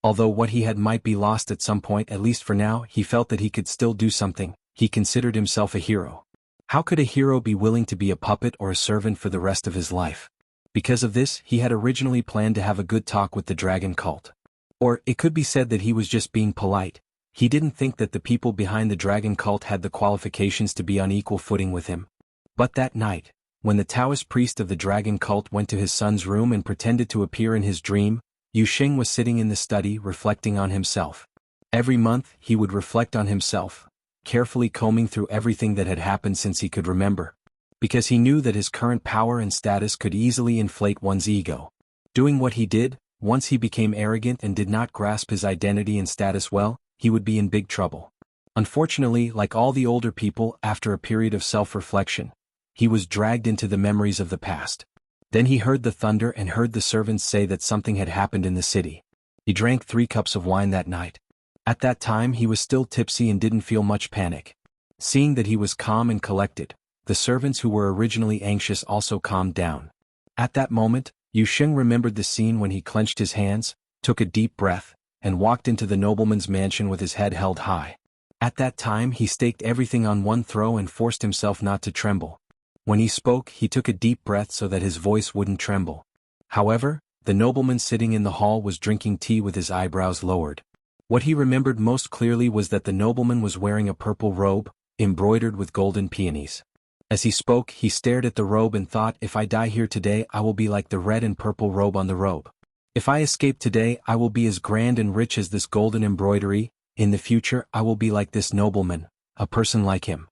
Although what he had might be lost at some point, at least for now, he felt that he could still do something. He considered himself a hero. How could a hero be willing to be a puppet or a servant for the rest of his life? Because of this, he had originally planned to have a good talk with the dragon cult. Or, it could be said that he was just being polite. He didn't think that the people behind the dragon cult had the qualifications to be on equal footing with him. But that night, when the Taoist priest of the dragon cult went to his son's room and pretended to appear in his dream, Yu Sheng was sitting in the study reflecting on himself. Every month, he would reflect on himself, carefully combing through everything that had happened since he could remember. Because he knew that his current power and status could easily inflate one's ego. Doing what he did, once he became arrogant and did not grasp his identity and status well, he would be in big trouble. Unfortunately, like all the older people, after a period of self-reflection, he was dragged into the memories of the past. Then he heard the thunder and heard the servants say that something had happened in the city. He drank 3 cups of wine that night. At that time he was still tipsy and didn't feel much panic. Seeing that he was calm and collected, the servants who were originally anxious also calmed down. At that moment, Yu Sheng remembered the scene when he clenched his hands, took a deep breath, and walked into the nobleman's mansion with his head held high. At that time he staked everything on one throw and forced himself not to tremble. When he spoke, he took a deep breath so that his voice wouldn't tremble. However, the nobleman sitting in the hall was drinking tea with his eyebrows lowered. What he remembered most clearly was that the nobleman was wearing a purple robe, embroidered with golden peonies. As he spoke, he stared at the robe and thought, if I die here today, I will be like the red and purple robe on the robe. If I escape today, I will be as grand and rich as this golden embroidery. In the future, I will be like this nobleman, a person like him.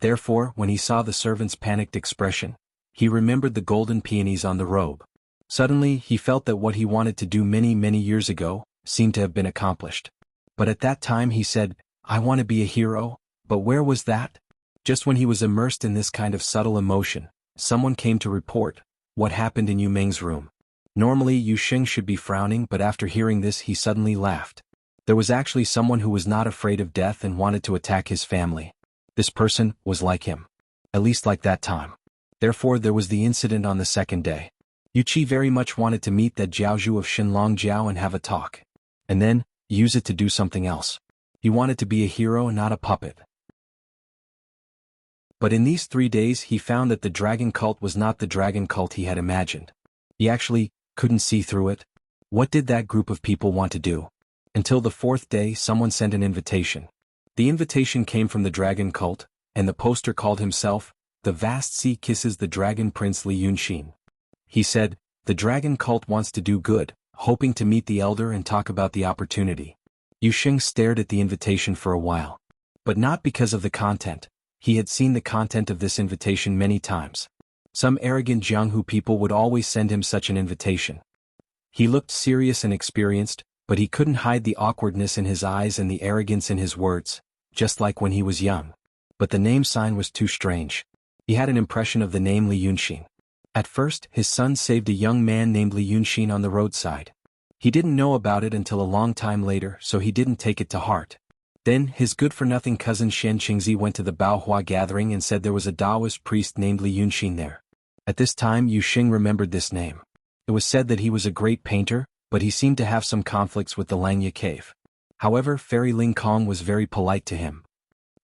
Therefore, when he saw the servant's panicked expression, he remembered the golden peonies on the robe. Suddenly, he felt that what he wanted to do many years ago seemed to have been accomplished. But at that time he said, I want to be a hero, but where was that? Just when he was immersed in this kind of subtle emotion, someone came to report what happened in Yu Meng's room. Normally Yu Sheng should be frowning, but after hearing this he suddenly laughed. There was actually someone who was not afraid of death and wanted to attack his family. This person was like him. At least like that time. Therefore there was the incident on the second day. Yu Qi very much wanted to meet that Jiaozhu of Shenlong Jiao and have a talk. And then, use it to do something else. He wanted to be a hero and not a puppet. But in these 3 days he found that the dragon cult was not the dragon cult he had imagined. He actually couldn't see through it. What did that group of people want to do? Until the 4th day someone sent an invitation. The invitation came from the dragon cult, and the poster called himself, The Vast Sea Kisses the Dragon Prince Li Yunxin. He said, the dragon cult wants to do good, hoping to meet the elder and talk about the opportunity. Yu Sheng stared at the invitation for a while. But not because of the content. He had seen the content of this invitation many times. Some arrogant Jianghu people would always send him such an invitation. He looked serious and experienced, but he couldn't hide the awkwardness in his eyes and the arrogance in his words, just like when he was young. But the name sign was too strange. He had an impression of the name Li Yunxin. At first, his son saved a young man named Li Yunxin on the roadside. He didn't know about it until a long time later, so he didn't take it to heart. Then, his good-for-nothing cousin Shen Qingzi went to the Baohua gathering and said there was a Taoist priest named Li Yunxin there. At this time Yu Sheng remembered this name. It was said that he was a great painter, but he seemed to have some conflicts with the Langya cave. However, Fairy Ling Kong was very polite to him.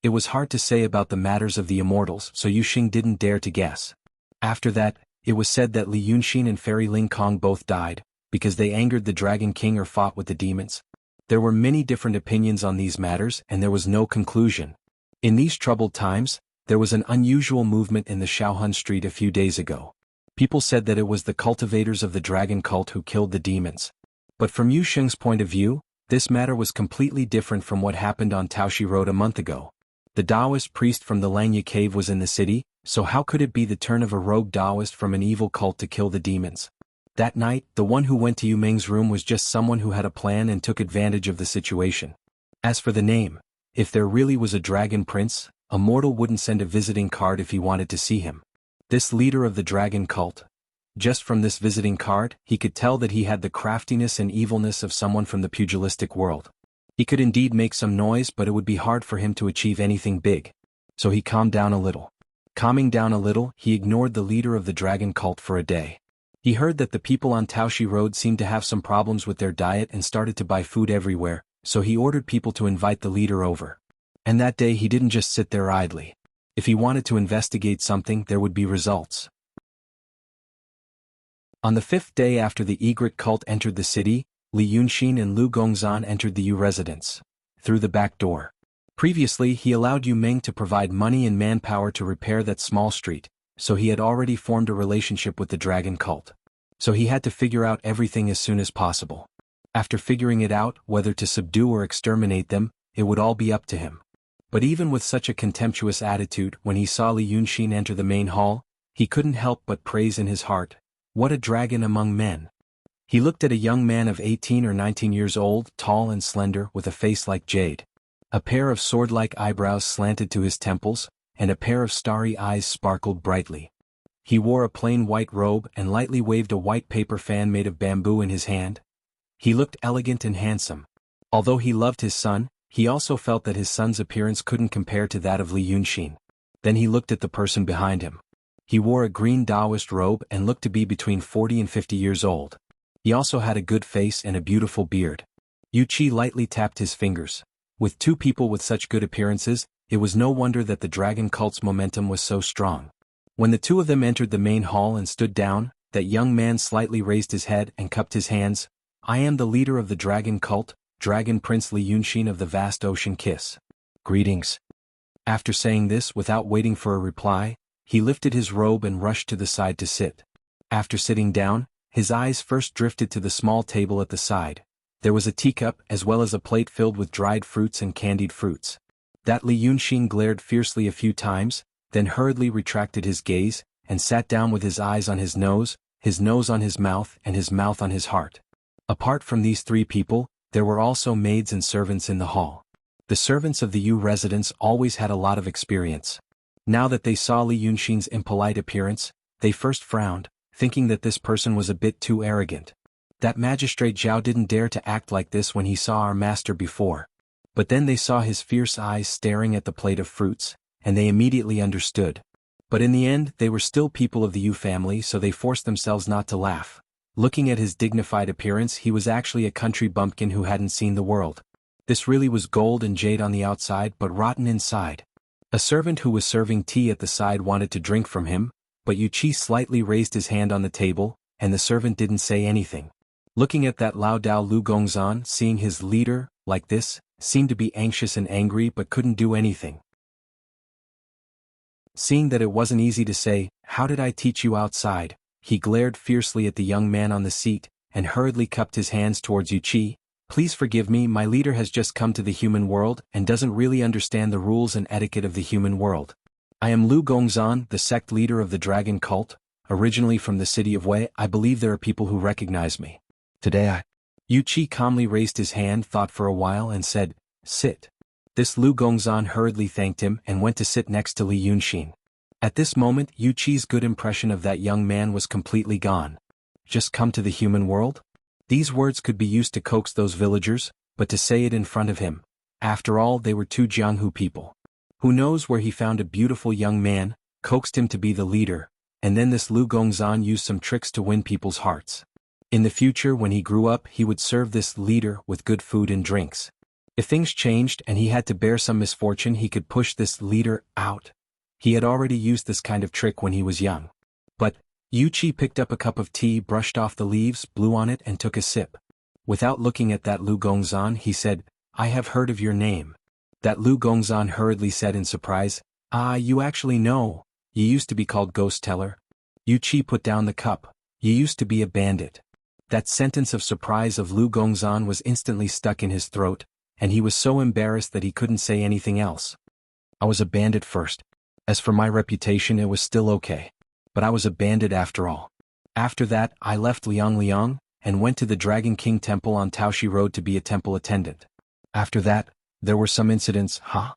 It was hard to say about the matters of the immortals, so Yu Sheng didn't dare to guess. After that, it was said that Li Yunxin and Fairy Ling Kong both died, because they angered the Dragon King or fought with the demons. There were many different opinions on these matters and there was no conclusion. In these troubled times, there was an unusual movement in the Shaohun Street a few days ago. People said that it was the cultivators of the dragon cult who killed the demons. But from Yu Sheng's point of view, this matter was completely different from what happened on Taoshi Road a month ago. The Taoist priest from the Langya cave was in the city, so how could it be the turn of a rogue Taoist from an evil cult to kill the demons? That night, the one who went to Yu Meng's room was just someone who had a plan and took advantage of the situation. As for the name, if there really was a dragon prince, a mortal wouldn't send a visiting card if he wanted to see him. This leader of the dragon cult. Just from this visiting card, he could tell that he had the craftiness and evilness of someone from the pugilistic world. He could indeed make some noise, but it would be hard for him to achieve anything big. So he calmed down a little. Calming down a little, he ignored the leader of the dragon cult for a day. He heard that the people on Taoshi Road seemed to have some problems with their diet and started to buy food everywhere, so he ordered people to invite the leader over. And that day he didn't just sit there idly. If he wanted to investigate something, there would be results. On the 5th day after the egret cult entered the city, Li Yunxin and Lu Gongzan entered the Yu residence. Through the back door. Previously he allowed Yu Meng to provide money and manpower to repair that small street, so he had already formed a relationship with the dragon cult. So he had to figure out everything as soon as possible. After figuring it out, whether to subdue or exterminate them, it would all be up to him. But even with such a contemptuous attitude, when he saw Li Yunxin enter the main hall, he couldn't help but praise in his heart, "What a dragon among men." He looked at a young man of 18 or 19 years old, tall and slender, with a face like jade. A pair of sword-like eyebrows slanted to his temples, and a pair of starry eyes sparkled brightly. He wore a plain white robe and lightly waved a white paper fan made of bamboo in his hand. He looked elegant and handsome. Although he loved his son, he also felt that his son's appearance couldn't compare to that of Li Yunxin. Then he looked at the person behind him. He wore a green Taoist robe and looked to be between 40 and 50 years old. He also had a good face and a beautiful beard. Yu Qi lightly tapped his fingers. With two people with such good appearances, it was no wonder that the dragon cult's momentum was so strong. When the two of them entered the main hall and stood down, that young man slightly raised his head and cupped his hands. "I am the leader of the dragon cult, Dragon Prince Li Yunxin of the vast ocean kiss. Greetings." After saying this without waiting for a reply, he lifted his robe and rushed to the side to sit. After sitting down, his eyes first drifted to the small table at the side. There was a teacup as well as a plate filled with dried fruits and candied fruits. That Li Yunxin glared fiercely a few times, then hurriedly retracted his gaze, and sat down with his eyes on his nose on his mouth and his mouth on his heart. Apart from these three people, there were also maids and servants in the hall. The servants of the Yu residence always had a lot of experience. Now that they saw Li Yunxin's impolite appearance, they first frowned, thinking that this person was a bit too arrogant. That magistrate Zhao didn't dare to act like this when he saw our master before. But then they saw his fierce eyes staring at the plate of fruits, and they immediately understood. But in the end, they were still people of the Yu family, so they forced themselves not to laugh. Looking at his dignified appearance, he was actually a country bumpkin who hadn't seen the world. This really was gold and jade on the outside but rotten inside. A servant who was serving tea at the side wanted to drink from him, but Yu Qi slightly raised his hand on the table, and the servant didn't say anything. Looking at that Lao Dao Lu Gongzan, seeing his leader, like this, seemed to be anxious and angry but couldn't do anything. Seeing that it wasn't easy to say, "How did I teach you outside?" he glared fiercely at the young man on the seat, and hurriedly cupped his hands towards Yu Qi. "Please forgive me, my leader has just come to the human world and doesn't really understand the rules and etiquette of the human world. I am Lu Gongzan, the sect leader of the dragon cult, originally from the city of Wei. I believe there are people who recognize me. Today Yu Qi calmly raised his hand, thought for a while and said, "Sit." This Lu Gongzan hurriedly thanked him and went to sit next to Li Yunxin. At this moment, Yu Qi's good impression of that young man was completely gone. Just come to the human world? These words could be used to coax those villagers, but to say it in front of him. After all, they were two Jianghu people. Who knows where he found a beautiful young man, coaxed him to be the leader, and then this Lu Gongzan used some tricks to win people's hearts. In the future, when he grew up, he would serve this leader with good food and drinks. If things changed and he had to bear some misfortune, he could push this leader out. He had already used this kind of trick when he was young. But Yu Qi picked up a cup of tea, brushed off the leaves, blew on it and took a sip. Without looking at that Lu Gongzan, he said, "I have heard of your name." That Lu Gongzan hurriedly said in surprise, "Ah, you actually know. You used to be called Ghost Teller." Yu Qi put down the cup. "You used to be a bandit." That sentence of surprise of Lu Gongzan was instantly stuck in his throat, and he was so embarrassed that he couldn't say anything else. I was a bandit first. As for my reputation, it was still okay. But I was a bandit after all. After that, I left Liang and went to the Dragon King Temple on Taoshi Road to be a temple attendant. After that, there were some incidents, huh?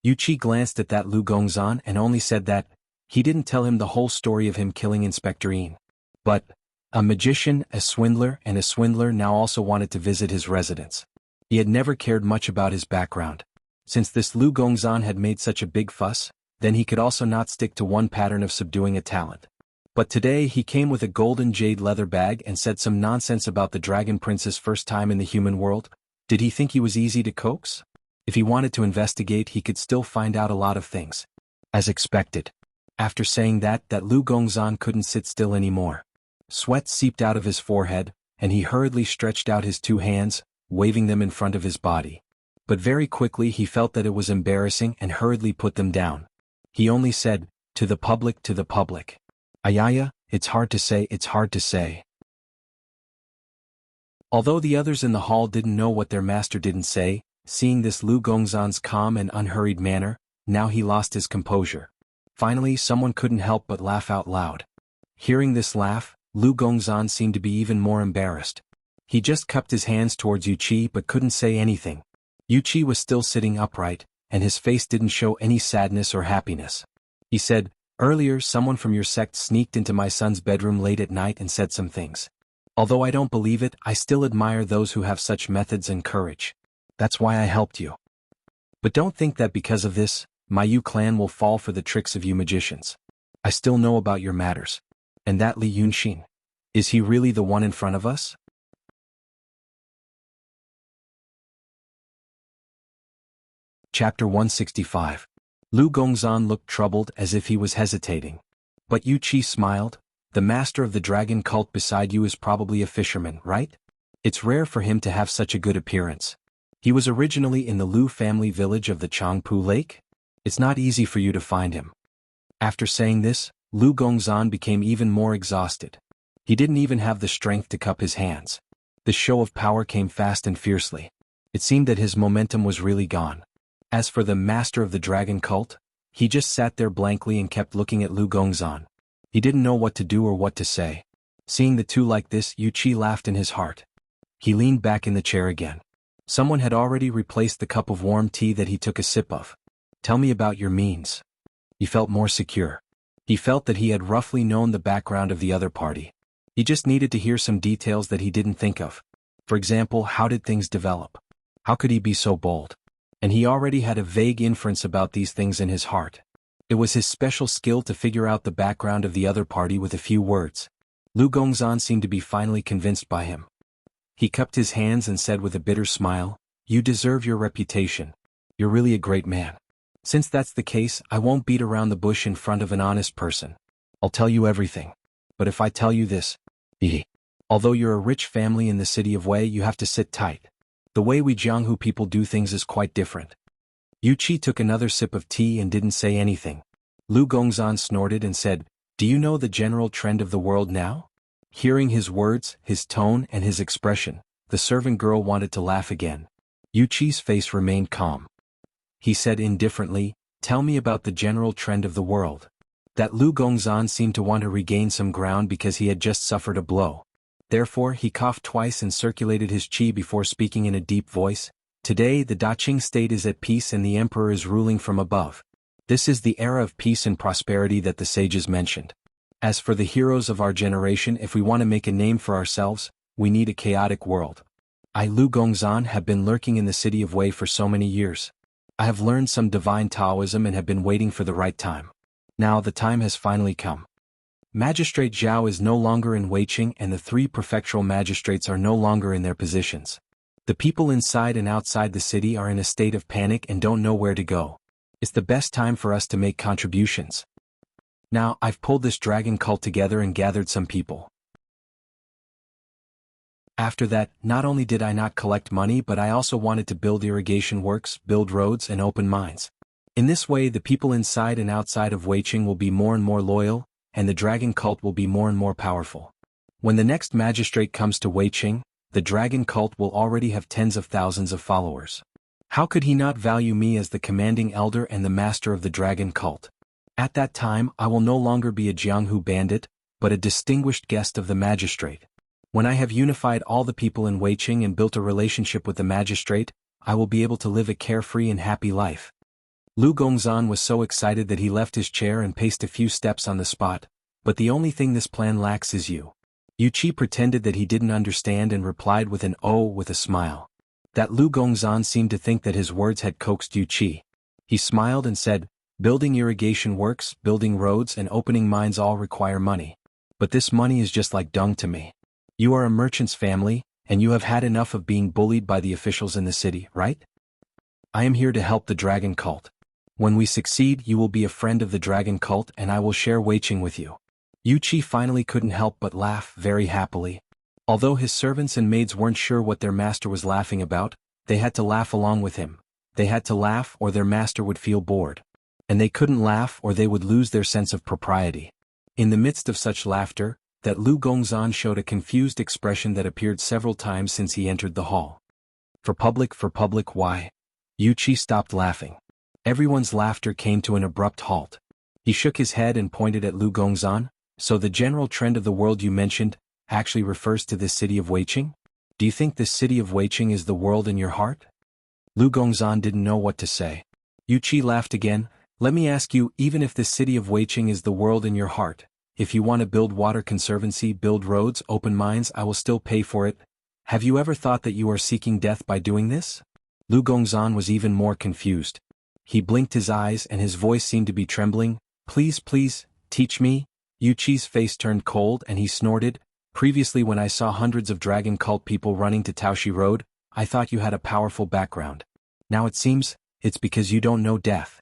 Yuqi glanced at that Lu Gongzan and only said that he didn't tell him the whole story of him killing Inspector Yin. But a magician, a swindler now also wanted to visit his residence. He had never cared much about his background. Since this Lu Gongzan had made such a big fuss, then he could also not stick to one pattern of subduing a talent. But today he came with a golden jade leather bag and said some nonsense about the Dragon Prince's first time in the human world. Did he think he was easy to coax? If he wanted to investigate, he could still find out a lot of things. As expected. After saying that Lu Gongzan couldn't sit still anymore. Sweat seeped out of his forehead, and he hurriedly stretched out his 2 hands, waving them in front of his body. But very quickly he felt that it was embarrassing and hurriedly put them down. He only said, to the public. Ayaya, it's hard to say. Although the others in the hall didn't know what their master didn't say, seeing this Lu Gongzan's calm and unhurried manner, now he lost his composure. Finally, someone couldn't help but laugh out loud. Hearing this laugh, Lu Gongzan seemed to be even more embarrassed. He just cupped his hands towards Yuqi but couldn't say anything. Yuqi was still sitting upright, and his face didn't show any sadness or happiness. He said, earlier someone from your sect sneaked into my son's bedroom late at night and said some things. Although I don't believe it, I still admire those who have such methods and courage. That's why I helped you. But don't think that because of this, my Yu clan will fall for the tricks of you magicians. I still know about your matters. And that Li Yunxin, is he really the one in front of us? Chapter 165. Lu Gongzan looked troubled as if he was hesitating. But Yuqi smiled. The master of the dragon cult beside you is probably a fisherman, right? It's rare for him to have such a good appearance. He was originally in the Lu family village of the Changpu Lake. It's not easy for you to find him. After saying this, Lu Gongzan became even more exhausted. He didn't even have the strength to cup his hands. The show of power came fast and fiercely. It seemed that his momentum was really gone. As for the master of the dragon cult, he just sat there blankly and kept looking at Lu Gongzan. He didn't know what to do or what to say. Seeing the two like this, Yuqi laughed in his heart. He leaned back in the chair again. Someone had already replaced the cup of warm tea that he took a sip of. Tell me about your means. He felt more secure. He felt that he had roughly known the background of the other party. He just needed to hear some details that he didn't think of. For example, how did things develop? How could he be so bold? And he already had a vague inference about these things in his heart. It was his special skill to figure out the background of the other party with a few words. Lu Gongzan seemed to be finally convinced by him. He cupped his hands and said with a bitter smile, "You deserve your reputation. You're really a great man. Since that's the case, I won't beat around the bush in front of an honest person. I'll tell you everything. But if I tell you this, although you're a rich family in the city of Wei, you have to sit tight. The way we Jianghu people do things is quite different." Yuqi took another sip of tea and didn't say anything. Lu Gongzan snorted and said, "Do you know the general trend of the world now?" Hearing his words, his tone and his expression, the servant girl wanted to laugh again. Yuqi's face remained calm. He said indifferently, "Tell me about the general trend of the world." That Lu Gongzan seemed to want to regain some ground because he had just suffered a blow. Therefore he coughed twice and circulated his qi before speaking in a deep voice. "Today the Daqing state is at peace and the emperor is ruling from above. This is the era of peace and prosperity that the sages mentioned. As for the heroes of our generation, if we want to make a name for ourselves, we need a chaotic world. I, Lu Gongzan, have been lurking in the city of Wei for so many years. I have learned some divine Taoism and have been waiting for the right time. Now the time has finally come. Magistrate Zhao is no longer in Weiqing and the 3 prefectural magistrates are no longer in their positions. The people inside and outside the city are in a state of panic and don't know where to go. It's the best time for us to make contributions. Now, I've pulled this dragon cult together and gathered some people. After that, not only did I not collect money, but I also wanted to build irrigation works, build roads and open mines. In this way, the people inside and outside of Weiqing will be more and more loyal, and the dragon cult will be more and more powerful. When the next magistrate comes to Weiqing, the dragon cult will already have tens of thousands of followers. How could he not value me as the commanding elder and the master of the dragon cult? At that time I will no longer be a Jianghu bandit, but a distinguished guest of the magistrate. When I have unified all the people in Weiqing and built a relationship with the magistrate, I will be able to live a carefree and happy life. Lu Gongzan was so excited that he left his chair and paced a few steps on the spot, but the only thing this plan lacks is you. Yu Qi pretended that he didn't understand and replied with an "oh" with a smile. That Lu Gongzan seemed to think that his words had coaxed Yu Qi. He smiled and said, "Building irrigation works, building roads and opening mines all require money. But this money is just like dung to me. You are a merchant's family, and you have had enough of being bullied by the officials in the city, right? I am here to help the dragon cult. When we succeed, you will be a friend of the dragon cult and I will share Weiqing with you." Yu Qi finally couldn't help but laugh very happily. Although his servants and maids weren't sure what their master was laughing about, they had to laugh along with him. They had to laugh or their master would feel bored. And they couldn't laugh or they would lose their sense of propriety. In the midst of such laughter, that Lu Gongzan showed a confused expression that appeared several times since he entered the hall. For public, why? Yu Qi stopped laughing. Everyone's laughter came to an abrupt halt. He shook his head and pointed at Lu Gongzan. "So the general trend of the world you mentioned actually refers to this city of Weiqing? Do you think this city of Weiqing is the world in your heart?" Lu Gongzan didn't know what to say. Yu Qi laughed again. "Let me ask you, even if this city of Weiqing is the world in your heart, if you want to build water conservancy, build roads, open mines, I will still pay for it. Have you ever thought that you are seeking death by doing this?" Lu Gongzan was even more confused. He blinked his eyes and his voice seemed to be trembling. Please, teach me." Yu Qi's face turned cold and he snorted. "Previously when I saw hundreds of dragon cult people running to Taoshi Road, I thought you had a powerful background. Now it seems, it's because you don't know death."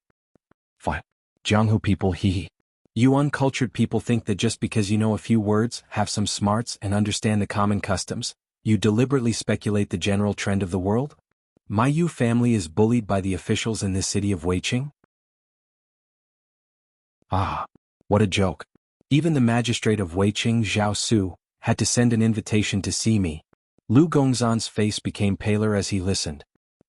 "What? Jianghu people, hee. You uncultured people think that just because you know a few words, have some smarts and understand the common customs, you deliberately speculate the general trend of the world? My Yu family is bullied by the officials in this city of Weiqing? Ah, what a joke. Even the magistrate of Weiqing, Zhao Su, had to send an invitation to see me." Lu Gongzan's face became paler as he listened.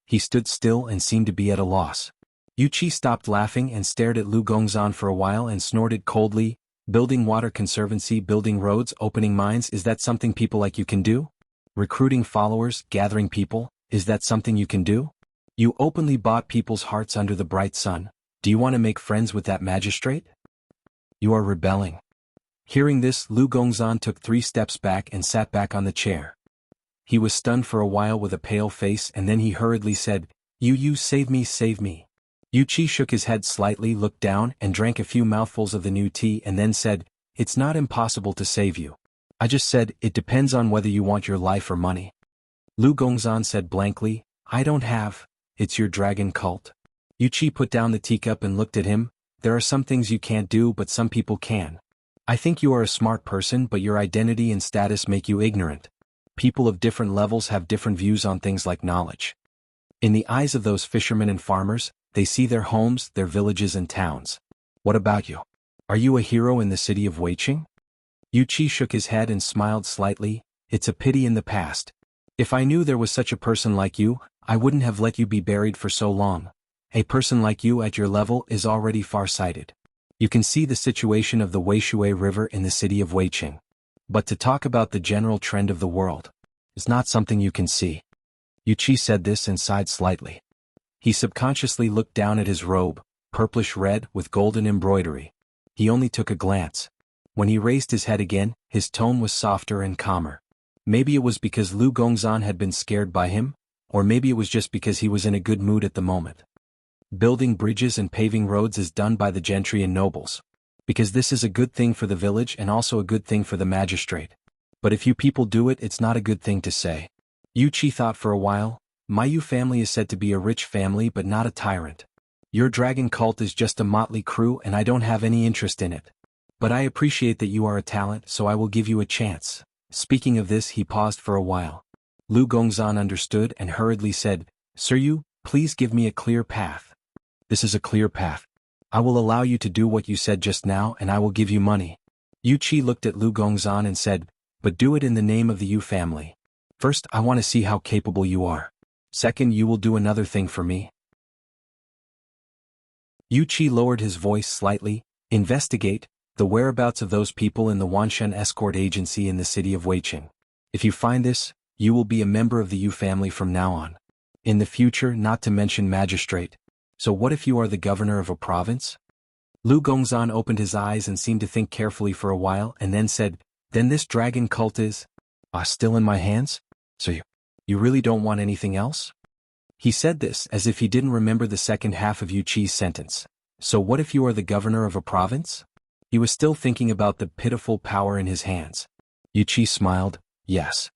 He stood still and seemed to be at a loss. Yu Qi stopped laughing and stared at Lu Gongzan for a while and snorted coldly. "Building water conservancy, building roads, opening mines, is that something people like you can do? Recruiting followers, gathering people, is that something you can do? You openly bought people's hearts under the bright sun. Do you want to make friends with that magistrate? You are rebelling." Hearing this, Lu Gongzan took 3 steps back and sat back on the chair. He was stunned for a while with a pale face and then he hurriedly said, You save me, save me." Yu Qi shook his head slightly, looked down and drank a few mouthfuls of the new tea and then said, "It's not impossible to save you. I just said, it depends on whether you want your life or money." Lu Gongzan said blankly, "I don't have, it's your dragon cult." Yu Qi put down the teacup and looked at him. "There are some things you can't do but some people can. I think you are a smart person but your identity and status make you ignorant. People of different levels have different views on things like knowledge. In the eyes of those fishermen and farmers, they see their homes, their villages and towns. What about you? Are you a hero in the city of Weiqing?" Yu Qi shook his head and smiled slightly. "It's a pity in the past. If I knew there was such a person like you, I wouldn't have let you be buried for so long. A person like you at your level is already far-sighted. You can see the situation of the Weishui River in the city of Weiqing. But to talk about the general trend of the world is not something you can see." Yu Qi said this and sighed slightly. He subconsciously looked down at his robe, purplish red with golden embroidery. He only took a glance. When he raised his head again, his tone was softer and calmer. Maybe it was because Lu Gongzan had been scared by him, or maybe it was just because he was in a good mood at the moment. "Building bridges and paving roads is done by the gentry and nobles. Because this is a good thing for the village and also a good thing for the magistrate. But if you people do it, it's not a good thing to say." Yu Qi thought for a while. "My Yu family is said to be a rich family but not a tyrant. Your dragon cult is just a motley crew and I don't have any interest in it. But I appreciate that you are a talent, so I will give you a chance." Speaking of this, he paused for a while. Lu Gongzan understood and hurriedly said, "Sir Yu, please give me a clear path." "This is a clear path. I will allow you to do what you said just now and I will give you money." Yu Qi looked at Lu Gongzan and said, "But do it in the name of the Yu family. First, I want to see how capable you are." Second, you will do another thing for me. Yu Qi lowered his voice slightly. Investigate the whereabouts of those people in the Wanshen escort agency in the city of Weiqing. If you find this, you will be a member of the Yu family from now on. In the future, not to mention magistrate. So what if you are the governor of a province? Lu Gongzan opened his eyes and seemed to think carefully for a while and then said, then this dragon cult is still in my hands? So you really don't want anything else? He said this as if he didn't remember the second half of Yu Qi's sentence. So what if you are the governor of a province? He was still thinking about the pitiful power in his hands. Yu Qi smiled, yes.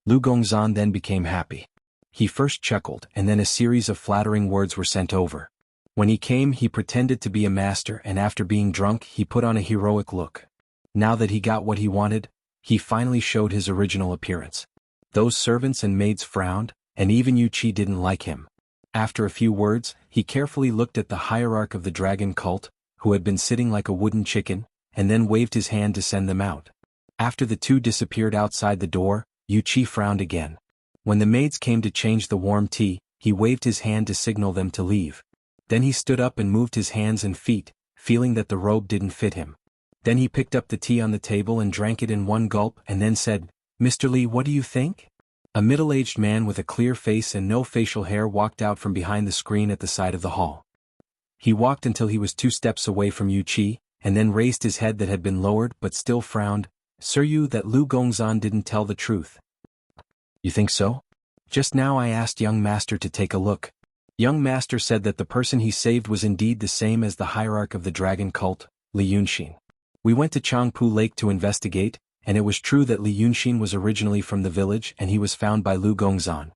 Lu Gongzan then became happy. He first chuckled and then a series of flattering words were sent over. When he came, he pretended to be a master, and after being drunk he put on a heroic look. Now that he got what he wanted, he finally showed his original appearance. Those servants and maids frowned, and even Yu Qi didn't like him. After a few words, he carefully looked at the hierarch of the dragon cult, who had been sitting like a wooden chicken, and then waved his hand to send them out. After the two disappeared outside the door, Yu Qi frowned again. When the maids came to change the warm tea, he waved his hand to signal them to leave. Then he stood up and moved his hands and feet, feeling that the robe didn't fit him. Then he picked up the tea on the table and drank it in one gulp and then said, Mr. Li, what do you think? A middle-aged man with a clear face and no facial hair walked out from behind the screen at the side of the hall. He walked until he was 2 steps away from Yu Qi, and then raised his head that had been lowered but still frowned. Sir, you that Lu Gongzan didn't tell the truth. You think so? Just now I asked young master to take a look. Young master said that the person he saved was indeed the same as the hierarch of the dragon cult, Li Yunxin. We went to Changpu Lake to investigate, and it was true that Li Yunxin was originally from the village and he was found by Lu Gongzan.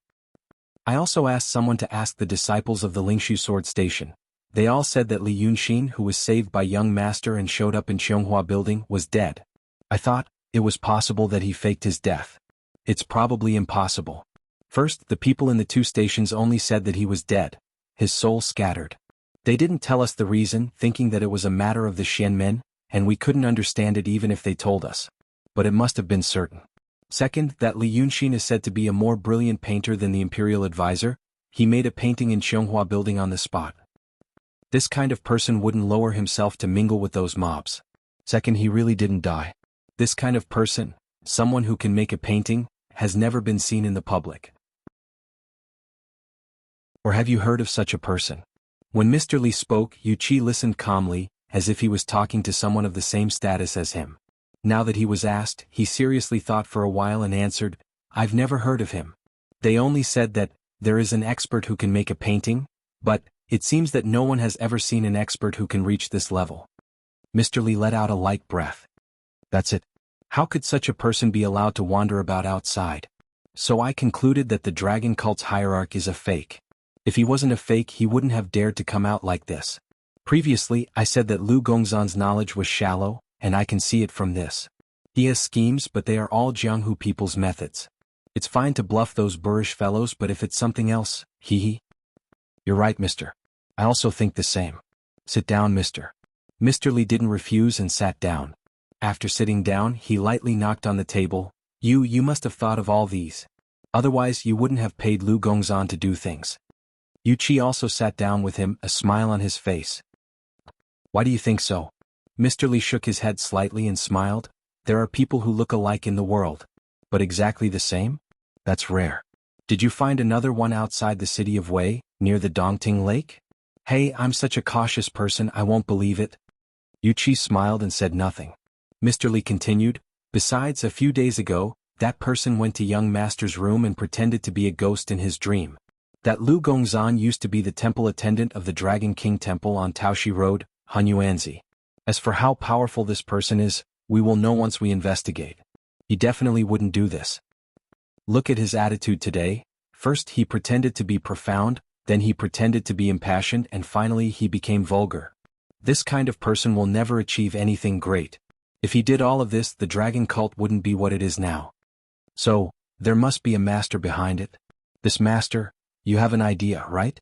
I also asked someone to ask the disciples of the Lingshu Sword Station. They all said that Li Yunxin, who was saved by young master and showed up in Xianghua building, was dead. I thought it was possible that he faked his death. It's probably impossible. First, the people in the 2 stations only said that he was dead. His soul scattered. They didn't tell us the reason, thinking that it was a matter of the Xianmen, and we couldn't understand it even if they told us. But it must have been certain. Second, that Li Yunxin is said to be a more brilliant painter than the imperial advisor. He made a painting in Xianghua building on the spot. This kind of person wouldn't lower himself to mingle with those mobs. Second, he really didn't die. This kind of person, someone who can make a painting, has never been seen in the public. Or have you heard of such a person? When Mr. Li spoke, Yu Qi listened calmly, as if he was talking to someone of the same status as him. Now that he was asked, he seriously thought for a while and answered, I've never heard of him. They only said that there is an expert who can make a painting, but it seems that no one has ever seen an expert who can reach this level. Mr. Li let out a light breath. That's it. How could such a person be allowed to wander about outside? So I concluded that the dragon cult's hierarch is a fake. If he wasn't a fake, he wouldn't have dared to come out like this. Previously, I said that Lu Gongzan's knowledge was shallow, and I can see it from this. He has schemes, but they are all Jianghu people's methods. It's fine to bluff those boorish fellows, but if it's something else, hee. You're right, mister. I also think the same. Sit down, mister. Mr. Li didn't refuse and sat down. After sitting down, he lightly knocked on the table. You must have thought of all these. Otherwise you wouldn't have paid Lu Gongzan to do things. Yu Qi also sat down with him, a smile on his face. Why do you think so? Mr. Li shook his head slightly and smiled. There are people who look alike in the world. But exactly the same? That's rare. Did you find another one outside the city of Wei, near the Dongting Lake? Hey, I'm such a cautious person I won't believe it. Yu Qi smiled and said nothing. Mr. Li continued, besides, a few days ago, that person went to young master's room and pretended to be a ghost in his dream. That Lu Gongzan used to be the temple attendant of the Dragon King Temple on Taoxi Road, Hunyuanzi. As for how powerful this person is, we will know once we investigate. He definitely wouldn't do this. Look at his attitude today. First he pretended to be profound, then he pretended to be impassioned, and finally he became vulgar. This kind of person will never achieve anything great. If he did all of this, the dragon cult wouldn't be what it is now. So, there must be a master behind it. This master, you have an idea, right?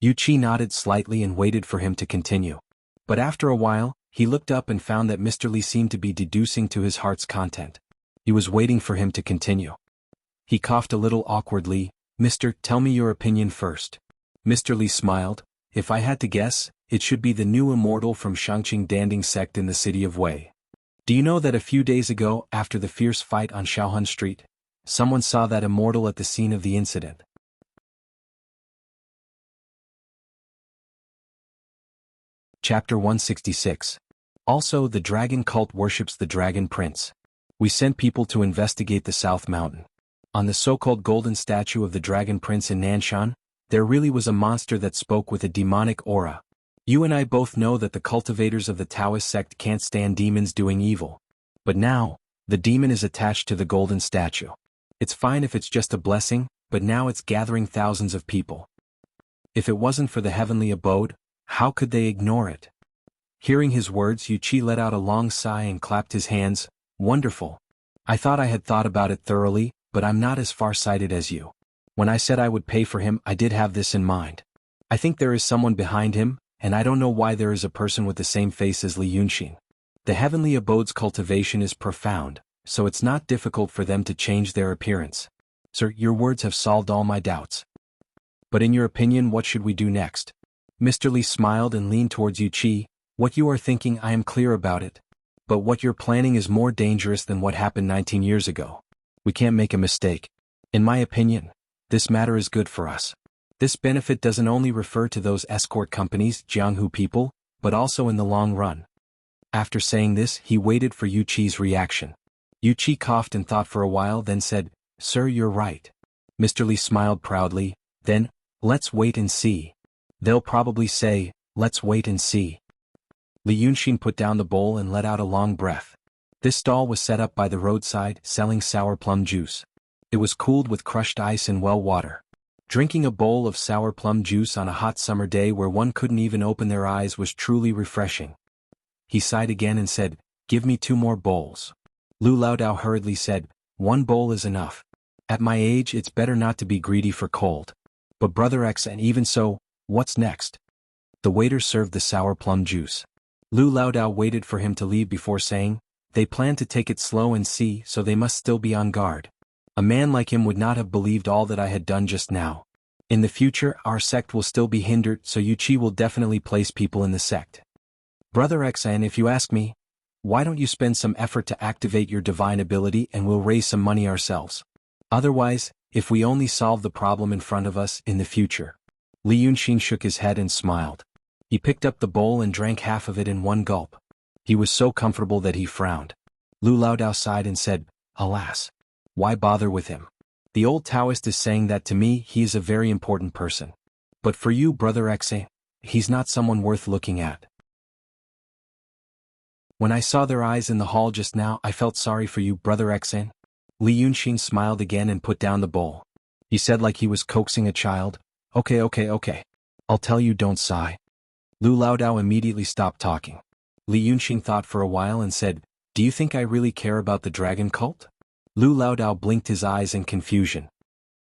Yu Qi nodded slightly and waited for him to continue. But after a while, he looked up and found that Mr. Li seemed to be deducing to his heart's content. He was waiting for him to continue. He coughed a little awkwardly. Mister, tell me your opinion first. Mr. Li smiled. If I had to guess, it should be the new immortal from Shangqing Danding sect in the city of Wei. Do you know that a few days ago, after the fierce fight on Shaohun Street, someone saw that immortal at the scene of the incident? Chapter 166. Also, the dragon cult worships the dragon prince. We sent people to investigate the South Mountain. On the so-called golden statue of the dragon prince in Nanshan, there really was a monster that spoke with a demonic aura. You and I both know that the cultivators of the Taoist sect can't stand demons doing evil. But now, the demon is attached to the golden statue. It's fine if it's just a blessing, but now it's gathering thousands of people. If it wasn't for the heavenly abode, how could they ignore it? Hearing his words, Yu Qi let out a long sigh and clapped his hands. Wonderful. I thought I had thought about it thoroughly, but I'm not as far-sighted as you. When I said I would pay for him, I did have this in mind. I think there is someone behind him, and I don't know why there is a person with the same face as Li Yunxin. The heavenly abode's cultivation is profound, so it's not difficult for them to change their appearance. Sir, your words have solved all my doubts. But in your opinion, what should we do next? Mr. Li smiled and leaned towards Yu Qi. What you are thinking, I am clear about it. But what you're planning is more dangerous than what happened 19 years ago. We can't make a mistake. In my opinion, this matter is good for us. This benefit doesn't only refer to those escort companies, Jianghu people, but also in the long run. After saying this, he waited for Yu Qi's reaction. Yu Qi coughed and thought for a while, then said, Sir, you're right. Mr. Li smiled proudly. Then, let's wait and see. They'll probably say, let's wait and see. Li Yunxin put down the bowl and let out a long breath. This stall was set up by the roadside, selling sour plum juice. It was cooled with crushed ice and well water. Drinking a bowl of sour plum juice on a hot summer day where one couldn't even open their eyes was truly refreshing. He sighed again and said, Give me 2 more bowls. Lu Laodao hurriedly said, 1 bowl is enough. At my age, it's better not to be greedy for cold. But Brother X, and even so, what's next? The waiter served the sour plum juice. Lu Laodao waited for him to leave before saying, They plan to take it slow and see, so they must still be on guard. A man like him would not have believed all that I had done just now. In the future, our sect will still be hindered, so Yu Qi will definitely place people in the sect. Brother X, and if you ask me, why don't you spend some effort to activate your divine ability and we'll raise some money ourselves? Otherwise, if we only solve the problem in front of us in the future. Li Yunxin shook his head and smiled. He picked up the bowl and drank half of it in one gulp. He was so comfortable that he frowned. Lu Laodao sighed and said, Alas! Why bother with him? The old Taoist is saying that to me he is a very important person. But for you, Brother Xe, he's not someone worth looking at. When I saw their eyes in the hall just now, I felt sorry for you, Brother Xe. Li Yunxin smiled again and put down the bowl. He said like he was coaxing a child, Okay. I'll tell you, don't sigh. Lu Laodao immediately stopped talking. Li Yunxin thought for a while and said, Do you think I really care about the dragon cult? Lu Laodao blinked his eyes in confusion.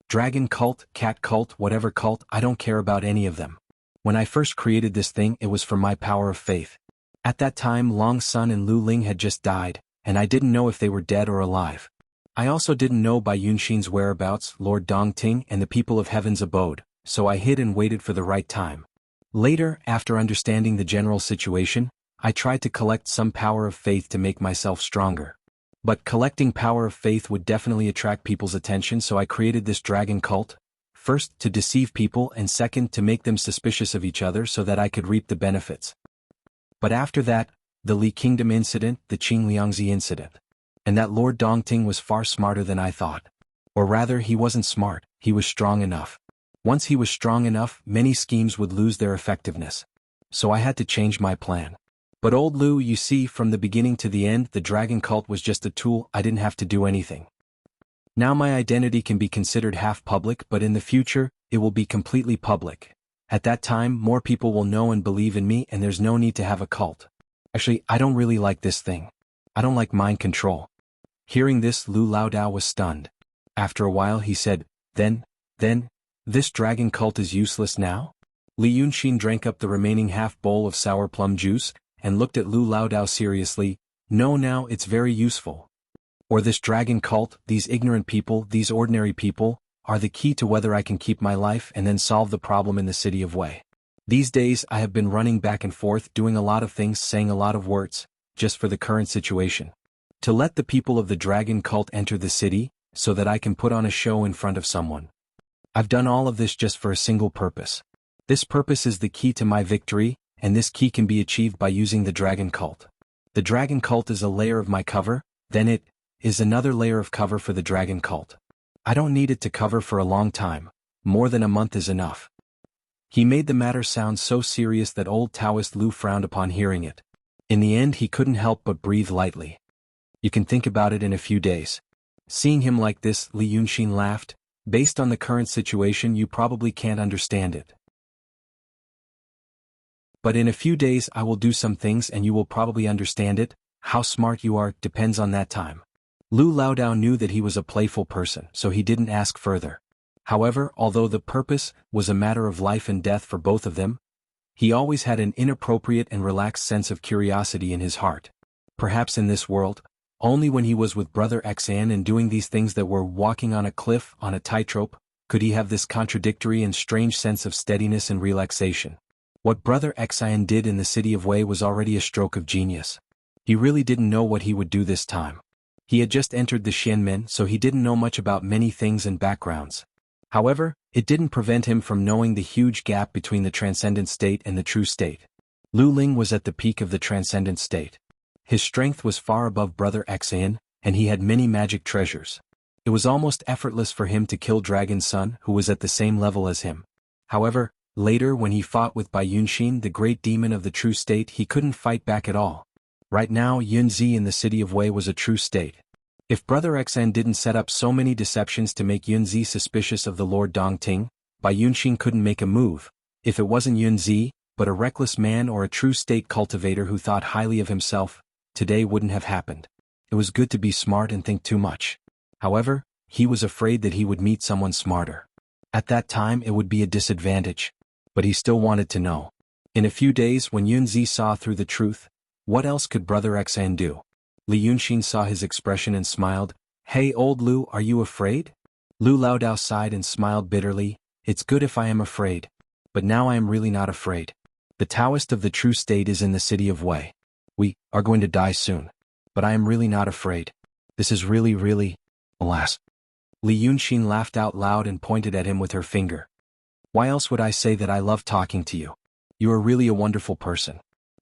Dragon cult, cat cult, whatever cult, I don't care about any of them. When I first created this thing, it was for my power of faith. At that time, Long Sun and Lu Ling had just died, and I didn't know if they were dead or alive. I also didn't know by Yunxin's whereabouts, Lord Dongting and the people of Heaven's abode, so I hid and waited for the right time. Later, after understanding the general situation, I tried to collect some power of faith to make myself stronger. But collecting power of faith would definitely attract people's attention, so I created this dragon cult, first to deceive people and second to make them suspicious of each other so that I could reap the benefits. But after that, the Li Kingdom incident, the Qing Liangzi incident. And that Lord Dongting was far smarter than I thought. Or rather, he wasn't smart, he was strong enough. Once he was strong enough, many schemes would lose their effectiveness. So I had to change my plan. But old Lu, you see, from the beginning to the end, the dragon cult was just a tool, I didn't have to do anything. Now my identity can be considered half public, but in the future, it will be completely public. At that time, more people will know and believe in me, and there's no need to have a cult. Actually, I don't really like this thing. I don't like mind control. Hearing this, Lu Laodao was stunned. After a while he said, Then, this dragon cult is useless now? Li Yunxin drank up the remaining half bowl of sour plum juice, and looked at Lu Laodao seriously. No, now it's very useful. Or this dragon cult, these ignorant people, these ordinary people, are the key to whether I can keep my life and then solve the problem in the city of Wei. These days I have been running back and forth doing a lot of things, saying a lot of words, just for the current situation. To let the people of the dragon cult enter the city, so that I can put on a show in front of someone. I've done all of this just for a single purpose. This purpose is the key to my victory, and this key can be achieved by using the dragon cult. The dragon cult is a layer of my cover, then it is another layer of cover for the dragon cult. I don't need it to cover for a long time, more than a month is enough. He made the matter sound so serious that old Taoist Lu frowned upon hearing it. In the end he couldn't help but breathe lightly. You can think about it in a few days. Seeing him like this, Li Yunxin laughed. Based on the current situation you probably can't understand it. But in a few days I will do some things and you will probably understand it. How smart you are depends on that time. Lu Laodao knew that he was a playful person, so he didn't ask further. However, although the purpose was a matter of life and death for both of them, he always had an inappropriate and relaxed sense of curiosity in his heart. Perhaps in this world, only when he was with Brother Xan and doing these things that were walking on a cliff on a tightrope, could he have this contradictory and strange sense of steadiness and relaxation. What Brother Xan did in the city of Wei was already a stroke of genius. He really didn't know what he would do this time. He had just entered the Xianmen, so he didn't know much about many things and backgrounds. However, it didn't prevent him from knowing the huge gap between the transcendent state and the true state. Lu Ling was at the peak of the transcendent state. His strength was far above Brother Xan, and he had many magic treasures. It was almost effortless for him to kill Dragon's son, who was at the same level as him. However, later when he fought with Bai Yunxin, the great demon of the true state, he couldn't fight back at all. Right now Yunzi in the city of Wei was a true state. If Brother Xan didn't set up so many deceptions to make Yunzi suspicious of the Lord Dongting, Bai Yunxin couldn't make a move. If it wasn't Yunzi, but a reckless man or a true state cultivator who thought highly of himself, today wouldn't have happened. It was good to be smart and think too much. However, he was afraid that he would meet someone smarter. At that time it would be a disadvantage. But he still wanted to know. In a few days when Yunzi saw through the truth, what else could Brother Xan do? Li Yunxin saw his expression and smiled. Hey old Lu, are you afraid? Lu Laodao sighed and smiled bitterly. It's good if I am afraid. But now I am really not afraid. The Taoist of the true state is in the city of Wei. We are going to die soon. But I am really not afraid. This is really, alas. Li Yunxin laughed out loud and pointed at him with her finger. Why else would I say that I love talking to you? You are really a wonderful person.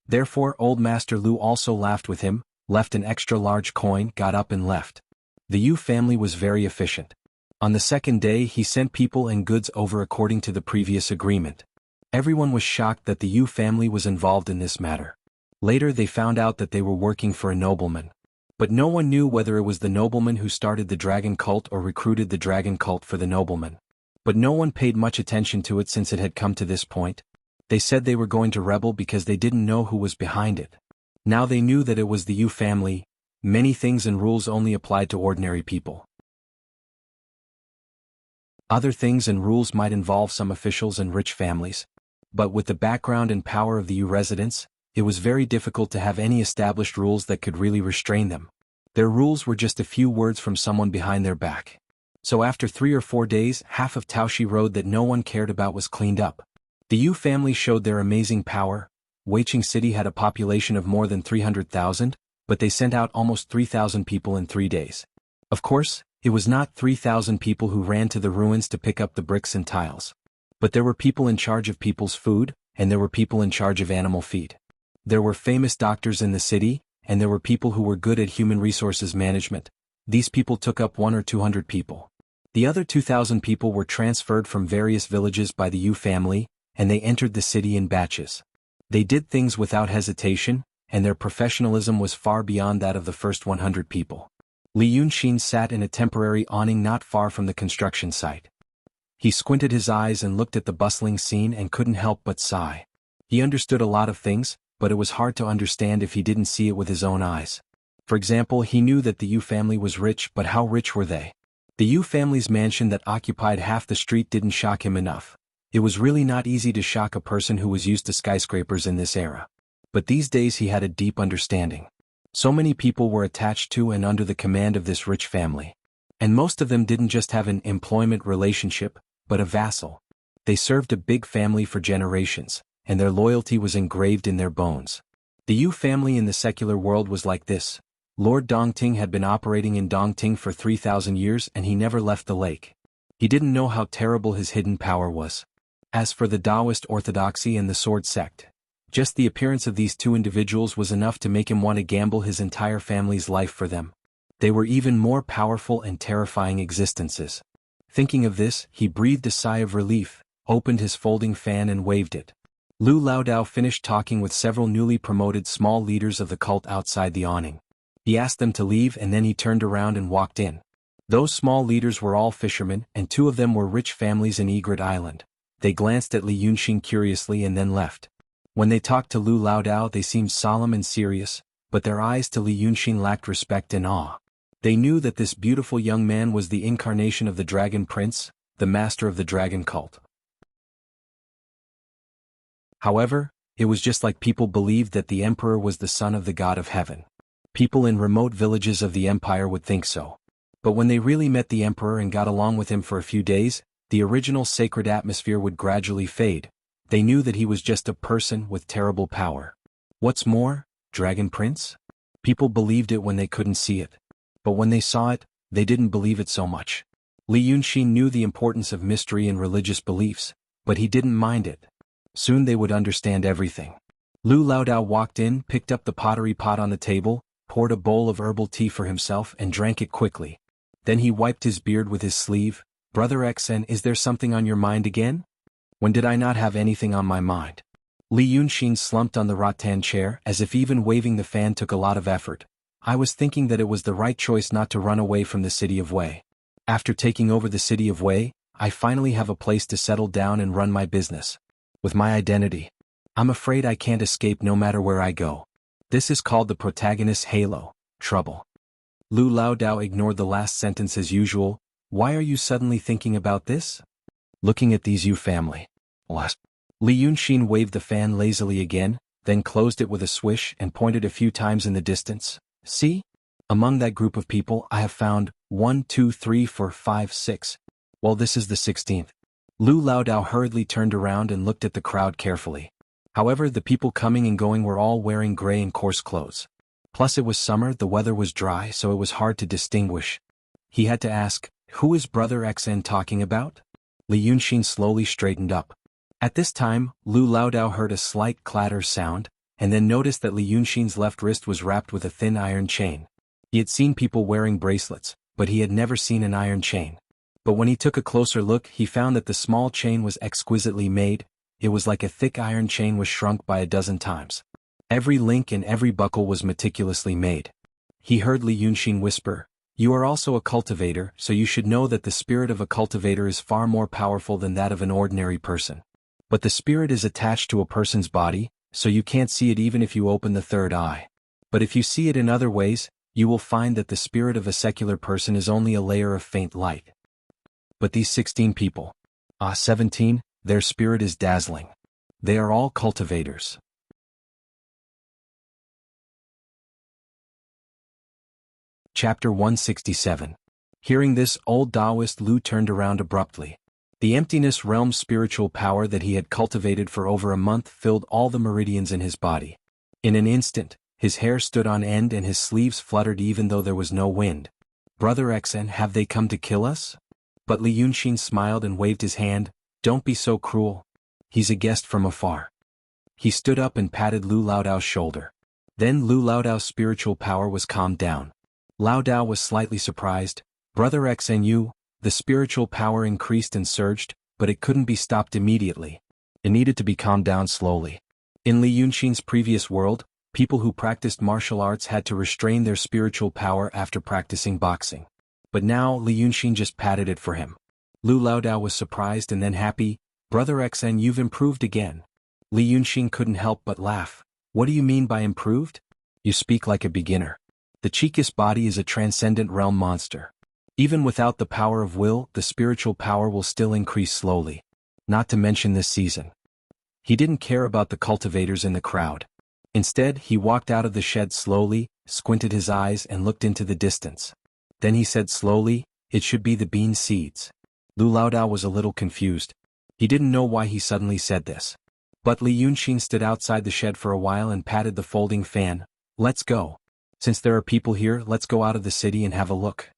Therefore old Master Lu also laughed with him, left an extra large coin, got up and left. The Yu family was very efficient. On the second day he sent people and goods over according to the previous agreement. Everyone was shocked that the Yu family was involved in this matter. Later they found out that they were working for a nobleman. But no one knew whether it was the nobleman who started the dragon cult or recruited the dragon cult for the nobleman. But no one paid much attention to it since it had come to this point. They said they were going to rebel because they didn't know who was behind it. Now they knew that it was the Yu family. Many things and rules only applied to ordinary people. Other things and rules might involve some officials and rich families. But with the background and power of the Yu residents, it was very difficult to have any established rules that could really restrain them. Their rules were just a few words from someone behind their back. So after 3 or 4 days, half of Taoshi Road that no one cared about was cleaned up. The Yu family showed their amazing power. Weiqing City had a population of more than 300,000, but they sent out almost 3,000 people in 3 days. Of course, it was not 3,000 people who ran to the ruins to pick up the bricks and tiles. But there were people in charge of people's food, and there were people in charge of animal feed. There were famous doctors in the city, and there were people who were good at human resources management. These people took up 100 or 200 people. The other 2,000 people were transferred from various villages by the Yu family, and they entered the city in batches. They did things without hesitation, and their professionalism was far beyond that of the first 100 people. Li Yunxin sat in a temporary awning not far from the construction site. He squinted his eyes and looked at the bustling scene and couldn't help but sigh. He understood a lot of things, but it was hard to understand if he didn't see it with his own eyes. For example, he knew that the Yu family was rich, but how rich were they? The Yu family's mansion that occupied half the street didn't shock him enough. It was really not easy to shock a person who was used to skyscrapers in this era. But these days he had a deep understanding. So many people were attached to and under the command of this rich family. And most of them didn't just have an employment relationship, but a vassal. They served a big family for generations, and their loyalty was engraved in their bones. The Yu family in the secular world was like this. Lord Dongting had been operating in Dongting for 3,000 years and he never left the lake. He didn't know how terrible his hidden power was. As for the Taoist orthodoxy and the sword sect, just the appearance of these two individuals was enough to make him want to gamble his entire family's life for them. They were even more powerful and terrifying existences. Thinking of this, he breathed a sigh of relief, opened his folding fan and waved it. Lu Laodao finished talking with several newly promoted small leaders of the cult outside the awning. He asked them to leave and then he turned around and walked in. Those small leaders were all fishermen and 2 of them were rich families in Egret Island. They glanced at Li Yunxing curiously and then left. When they talked to Lu Laodao they seemed solemn and serious, but their eyes to Li Yunxing lacked respect and awe. They knew that this beautiful young man was the incarnation of the Dragon Prince, the master of the dragon cult. However, it was just like people believed that the emperor was the son of the god of heaven. People in remote villages of the empire would think so. But when they really met the emperor and got along with him for a few days, the original sacred atmosphere would gradually fade. They knew that he was just a person with terrible power. What's more, Dragon Prince? People believed it when they couldn't see it. But when they saw it, they didn't believe it so much. Li Yunxing knew the importance of mystery and religious beliefs, but he didn't mind it. Soon they would understand everything. Lu Laodao walked in, picked up the pottery pot on the table, poured a bowl of herbal tea for himself and drank it quickly. Then he wiped his beard with his sleeve. Brother Xen, is there something on your mind again? When did I not have anything on my mind? Li Yunxing slumped on the rattan chair as if even waving the fan took a lot of effort. I was thinking that it was the right choice not to run away from the city of Wei. After taking over the city of Wei, I finally have a place to settle down and run my business. With my identity, I'm afraid I can't escape no matter where I go. This is called the protagonist's halo, trouble. Lu Laodao ignored the last sentence as usual. Why are you suddenly thinking about this? Looking at these Yu family. Li Yunxing waved the fan lazily again, then closed it with a swish and pointed a few times in the distance. See? Among that group of people I have found 1, 2, 3, 4, 5, 6. Well, this is the 16th. Lu Laodao hurriedly turned around and looked at the crowd carefully. However, the people coming and going were all wearing gray and coarse clothes. Plus it was summer, the weather was dry, so it was hard to distinguish. He had to ask, who is Brother Xen talking about? Li Yunxing slowly straightened up. At this time, Lu Laodao heard a slight clatter sound, and then noticed that Li Yunxing's left wrist was wrapped with a thin iron chain. He had seen people wearing bracelets, but he had never seen an iron chain. But when he took a closer look, he found that the small chain was exquisitely made. It was like a thick iron chain was shrunk by a dozen times. Every link and every buckle was meticulously made. He heard Li Yunxing whisper, "You are also a cultivator, so you should know that the spirit of a cultivator is far more powerful than that of an ordinary person. But the spirit is attached to a person's body, so you can't see it even if you open the third eye. But if you see it in other ways, you will find that the spirit of a secular person is only a layer of faint light. But these 16 people, 17, their spirit is dazzling. They are all cultivators." Chapter 167. Hearing this, old Taoist Lu turned around abruptly. The emptiness realm's spiritual power that he had cultivated for over a month filled all the meridians in his body. In an instant, his hair stood on end and his sleeves fluttered even though there was no wind. "Brother Xen, have they come to kill us?" But Li Yunxing smiled and waved his hand. "Don't be so cruel. He's a guest from afar." He stood up and patted Lu Laodao's shoulder. Then Lu Laodao's spiritual power was calmed down. Laodao was slightly surprised. "Brother Xen, you..." The spiritual power increased and surged, but it couldn't be stopped immediately. It needed to be calmed down slowly. In Li Yunxing's previous world, people who practiced martial arts had to restrain their spiritual power after practicing boxing. But now Li Yunxing just patted it for him. Lu Laodao was surprised and then happy. "Brother Xen, you've improved again." Li Yunxing couldn't help but laugh. "What do you mean by improved? You speak like a beginner. The Chiki's body is a transcendent realm monster. Even without the power of will, the spiritual power will still increase slowly. Not to mention this season." He didn't care about the cultivators in the crowd. Instead, he walked out of the shed slowly, squinted his eyes and looked into the distance. Then he said slowly, It should be the bean seeds. Lu Laodao was a little confused. He didn't know why he suddenly said this. But Li Yunxin stood outside the shed for a while and patted the folding fan. Let's go. Since there are people here, let's go out of the city and have a look.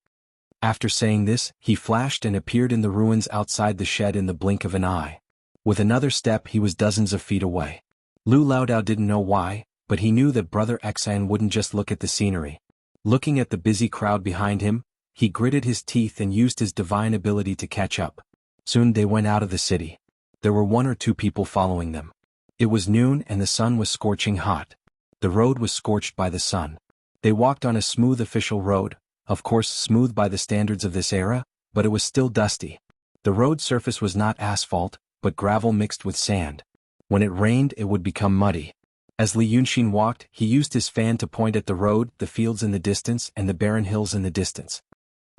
After saying this, he flashed and appeared in the ruins outside the shed in the blink of an eye. With another step he was dozens of feet away. Lu Laodao didn't know why, but he knew that Brother Xan wouldn't just look at the scenery. Looking at the busy crowd behind him, he gritted his teeth and used his divine ability to catch up. Soon they went out of the city. There were 1 or 2 people following them. It was noon and the sun was scorching hot. The road was scorched by the sun. They walked on a smooth official road, of course smooth by the standards of this era, but it was still dusty. The road surface was not asphalt, but gravel mixed with sand. When it rained it would become muddy. As Li Yunxin walked, he used his fan to point at the road, the fields in the distance, and the barren hills in the distance.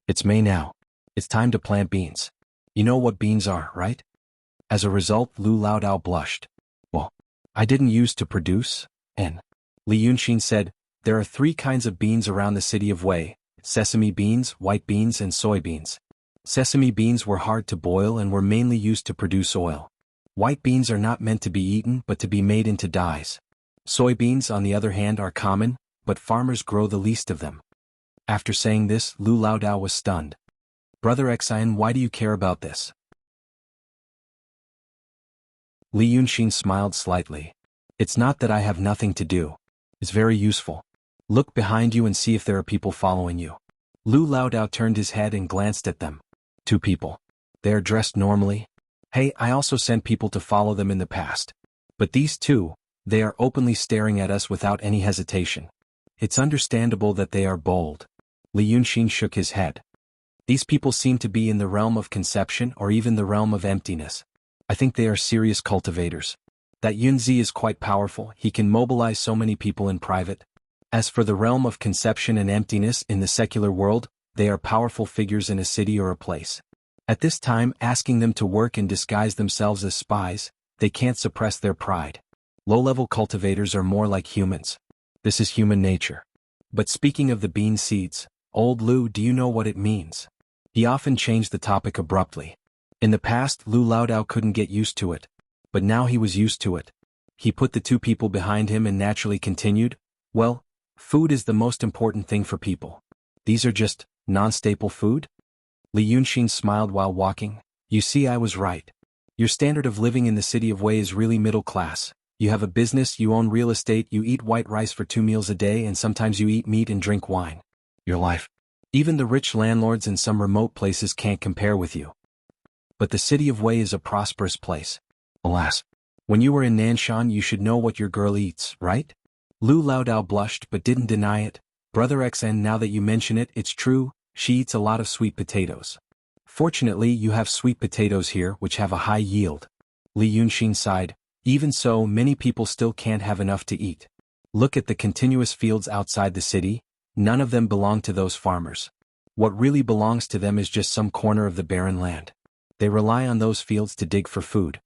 It's May now. It's time to plant beans. You know what beans are, right? As a result, Lu Laodao blushed. Well, I didn't used to produce, and Li Yunxin said, there are 3 kinds of beans around the city of Wei: sesame beans, white beans, and soybeans. Sesame beans were hard to boil and were mainly used to produce oil. White beans are not meant to be eaten but to be made into dyes. Soybeans, on the other hand, are common, but farmers grow the least of them. After saying this, Lu Laodao was stunned. Brother Xan, why do you care about this? Li Yunxin smiled slightly. It's not that I have nothing to do. It's very useful. Look behind you and see if there are people following you. Lu Laodao turned his head and glanced at them. 2 people. They are dressed normally. Hey, I also sent people to follow them in the past. But these 2, they are openly staring at us without any hesitation. It's understandable that they are bold. Li Yunxin shook his head. These people seem to be in the realm of conception or even the realm of emptiness. I think they are serious cultivators. That Yunzi is quite powerful, he can mobilize so many people in private. As for the realm of conception and emptiness in the secular world, they are powerful figures in a city or a place. At this time, asking them to work and disguise themselves as spies, they can't suppress their pride. Low-level cultivators are more like humans. This is human nature. But speaking of the bean seeds, old Lu, do you know what it means? He often changed the topic abruptly. In the past, Lu Laodao couldn't get used to it. But now he was used to it. He put the 2 people behind him and naturally continued, well, food is the most important thing for people. These are just non-staple food? Li Yunxin smiled while walking. You see, I was right. Your standard of living in the city of Wei is really middle class. You have a business, you own real estate, you eat white rice for 2 meals a day, and sometimes you eat meat and drink wine. Your life. Even the rich landlords in some remote places can't compare with you. But the city of Wei is a prosperous place. Alas. When you were in Nanshan you should know what your girl eats, right? Lu Laodao blushed but didn't deny it. Brother Xn, now that you mention it, it's true, she eats a lot of sweet potatoes. Fortunately you have sweet potatoes here which have a high yield. Li Yunxin sighed. Even so, many people still can't have enough to eat. Look at the continuous fields outside the city, none of them belong to those farmers. What really belongs to them is just some corner of the barren land. They rely on those fields to dig for food.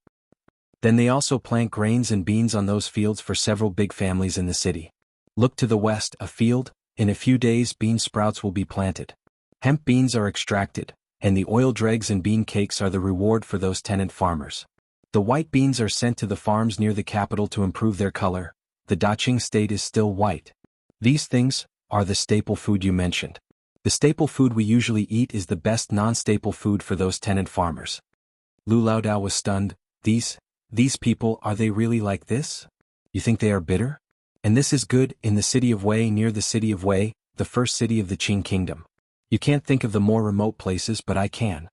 Then they also plant grains and beans on those fields for several big families in the city. Look to the west, a field, in a few days bean sprouts will be planted. Hemp beans are extracted, and the oil dregs and bean cakes are the reward for those tenant farmers. The white beans are sent to the farms near the capital to improve their color. The Daqing state is still white. These things are the staple food you mentioned. The staple food we usually eat is the best non-staple food for those tenant farmers. Lu Laodao was stunned. These people, are they really like this? You think they are bitter? And this is good, in the city of Wei, near the city of Wei, the first city of the Qing kingdom. You can't think of the more remote places, but I can.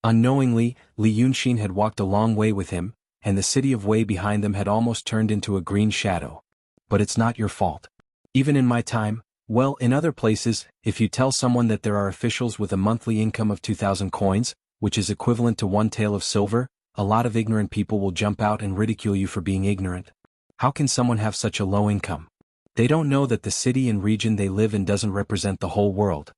Unknowingly, Li Yunxin had walked a long way with him, and the city of Wei behind them had almost turned into a green shadow. But it's not your fault. Even in my time, well, in other places, if you tell someone that there are officials with a monthly income of 2,000 coins, which is equivalent to 1 tael of silver, a lot of ignorant people will jump out and ridicule you for being ignorant. How can someone have such a low income? They don't know that the city and region they live in doesn't represent the whole world.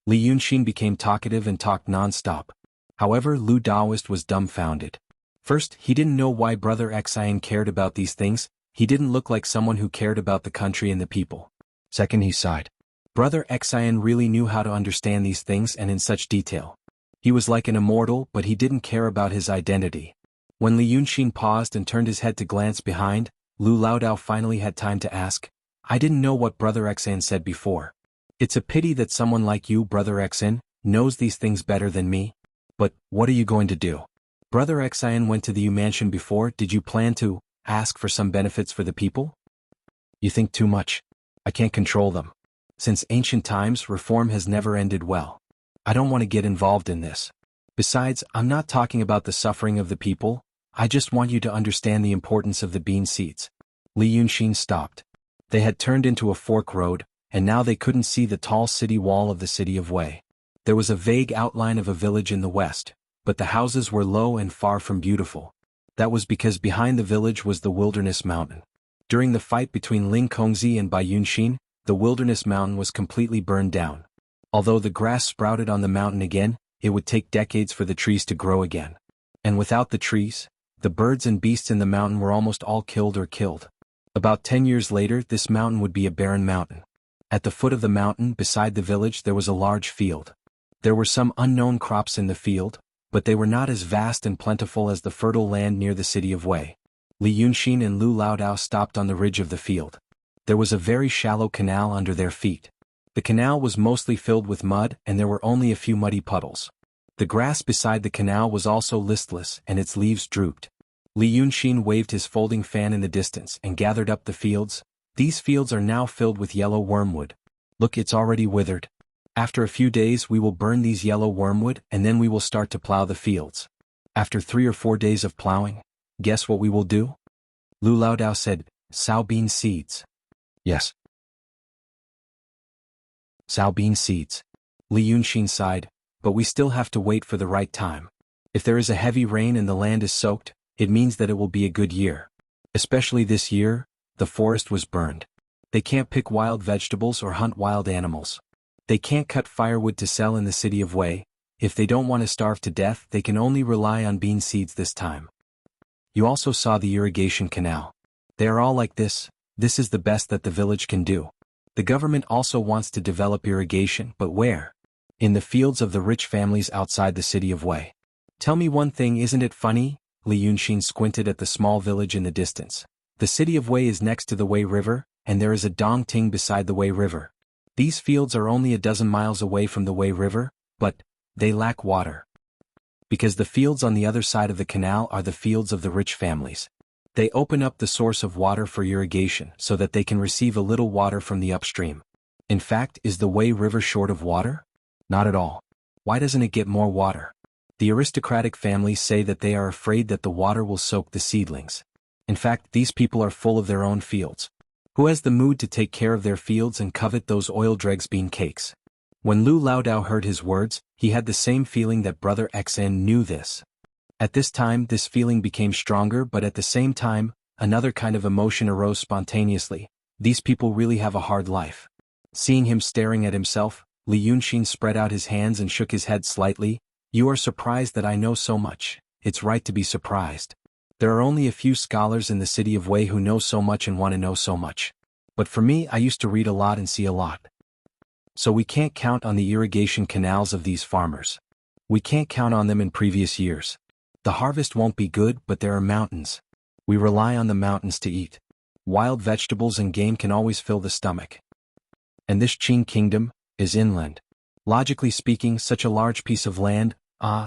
Li Yunxin became talkative and talked non-stop. However, Lu Daoist was dumbfounded. First, he didn't know why Brother Xian cared about these things. He didn't look like someone who cared about the country and the people. Second, he sighed. Brother Xian really knew how to understand these things and in such detail. He was like an immortal, but he didn't care about his identity. When Li Yunxin paused and turned his head to glance behind, Lu Laodao finally had time to ask, "I didn't know what Brother Xian said before. It's a pity that someone like you, Brother Xian, knows these things better than me. But, what are you going to do? Brother Xian went to the Yu mansion before. Did you plan to ask for some benefits for the people?" "You think too much. I can't control them. Since ancient times, reform has never ended well. I don't want to get involved in this. Besides, I'm not talking about the suffering of the people. I just want you to understand the importance of the bean seeds." Li Yunxin stopped. They had turned into a fork road, and now they couldn't see the tall city wall of the city of Wei. There was a vague outline of a village in the west, but the houses were low and far from beautiful. That was because behind the village was the Wilderness Mountain. During the fight between Ling Kongzi and Bai Yunxin, the Wilderness Mountain was completely burned down. Although the grass sprouted on the mountain again, it would take decades for the trees to grow again. And without the trees, the birds and beasts in the mountain were almost all killed or killed. About 10 years later, this mountain would be a barren mountain. At the foot of the mountain, beside the village, there was a large field. There were some unknown crops in the field, but they were not as vast and plentiful as the fertile land near the city of Wei. Li Yunxin and Lu Laodao stopped on the ridge of the field. There was a very shallow canal under their feet. The canal was mostly filled with mud, and there were only a few muddy puddles. The grass beside the canal was also listless, and its leaves drooped. Li Yunxin waved his folding fan in the distance and gathered up the fields. "These fields are now filled with yellow wormwood. Look, it's already withered. After a few days we will burn these yellow wormwood, and then we will start to plow the fields. After 3 or 4 days of plowing, guess what we will do?" Lu Laodao said, "Sao bean seeds." "Yes. Sao bean seeds." Li Yunxin sighed, "But we still have to wait for the right time. If there is a heavy rain and the land is soaked, it means that it will be a good year. Especially this year, the forest was burned. They can't pick wild vegetables or hunt wild animals. They can't cut firewood to sell in the city of Wei. If they don't want to starve to death, they can only rely on bean seeds this time." You also saw the irrigation canal. They are all like this. This is the best that the village can do. The government also wants to develop irrigation, but where? In the fields of the rich families outside the city of Wei. Tell me one thing, isn't it funny? Li Yunxin squinted at the small village in the distance. The city of Wei is next to the Wei River, and there is a Dongting beside the Wei River. These fields are only a dozen miles away from the Wei River, but they lack water. Because the fields on the other side of the canal are the fields of the rich families. They open up the source of water for irrigation so that they can receive a little water from the upstream. In fact, is the Wei River short of water? Not at all. Why doesn't it get more water? The aristocratic families say that they are afraid that the water will soak the seedlings. In fact, these people are full of their own fields. Who has the mood to take care of their fields and covet those oil dregs bean cakes? When Lu Laodao heard his words, he had the same feeling that Brother Xian knew this. At this time, this feeling became stronger, but at the same time, another kind of emotion arose spontaneously. These people really have a hard life. Seeing him staring at himself, Li Yunxin spread out his hands and shook his head slightly. "You are surprised that I know so much. It's right to be surprised. There are only a few scholars in the city of Wei who know so much and want to know so much. But for me, I used to read a lot and see a lot. So we can't count on the irrigation canals of these farmers. We can't count on them in previous years. The harvest won't be good, but there are mountains. We rely on the mountains to eat. Wild vegetables and game can always fill the stomach. And this Qing kingdom is inland. Logically speaking, such a large piece of land,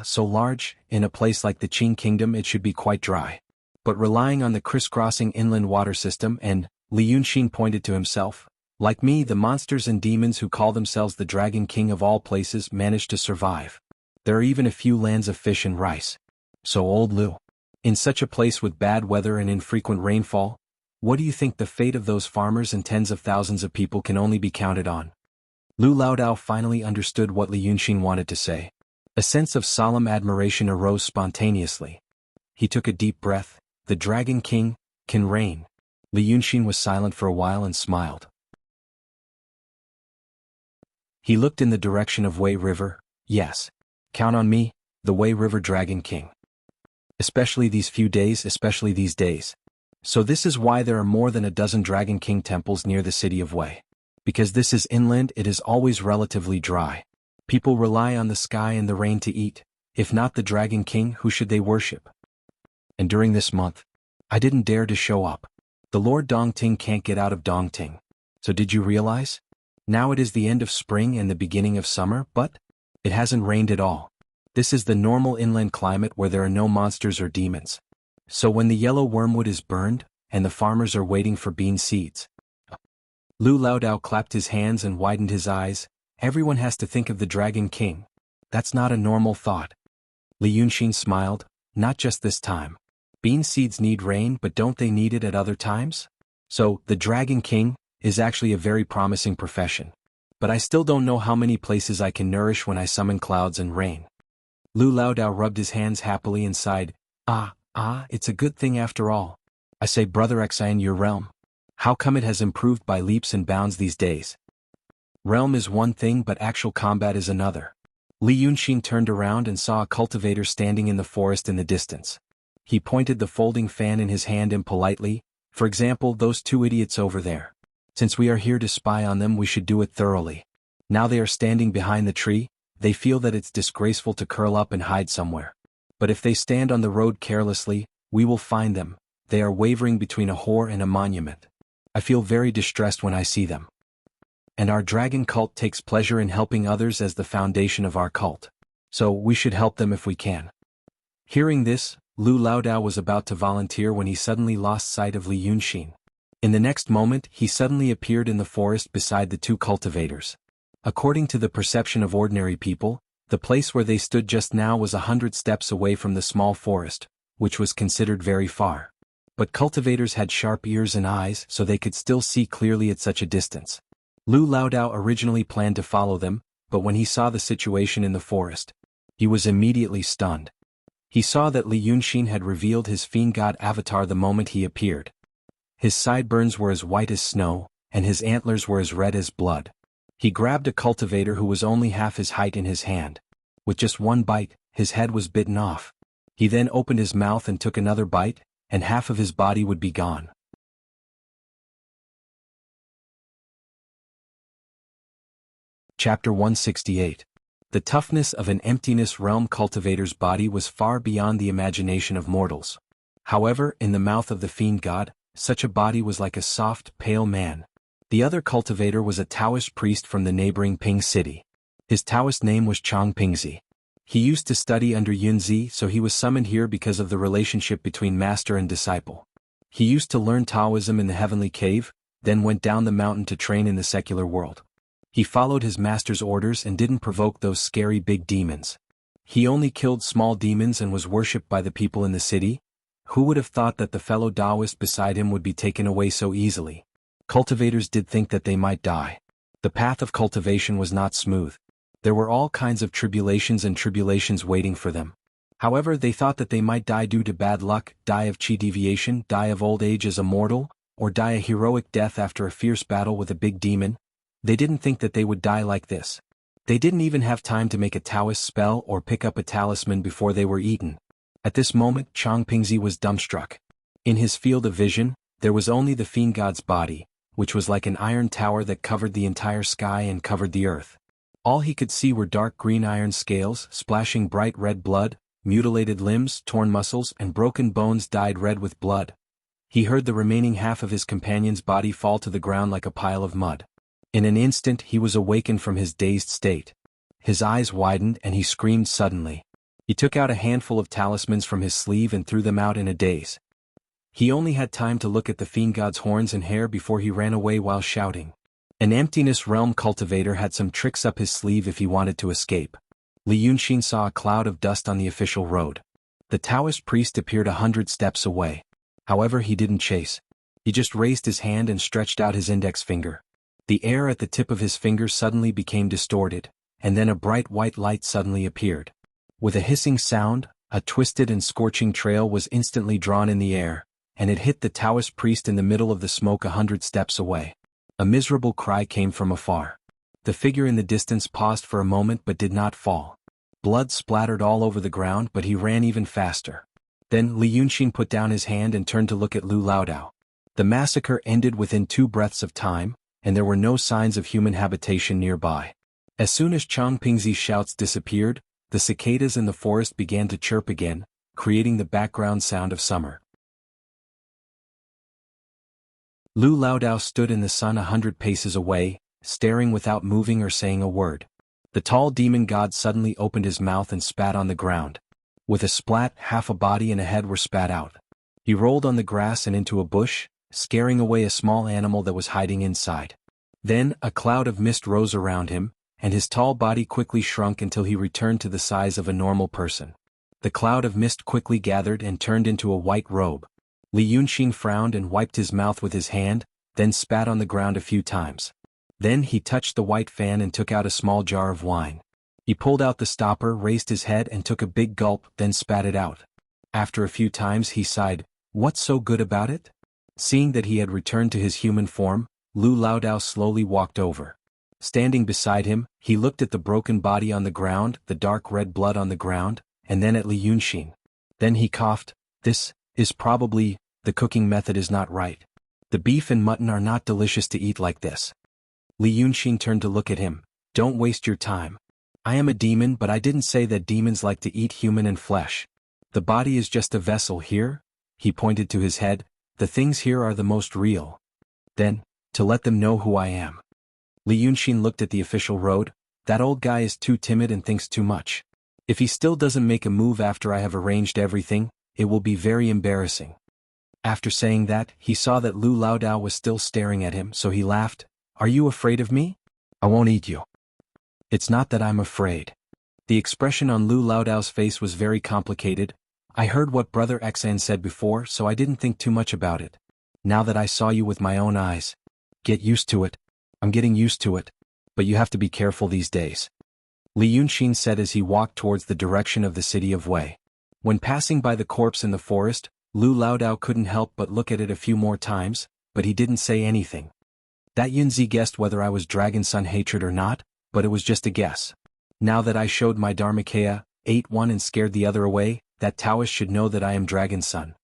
so large, in a place like the Qing kingdom it should be quite dry. But relying on the crisscrossing inland water system and, Li Yunxin pointed to himself, like me, the monsters and demons who call themselves the Dragon King of all places manage to survive. There are even a few lands of fish and rice. So old Lu, in such a place with bad weather and infrequent rainfall, what do you think the fate of those farmers and tens of thousands of people can only be counted on?" Lu Laodao finally understood what Li Yunxin wanted to say. A sense of solemn admiration arose spontaneously. He took a deep breath. "The Dragon King can reign." Li Yunxin was silent for a while and smiled. He looked in the direction of Wei River. "Yes. Count on me, the Wei River Dragon King. Especially these few days, especially these days. So this is why there are more than a dozen Dragon King temples near the city of Wei. Because this is inland, it is always relatively dry. People rely on the sky and the rain to eat. If not the Dragon King, who should they worship? And during this month, I didn't dare to show up. The Lord Dongting can't get out of Dongting. So did you realize? Now it is the end of spring and the beginning of summer, but it hasn't rained at all. This is the normal inland climate where there are no monsters or demons. So when the yellow wormwood is burned, and the farmers are waiting for bean seeds. Lu Laodao clapped his hands and widened his eyes. Everyone has to think of the Dragon King. That's not a normal thought. Li Yunxin smiled. Not just this time. Bean seeds need rain, but don't they need it at other times? So, the Dragon King is actually a very promising profession. But I still don't know how many places I can nourish when I summon clouds and rain. Lu Laodao rubbed his hands happily and sighed. It's a good thing after all. I say, Brother Xian, your realm. How come it has improved by leaps and bounds these days? Realm is one thing, but actual combat is another. Li Yunxin turned around and saw a cultivator standing in the forest in the distance. He pointed the folding fan in his hand impolitely. For example, those two idiots over there. Since we are here to spy on them, we should do it thoroughly. Now they are standing behind the tree. They feel that it's disgraceful to curl up and hide somewhere. But if they stand on the road carelessly, we will find them. They are wavering between a whore and a monument. I feel very distressed when I see them. And our dragon cult takes pleasure in helping others as the foundation of our cult. So we should help them if we can. Hearing this, Lu Laodao was about to volunteer when he suddenly lost sight of Li Yunxin. In the next moment, he suddenly appeared in the forest beside the two cultivators. According to the perception of ordinary people, the place where they stood just now was 100 steps away from the small forest, which was considered very far. But cultivators had sharp ears and eyes, so they could still see clearly at such a distance. Lu Laodao originally planned to follow them, but when he saw the situation in the forest, he was immediately stunned. He saw that Li Yunxin had revealed his fiend god avatar the moment he appeared. His sideburns were as white as snow, and his antlers were as red as blood. He grabbed a cultivator who was only half his height in his hand. With just one bite, his head was bitten off. He then opened his mouth and took another bite, and half of his body would be gone. Chapter 168. The toughness of an emptiness realm cultivator's body was far beyond the imagination of mortals. However, in the mouth of the fiend god, such a body was like a soft, pale man. The other cultivator was a Taoist priest from the neighboring Ping city. His Taoist name was Chang Pingzi. He used to study under Yunzi, so he was summoned here because of the relationship between master and disciple. He used to learn Taoism in the heavenly cave, then went down the mountain to train in the secular world. He followed his master's orders and didn't provoke those scary big demons. He only killed small demons and was worshipped by the people in the city. Who would have thought that the fellow Taoist beside him would be taken away so easily? Cultivators did think that they might die. The path of cultivation was not smooth. There were all kinds of tribulations waiting for them. However, they thought that they might die due to bad luck, die of chi deviation, die of old age as a mortal, or die a heroic death after a fierce battle with a big demon. They didn't think that they would die like this. They didn't even have time to make a Taoist spell or pick up a talisman before they were eaten. At this moment, Chang Pingzi was dumbstruck. In his field of vision, there was only the fiend god's body, which was like an iron tower that covered the entire sky and covered the earth. All he could see were dark green iron scales, splashing bright red blood, mutilated limbs, torn muscles, and broken bones dyed red with blood. He heard the remaining half of his companion's body fall to the ground like a pile of mud. In an instant he was awakened from his dazed state. His eyes widened and he screamed suddenly. He took out a handful of talismans from his sleeve and threw them out in a daze. He only had time to look at the fiend god's horns and hair before he ran away while shouting. An emptiness realm cultivator had some tricks up his sleeve if he wanted to escape. Li Yunxin saw a cloud of dust on the official road. The Taoist priest appeared 100 steps away. However, he didn't chase. He just raised his hand and stretched out his index finger. The air at the tip of his finger suddenly became distorted, and then a bright white light suddenly appeared. With a hissing sound, a twisted and scorching trail was instantly drawn in the air, and it hit the Taoist priest in the middle of the smoke 100 steps away. A miserable cry came from afar. The figure in the distance paused for a moment but did not fall. Blood splattered all over the ground, but he ran even faster. Then Li Yunxin put down his hand and turned to look at Lu Laodao. The massacre ended within 2 breaths of time. and there were no signs of human habitation nearby. As soon as Chang Pingzi's shouts disappeared, the cicadas in the forest began to chirp again, creating the background sound of summer. Lu Laodao stood in the sun 100 paces away, staring without moving or saying a word. The tall demon god suddenly opened his mouth and spat on the ground. With a splat, half a body and a head were spat out. He rolled on the grass and into a bush, scaring away a small animal that was hiding inside. Then, a cloud of mist rose around him, and his tall body quickly shrunk until he returned to the size of a normal person. The cloud of mist quickly gathered and turned into a white robe. Li Yunxing frowned and wiped his mouth with his hand, then spat on the ground a few times. Then he touched the white fan and took out a small jar of wine. He pulled out the stopper, raised his head and took a big gulp, then spat it out. After a few times he sighed, "What's so good about it?" Seeing that he had returned to his human form, Lu Laodao slowly walked over. Standing beside him, he looked at the broken body on the ground, the dark red blood on the ground, and then at Li Yunxing. Then he coughed, "This is probably, the cooking method is not right. The beef and mutton are not delicious to eat like this." Li Yunxing turned to look at him. "Don't waste your time. I am a demon, but I didn't say that demons like to eat human and flesh. The body is just a vessel here." He pointed to his head. "The things here are the most real. Then, to let them know who I am." Li Yunxing looked at the official road. "That old guy is too timid and thinks too much. If he still doesn't make a move after I have arranged everything, it will be very embarrassing." After saying that, he saw that Lu Laodao was still staring at him, so he laughed. "Are you afraid of me? I won't eat you." "It's not that I'm afraid." The expression on Lu Laodao's face was very complicated. "I heard what Brother Xan said before, so I didn't think too much about it. Now that I saw you with my own eyes. Get used to it." "I'm getting used to it. But you have to be careful these days," Li Yunxing said as he walked towards the direction of the city of Wei. When passing by the corpse in the forest, Lu Laodao couldn't help but look at it a few more times, but he didn't say anything. That Yunzi guessed whether I was Dragon Son hatred or not, but it was just a guess. Now that I showed my Dharmakaya, ate one and scared the other away, that Taoist should know that I am Dragon Son.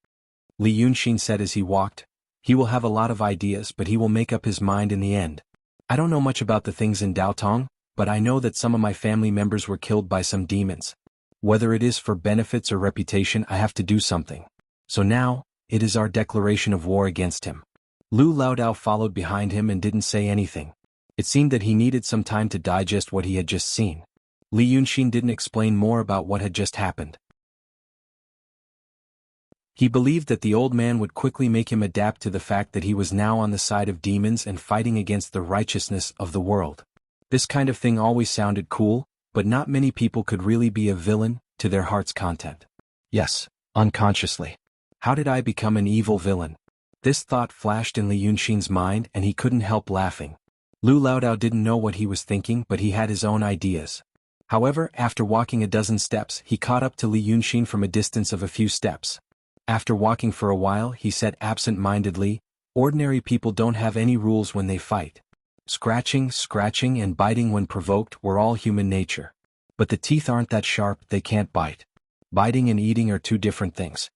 Li Yunxing said as he walked. He will have a lot of ideas, but he will make up his mind in the end. I don't know much about the things in Daotong, but I know that some of my family members were killed by some demons. Whether it is for benefits or reputation, I have to do something. So now, it is our declaration of war against him. Lu Laodao followed behind him and didn't say anything. It seemed that he needed some time to digest what he had just seen. Li Yunxing didn't explain more about what had just happened. He believed that the old man would quickly make him adapt to the fact that he was now on the side of demons and fighting against the righteousness of the world. This kind of thing always sounded cool, but not many people could really be a villain, to their heart's content. Yes, unconsciously. How did I become an evil villain? This thought flashed in Li Yunxing's mind and he couldn't help laughing. Lu Laodao didn't know what he was thinking, but he had his own ideas. However, after walking a dozen steps, he caught up to Li Yunxing from a distance of a few steps. After walking for a while, he said absent-mindedly, "Ordinary people don't have any rules when they fight. Scratching, and biting when provoked were all human nature. But the teeth aren't that sharp, they can't bite. Biting and eating are two different things."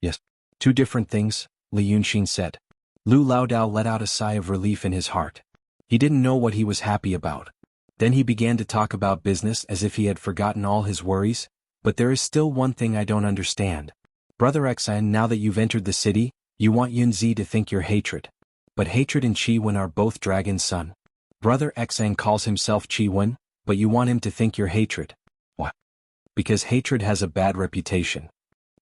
"Yes, two different things," Li Yunxing said. Lu Laodao let out a sigh of relief in his heart. He didn't know what he was happy about. Then he began to talk about business as if he had forgotten all his worries. "But there is still one thing I don't understand. Brother Xan, now that you've entered the city, you want Yunzi to think you're hatred. But hatred and Qi Wen are both Dragon Son. Brother Xan calls himself Qi Wen, but you want him to think you're hatred. What? Because hatred has a bad reputation."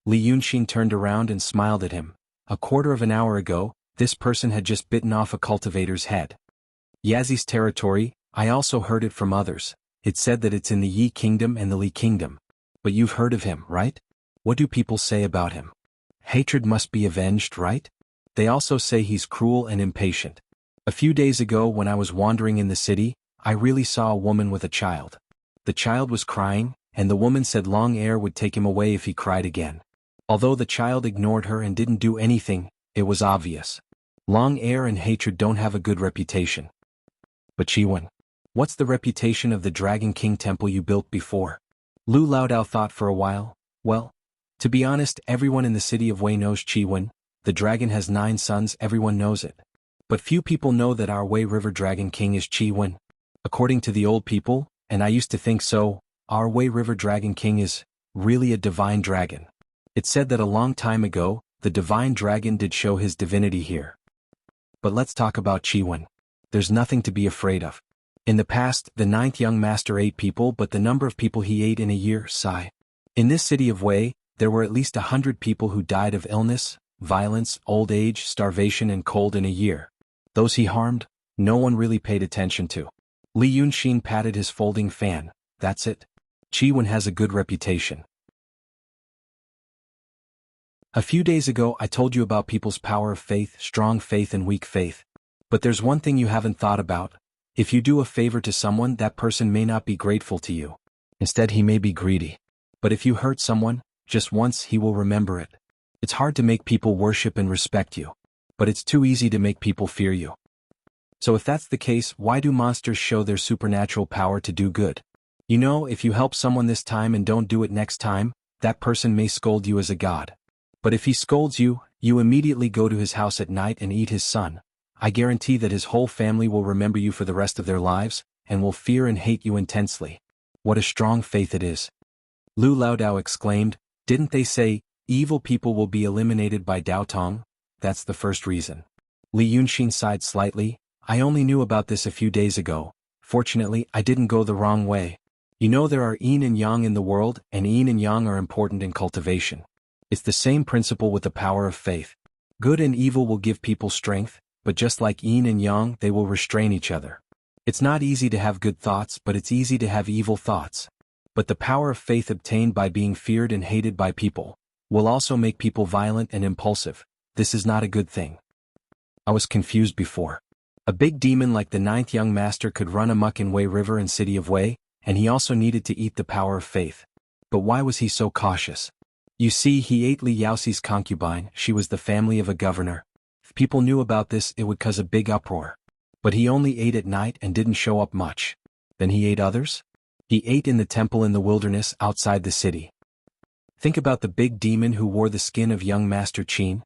Li Yunxing turned around and smiled at him. A quarter of an hour ago, this person had just bitten off a cultivator's head. Yazi's territory, I also heard it from others. It said that it's in the Yi Kingdom and the Li Kingdom. But you've heard of him, right? What do people say about him? Hatred must be avenged, right? They also say he's cruel and impatient. A few days ago when I was wandering in the city, I really saw a woman with a child. The child was crying, and the woman said long air would take him away if he cried again. Although the child ignored her and didn't do anything, it was obvious. Long air and hatred don't have a good reputation. But Qi Wen, what's the reputation of the Dragon King temple you built before? Lu Laodao thought for a while. Well, to be honest, everyone in the city of Wei knows Qi Wen. The dragon has 9 sons, everyone knows it. But few people know that our Wei River Dragon King is Qi Wen. According to the old people, and I used to think so, our Wei River Dragon King is really a divine dragon. It's said that a long time ago, the divine dragon did show his divinity here. But let's talk about Qi Wen. There's nothing to be afraid of. In the past, the ninth young master ate people, but the number of people he ate in a year, sigh. In this city of Wei, there were at least 100 people who died of illness, violence, old age, starvation and cold in a year. Those he harmed, no one really paid attention to. Li Yunxin patted his folding fan. That's it. Qi Wen has a good reputation. A few days ago I told you about people's power of faith, strong faith and weak faith. But there's one thing you haven't thought about. If you do a favor to someone, that person may not be grateful to you. Instead, he may be greedy. But if you hurt someone, just once he will remember it. It's hard to make people worship and respect you. But it's too easy to make people fear you. So if that's the case, why do monsters show their supernatural power to do good? You know, if you help someone this time and don't do it next time, that person may scold you as a god. But if he scolds you, you immediately go to his house at night and eat his son. I guarantee that his whole family will remember you for the rest of their lives, and will fear and hate you intensely. What a strong faith it is. Lu Laodao exclaimed, didn't they say, evil people will be eliminated by Dao Tong? That's the first reason. Li Yunxin sighed slightly, I only knew about this a few days ago. Fortunately, I didn't go the wrong way. You know there are yin and yang in the world, and yin and yang are important in cultivation. It's the same principle with the power of faith. Good and evil will give people strength, but just like yin and yang, they will restrain each other. It's not easy to have good thoughts, but it's easy to have evil thoughts. But the power of faith obtained by being feared and hated by people will also make people violent and impulsive. This is not a good thing. I was confused before. A big demon like the ninth young master could run amok in Wei River and city of Wei, and he also needed to eat the power of faith. But why was he so cautious? You see, he ate Li Yaoxi's concubine. She was the family of a governor. If people knew about this, it would cause a big uproar. But he only ate at night and didn't show up much. Then he ate others? He ate in the temple in the wilderness outside the city. Think about the big demon who wore the skin of young Master Qin.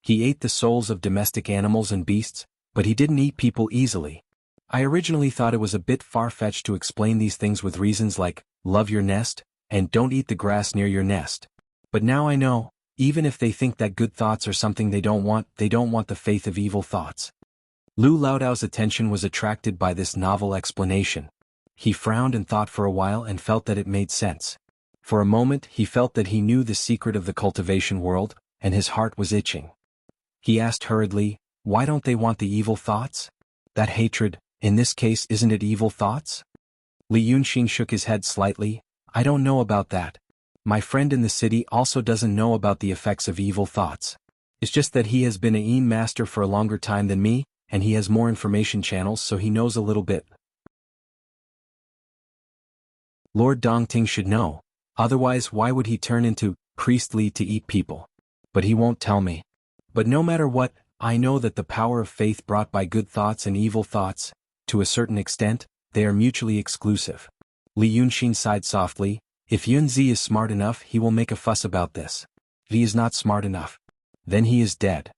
He ate the souls of domestic animals and beasts, but he didn't eat people easily. I originally thought it was a bit far-fetched to explain these things with reasons like, love your nest, and don't eat the grass near your nest. But now I know, even if they think that good thoughts are something they don't want the faith of evil thoughts. Lu Laodao's attention was attracted by this novel explanation. He frowned and thought for a while and felt that it made sense. For a moment he felt that he knew the secret of the cultivation world, and his heart was itching. He asked hurriedly, why don't they want the evil thoughts? That hatred, in this case, isn't it evil thoughts? Li Yunxin shook his head slightly, I don't know about that. My friend in the city also doesn't know about the effects of evil thoughts. It's just that he has been a yin master for a longer time than me, and he has more information channels, so he knows a little bit. Lord Dongting should know. Otherwise, why would he turn into priestly to eat people? But he won't tell me. But no matter what, I know that the power of faith brought by good thoughts and evil thoughts, to a certain extent, they are mutually exclusive. Li Yunxin sighed softly. If Yunzi is smart enough, he will make a fuss about this. If he is not smart enough, then he is dead.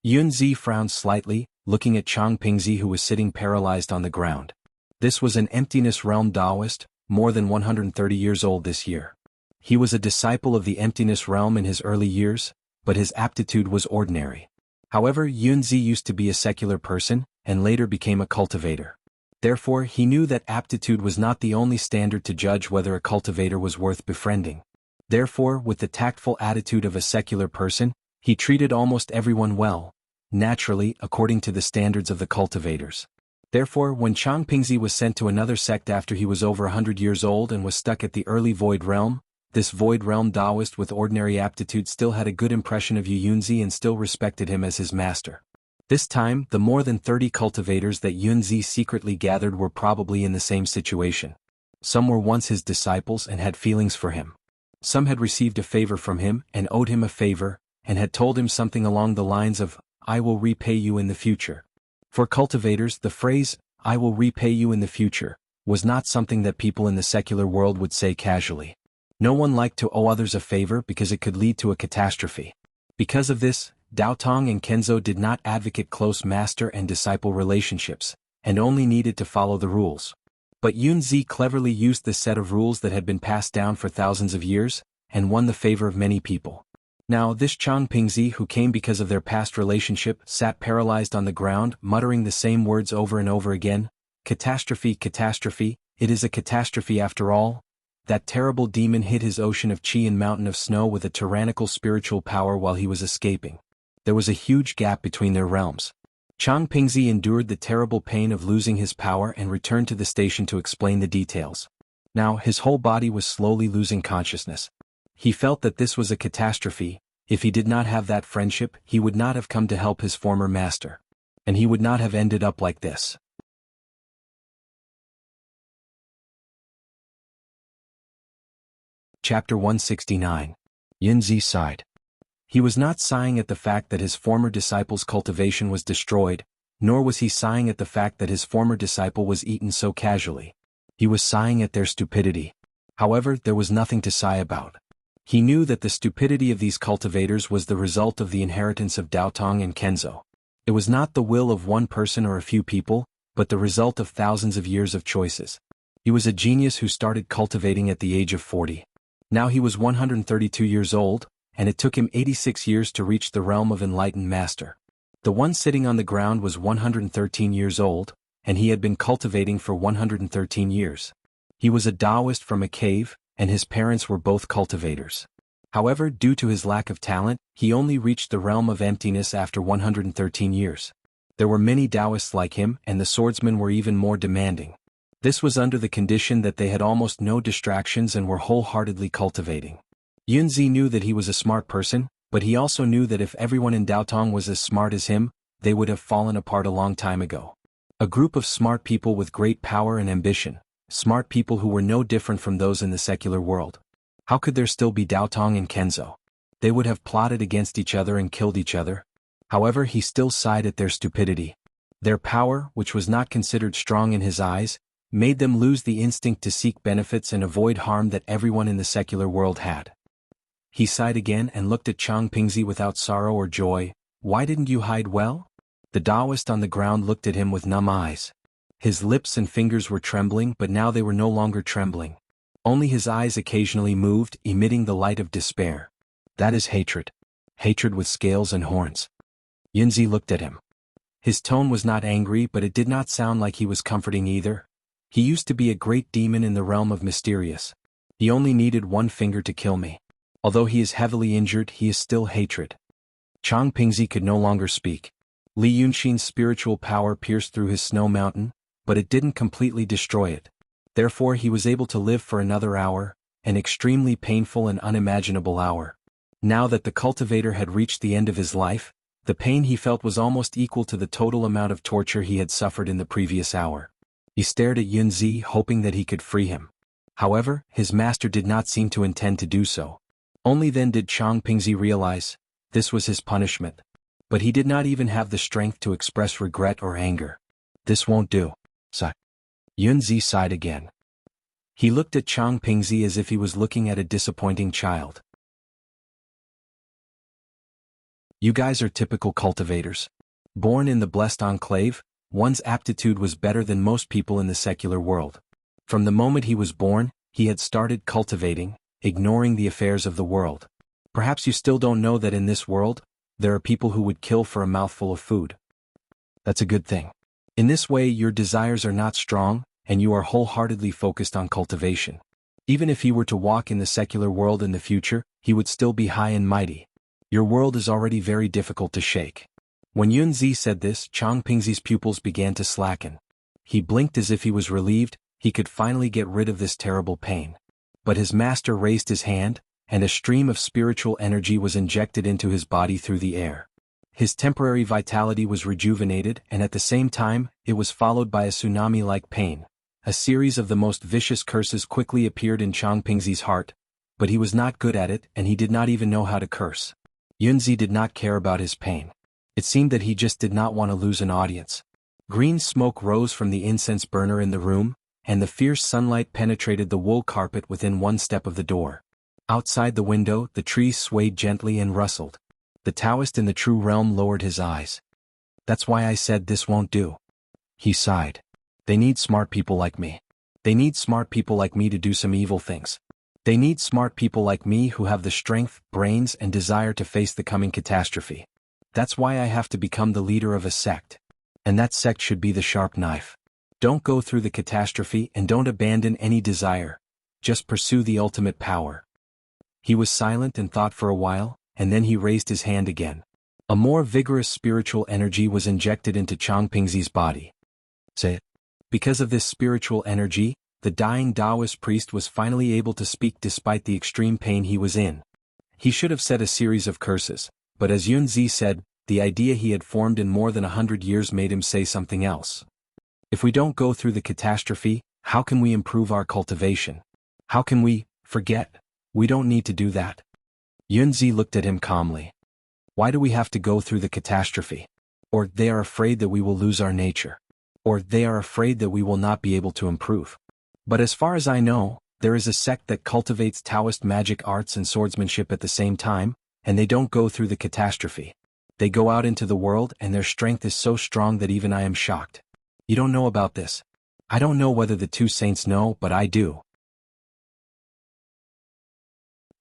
Yunzi frowned slightly, looking at Chang Pingzi who was sitting paralyzed on the ground. This was an emptiness realm Taoist, more than 130 years old this year. He was a disciple of the emptiness realm in his early years, but his aptitude was ordinary. However, Yunzi used to be a secular person, and later became a cultivator. Therefore, he knew that aptitude was not the only standard to judge whether a cultivator was worth befriending. Therefore, with the tactful attitude of a secular person, he treated almost everyone well, naturally, according to the standards of the cultivators. Therefore, when Chang Pingzi was sent to another sect after he was over 100 years old and was stuck at the early void realm, this void realm Taoist with ordinary aptitude still had a good impression of Yu Yunzi and still respected him as his master. This time, the more than 30 cultivators that Yunzi secretly gathered were probably in the same situation. Some were once his disciples and had feelings for him. Some had received a favor from him and owed him a favor, and had told him something along the lines of, I will repay you in the future. For cultivators, the phrase, I will repay you in the future, was not something that people in the secular world would say casually. No one liked to owe others a favor because it could lead to a catastrophe. Because of this, Dao Tong and Kenzo did not advocate close master and disciple relationships, and only needed to follow the rules. But Yunzi cleverly used the set of rules that had been passed down for thousands of years, and won the favor of many people. Now this Chang Pingzi, who came because of their past relationship, sat paralyzed on the ground, muttering the same words over and over again. Catastrophe, catastrophe, it is a catastrophe after all. That terrible demon hid his ocean of chi and mountain of snow with a tyrannical spiritual power while he was escaping. There was a huge gap between their realms. Chang Pingzi endured the terrible pain of losing his power and returned to the station to explain the details. Now his whole body was slowly losing consciousness. He felt that this was a catastrophe. If he did not have that friendship, he would not have come to help his former master. And he would not have ended up like this. Chapter 169. Yunzi sighed. He was not sighing at the fact that his former disciple's cultivation was destroyed, nor was he sighing at the fact that his former disciple was eaten so casually. He was sighing at their stupidity. However, there was nothing to sigh about. He knew that the stupidity of these cultivators was the result of the inheritance of Dao Tong and Kenzo. It was not the will of one person or a few people, but the result of thousands of years of choices. He was a genius who started cultivating at the age of 40. Now he was 132 years old, and it took him 86 years to reach the realm of enlightened master. The one sitting on the ground was 113 years old, and he had been cultivating for 113 years. He was a Taoist from a cave, and his parents were both cultivators. However, due to his lack of talent, he only reached the realm of emptiness after 113 years. There were many Taoists like him, and the swordsmen were even more demanding. This was under the condition that they had almost no distractions and were wholeheartedly cultivating. Yunzi knew that he was a smart person, but he also knew that if everyone in Daotong was as smart as him, they would have fallen apart a long time ago. A group of smart people with great power and ambition. Smart people who were no different from those in the secular world. How could there still be Dao Tong and Kenzo? They would have plotted against each other and killed each other. However, he still sighed at their stupidity. Their power, which was not considered strong in his eyes, made them lose the instinct to seek benefits and avoid harm that everyone in the secular world had. He sighed again and looked at Chang Pingzi without sorrow or joy. Why didn't you hide well? The Taoist on the ground looked at him with numb eyes. His lips and fingers were trembling, but now they were no longer trembling. Only his eyes occasionally moved, emitting the light of despair. That is hatred. Hatred with scales and horns. Yunzi looked at him. His tone was not angry, but it did not sound like he was comforting either. He used to be a great demon in the realm of mysterious. He only needed one finger to kill me. Although he is heavily injured, he is still hatred. Chang Pingzi could no longer speak. Li Yunxin's spiritual power pierced through his snow mountain, but it didn't completely destroy it. Therefore he was able to live for another hour, an extremely painful and unimaginable hour. Now that the cultivator had reached the end of his life, the pain he felt was almost equal to the total amount of torture he had suffered in the previous hour. He stared at Yunzi, hoping that he could free him. However, his master did not seem to intend to do so. Only then did Chang Pingzi realize this was his punishment. But he did not even have the strength to express regret or anger. This won't do. Sigh. Yunzi sighed again. He looked at Chang Pingzi as if he was looking at a disappointing child. You guys are typical cultivators. Born in the blessed enclave, one's aptitude was better than most people in the secular world. From the moment he was born, he had started cultivating, ignoring the affairs of the world. Perhaps you still don't know that in this world, there are people who would kill for a mouthful of food. That's a good thing. In this way, your desires are not strong, and you are wholeheartedly focused on cultivation. Even if he were to walk in the secular world in the future, he would still be high and mighty. Your world is already very difficult to shake. When Yunzi said this, Chang Pingzi's pupils began to slacken. He blinked as if he was relieved, he could finally get rid of this terrible pain. But his master raised his hand, and a stream of spiritual energy was injected into his body through the air. His temporary vitality was rejuvenated, and at the same time, it was followed by a tsunami-like pain. A series of the most vicious curses quickly appeared in Chang Pingzi's heart, but he was not good at it, and he did not even know how to curse. Yunzi did not care about his pain. It seemed that he just did not want to lose an audience. Green smoke rose from the incense burner in the room, and the fierce sunlight penetrated the wool carpet within one step of the door. Outside the window, the trees swayed gently and rustled. The Taoist in the true realm lowered his eyes. That's why I said this won't do. He sighed. They need smart people like me. They need smart people like me to do some evil things. They need smart people like me who have the strength, brains, and desire to face the coming catastrophe. That's why I have to become the leader of a sect. And that sect should be the sharp knife. Don't go through the catastrophe and don't abandon any desire. Just pursue the ultimate power. He was silent and thought for a while, and then he raised his hand again. A more vigorous spiritual energy was injected into Chang Pingzi's body. Say it. Because of this spiritual energy, the dying Taoist priest was finally able to speak despite the extreme pain he was in. He should have said a series of curses, but as Yunzi said, the idea he had formed in more than 100 years made him say something else. If we don't go through the catastrophe, how can we improve our cultivation? How can we forget? We don't need to do that. Yunzi looked at him calmly. Why do we have to go through the catastrophe? Or they are afraid that we will lose our nature. Or they are afraid that we will not be able to improve. But as far as I know, there is a sect that cultivates Taoist magic arts and swordsmanship at the same time, and they don't go through the catastrophe. They go out into the world and their strength is so strong that even I am shocked. You don't know about this. I don't know whether the two saints know, but I do.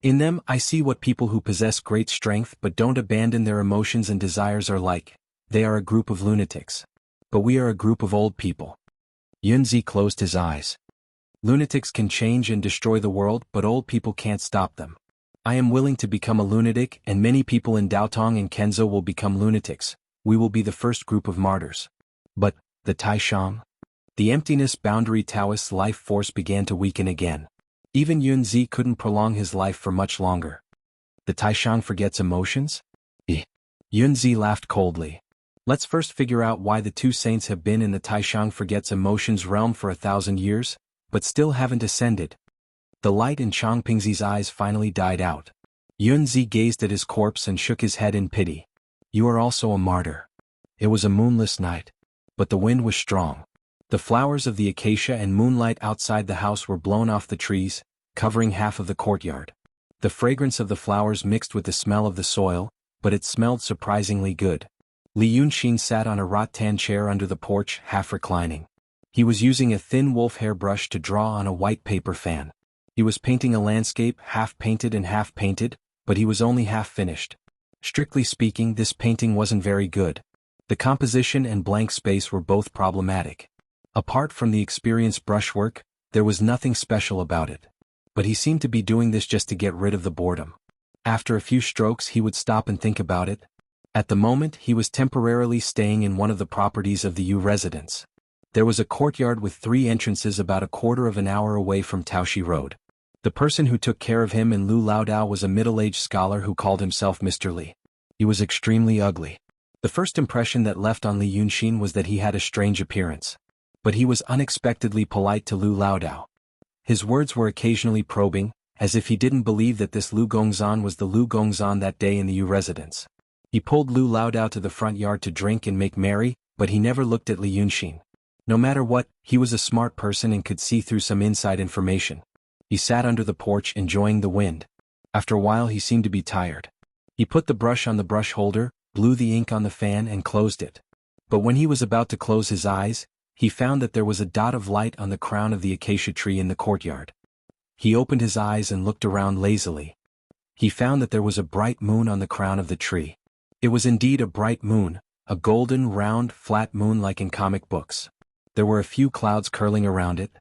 In them I see what people who possess great strength but don't abandon their emotions and desires are like. They are a group of lunatics. But we are a group of old people. Yunzi closed his eyes. Lunatics can change and destroy the world, but old people can't stop them. I am willing to become a lunatic, and many people in Daotong and Kenzo will become lunatics. We will be the first group of martyrs. But the Taishang? The emptiness boundary Taoist's life force began to weaken again. Even Yunzi couldn't prolong his life for much longer. The Taishang forgets emotions? Yunzi laughed coldly. Let's first figure out why the two saints have been in the Taishang forgets emotions realm for 1,000 years, but still haven't ascended. The light in Chang Pingzi's eyes finally died out. Yunzi gazed at his corpse and shook his head in pity. You are also a martyr. It was a moonless night. But the wind was strong. The flowers of the acacia and moonlight outside the house were blown off the trees, covering half of the courtyard. The fragrance of the flowers mixed with the smell of the soil, but it smelled surprisingly good. Li Yunxin sat on a rattan chair under the porch, half reclining. He was using a thin wolf hair brush to draw on a white paper fan. He was painting a landscape, half painted and half painted, but he was only half finished. Strictly speaking, this painting wasn't very good. The composition and blank space were both problematic. Apart from the experienced brushwork, there was nothing special about it. But he seemed to be doing this just to get rid of the boredom. After a few strokes he would stop and think about it. At the moment he was temporarily staying in one of the properties of the Yu residence. There was a courtyard with 3 entrances about a quarter of an hour away from Taoshi Road. The person who took care of him in Lu Laodao was a middle-aged scholar who called himself Mr. Li. He was extremely ugly. The first impression that left on Li Yunxin was that he had a strange appearance. But he was unexpectedly polite to Lu Laodao. His words were occasionally probing, as if he didn't believe that this Lu Gongzan was the Lu Gongzan that day in the Yu residence. He pulled Lu Laodao to the front yard to drink and make merry, but he never looked at Li Yunxin. No matter what, he was a smart person and could see through some inside information. He sat under the porch enjoying the wind. After a while he seemed to be tired. He put the brush on the brush holder, blew the ink on the fan and closed it. But when he was about to close his eyes, he found that there was a dot of light on the crown of the acacia tree in the courtyard. He opened his eyes and looked around lazily. He found that there was a bright moon on the crown of the tree. It was indeed a bright moon, a golden, round, flat moon like in comic books. There were a few clouds curling around it.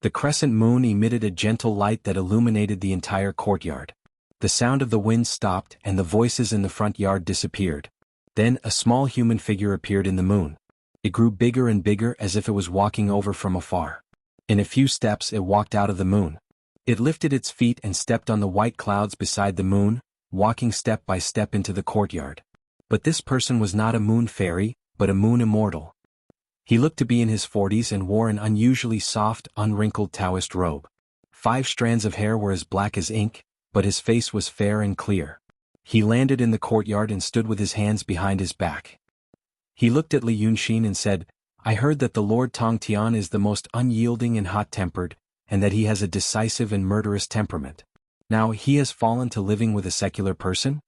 The crescent moon emitted a gentle light that illuminated the entire courtyard. The sound of the wind stopped and the voices in the front yard disappeared. Then a small human figure appeared in the moon. It grew bigger and bigger as if it was walking over from afar. In a few steps it walked out of the moon. It lifted its feet and stepped on the white clouds beside the moon, walking step by step into the courtyard. But this person was not a moon fairy, but a moon immortal. He looked to be in his 40s and wore an unusually soft, unwrinkled Taoist robe. 5 strands of hair were as black as ink, but his face was fair and clear. He landed in the courtyard and stood with his hands behind his back. He looked at Li Yunxin and said, I heard that the Lord Tong Tian is the most unyielding and hot-tempered, and that he has a decisive and murderous temperament. Now he has fallen to living with a secular person?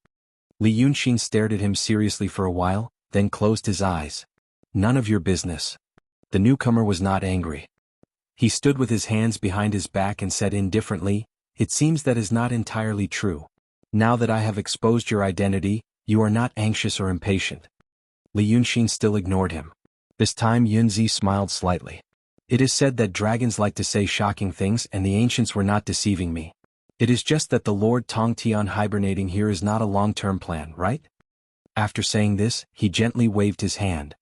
Li Yunxin stared at him seriously for a while, then closed his eyes. None of your business. The newcomer was not angry. He stood with his hands behind his back and said indifferently, "It seems that is not entirely true. Now that I have exposed your identity, you are not anxious or impatient." Li Yunxin still ignored him. This time Yunzi smiled slightly. "It is said that dragons like to say shocking things and the ancients were not deceiving me. It is just that the Lord Tongtian hibernating here is not a long-term plan, right?" After saying this, he gently waved his hand.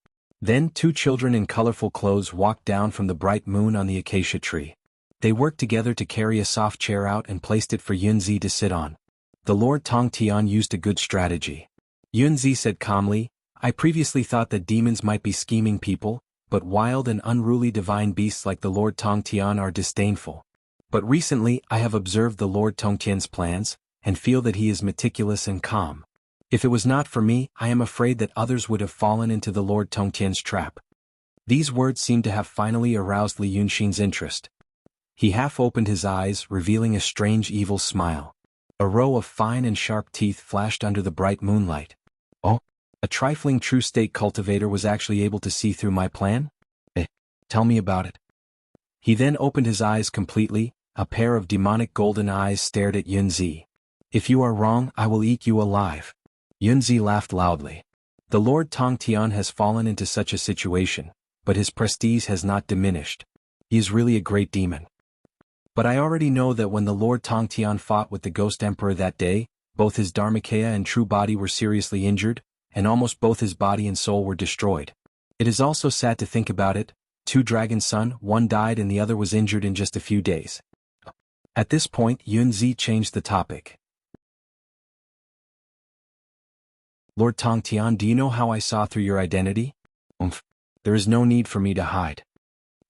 Then 2 children in colorful clothes walked down from the bright moon on the acacia tree. They worked together to carry a soft chair out and placed it for Yunzi to sit on. The Lord Tongtian used a good strategy. Yunzi said calmly, "I previously thought that demons might be scheming people, but wild and unruly divine beasts like the Lord Tongtian are disdainful. But recently I have observed the Lord Tongtian's plans, and feel that he is meticulous and calm. If it was not for me, I am afraid that others would have fallen into the Lord Tongtian's trap." These words seemed to have finally aroused Li Yunxin's interest. He half opened his eyes, revealing a strange evil smile. A row of fine and sharp teeth flashed under the bright moonlight. "Oh, a trifling true state cultivator was actually able to see through my plan? Tell me about it." He then opened his eyes completely. A pair of demonic golden eyes stared at Yunzi. "If you are wrong, I will eat you alive." Yunzi laughed loudly. The Lord Tongtian has fallen into such a situation, but his prestige has not diminished. He is really a great demon. But I already know that when the Lord Tongtian fought with the Ghost Emperor that day, both his Dharmakaya and true body were seriously injured, and almost both his body and soul were destroyed. It is also sad to think about it. 2 dragons' son, one died and the other was injured in just a few days. At this point Yunzi changed the topic. "Lord Tongtian, do you know how I saw through your identity?" There is no need for me to hide."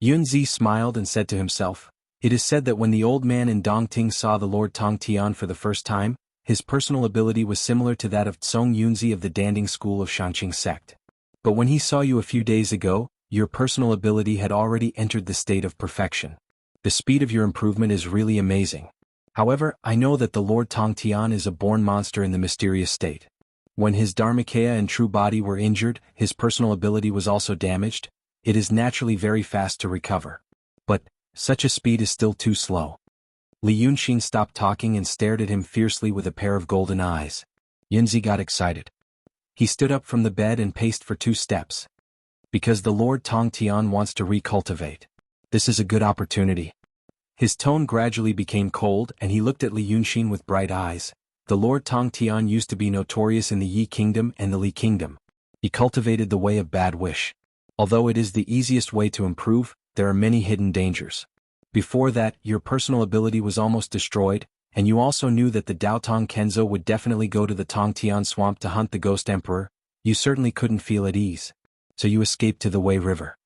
Yunzi smiled and said to himself, "It is said that when the old man in Dongting saw the Lord Tongtian for the first time, his personal ability was similar to that of Tsong Yunzi of the Danding school of Shanqing sect. But when he saw you a few days ago, your personal ability had already entered the state of perfection. The speed of your improvement is really amazing. However, I know that the Lord Tongtian is a born monster in the mysterious state. When his Dharmakaya and true body were injured, his personal ability was also damaged. It is naturally very fast to recover. But such a speed is still too slow." Li Yunxin stopped talking and stared at him fiercely with a pair of golden eyes. Yunzi got excited. He stood up from the bed and paced for 2 steps. "Because the Lord Tongtian wants to recultivate. This is a good opportunity." His tone gradually became cold and he looked at Li Yunxin with bright eyes. The Lord Tongtian used to be notorious in the Yi Kingdom and the Li Kingdom. He cultivated the way of bad wish. Although it is the easiest way to improve, there are many hidden dangers. Before that, your personal ability was almost destroyed, and you also knew that the Daotong Kenzo would definitely go to the Tongtian swamp to hunt the Ghost Emperor. You certainly couldn't feel at ease. So you escaped to the Wei River.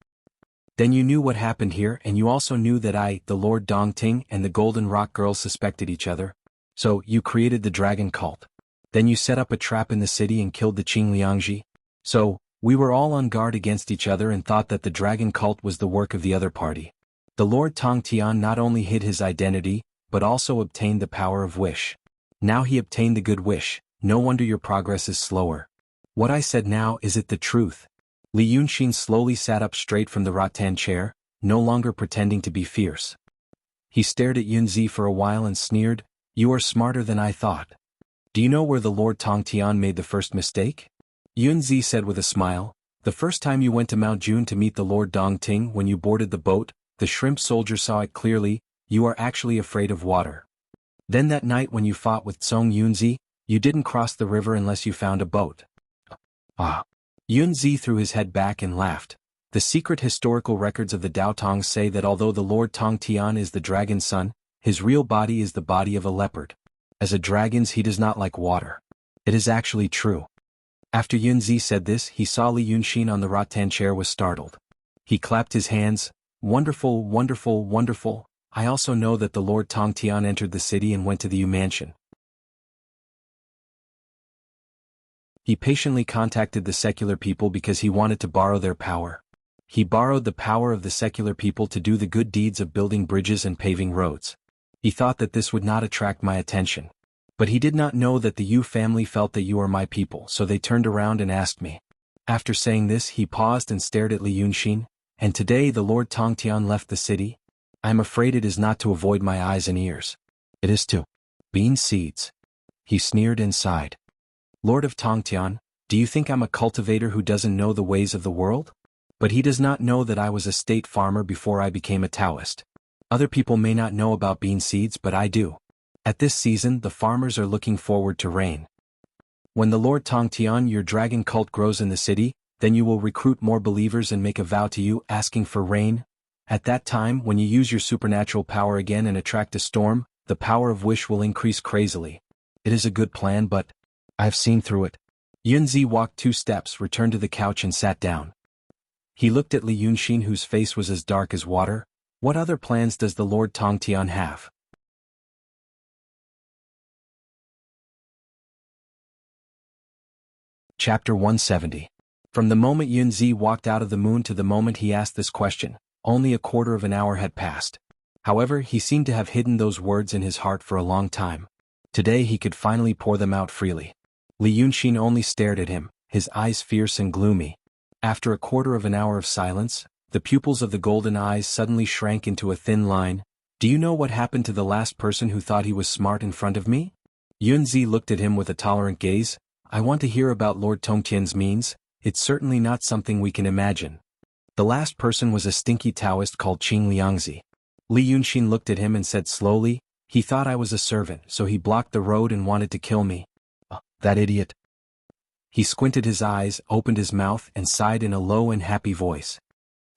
Then you knew what happened here, and you also knew that I, the Lord Dongting, and the Golden Rock Girl suspected each other. So you created the dragon cult. Then you set up a trap in the city and killed the Qing Liangji. So we were all on guard against each other and thought that the dragon cult was the work of the other party. The Lord Tongtian not only hid his identity, but also obtained the power of wish. Now he obtained the good wish. No wonder your progress is slower. What I said now, is it the truth?" Li Yunxin slowly sat up straight from the rattan chair, no longer pretending to be fierce. He stared at Yunzi for a while and sneered, "You are smarter than I thought. Do you know where the Lord Tongtian made the first mistake?" Yunzi said with a smile, "The first time you went to Mount Jun to meet the Lord Dongting, when you boarded the boat, the shrimp soldier saw it clearly. You are actually afraid of water. Then that night when you fought with Tsong Yunzi, you didn't cross the river unless you found a boat." "Ah." Yunzi threw his head back and laughed. The secret historical records of the Daotong say that although the Lord Tongtian is the dragon's son, his real body is the body of a leopard. As a dragon's, he does not like water. It is actually true. After Yunzi said this, he saw Li Yunxin on the rattan chair was startled. He clapped his hands. "Wonderful, wonderful, wonderful. I also know that the Lord Tongtian entered the city and went to the Yu Mansion. He patiently contacted the secular people because he wanted to borrow their power. He borrowed the power of the secular people to do the good deeds of building bridges and paving roads. He thought that this would not attract my attention. But he did not know that the Yu family felt that you are my people, so they turned around and asked me. After saying this, he paused and stared at Li Yunxin. And today the Lord Tongtian left the city? I am afraid it is not to avoid my eyes and ears. It is to bean seeds. He sneered and sighed. Lord of Tongtian, do you think I'm a cultivator who doesn't know the ways of the world? But he does not know that I was a state farmer before I became a Taoist. Other people may not know about bean seeds, but I do. At this season, the farmers are looking forward to rain. When the Lord Tongtian, your dragon cult, grows in the city, then you will recruit more believers and make a vow to you, asking for rain. At that time, when you use your supernatural power again and attract a storm, the power of wish will increase crazily. It is a good plan, but I have seen through it. Yunzi walked 2 steps, returned to the couch and sat down. He looked at Li Yunxin, whose face was as dark as water. What other plans does the Lord Tongtian have? Chapter 170. From the moment Yunzi walked out of the moon to the moment he asked this question, only a quarter of an hour had passed. However, he seemed to have hidden those words in his heart for a long time. Today he could finally pour them out freely. Li Yunxin only stared at him, his eyes fierce and gloomy. After a quarter of an hour of silence, the pupils of the golden eyes suddenly shrank into a thin line. Do you know what happened to the last person who thought he was smart in front of me? Yunzi looked at him with a tolerant gaze. I want to hear about Lord Tongtian's means. It's certainly not something we can imagine. The last person was a stinky Taoist called Qing Liangzi. Li Yunxin looked at him and said slowly, he thought I was a servant, so he blocked the road and wanted to kill me. That idiot. He squinted his eyes, opened his mouth, and sighed in a low and happy voice.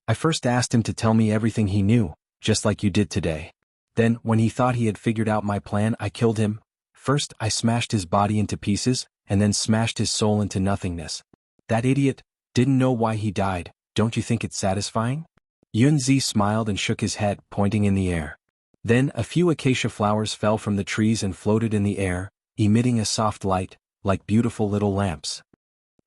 I first asked him to tell me everything he knew, just like you did today. Then, when he thought he had figured out my plan, I killed him. First, I smashed his body into pieces, and then smashed his soul into nothingness. That idiot didn't know why he died. Don't you think it's satisfying? Yunzi smiled and shook his head, pointing in the air. Then a few acacia flowers fell from the trees and floated in the air, emitting a soft light, like beautiful little lamps.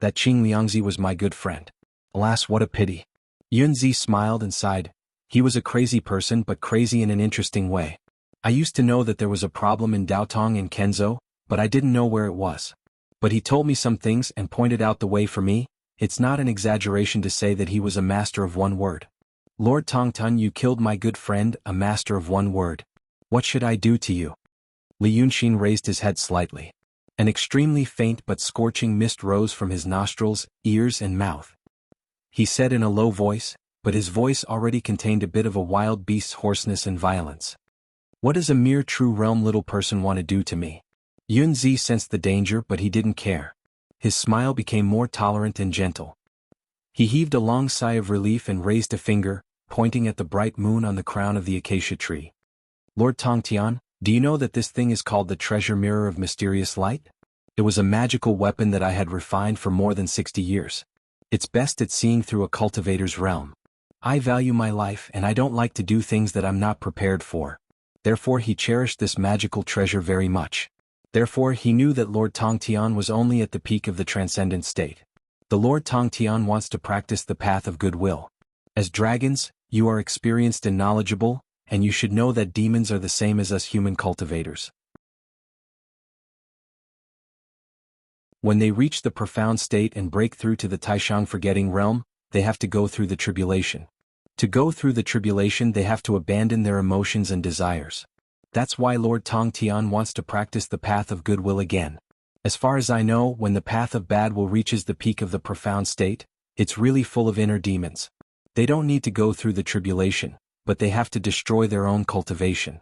That Qing Liangzi was my good friend. Alas, what a pity. Yunzi smiled and sighed. He was a crazy person, but crazy in an interesting way. I used to know that there was a problem in Daotong and Kenzo, but I didn't know where it was. But he told me some things and pointed out the way for me. It's not an exaggeration to say that he was a master of one word. Lord Tongtian, you killed my good friend, a master of one word. What should I do to you? Li Yunxin raised his head slightly. An extremely faint but scorching mist rose from his nostrils, ears and mouth. He said in a low voice, but his voice already contained a bit of a wild beast's hoarseness and violence. What does a mere true realm little person want to do to me? Yunzi sensed the danger, but he didn't care. His smile became more tolerant and gentle. He heaved a long sigh of relief and raised a finger, pointing at the bright moon on the crown of the acacia tree. Lord Tongtian, do you know that this thing is called the treasure mirror of mysterious light? It was a magical weapon that I had refined for more than 60 years. It's best at seeing through a cultivator's realm. I value my life and I don't like to do things that I'm not prepared for. Therefore he cherished this magical treasure very much. Therefore he knew that Lord Tongtian was only at the peak of the transcendent state. The Lord Tongtian wants to practice the path of goodwill. As dragons, you are experienced and knowledgeable, and you should know that demons are the same as us human cultivators. When they reach the profound state and break through to the Taishang forgetting realm, they have to go through the tribulation. To go through the tribulation they have to abandon their emotions and desires. That's why Lord Tongtian wants to practice the path of goodwill again. As far as I know, when the path of bad will reaches the peak of the profound state, it's really full of inner demons. They don't need to go through the tribulation, but they have to destroy their own cultivation.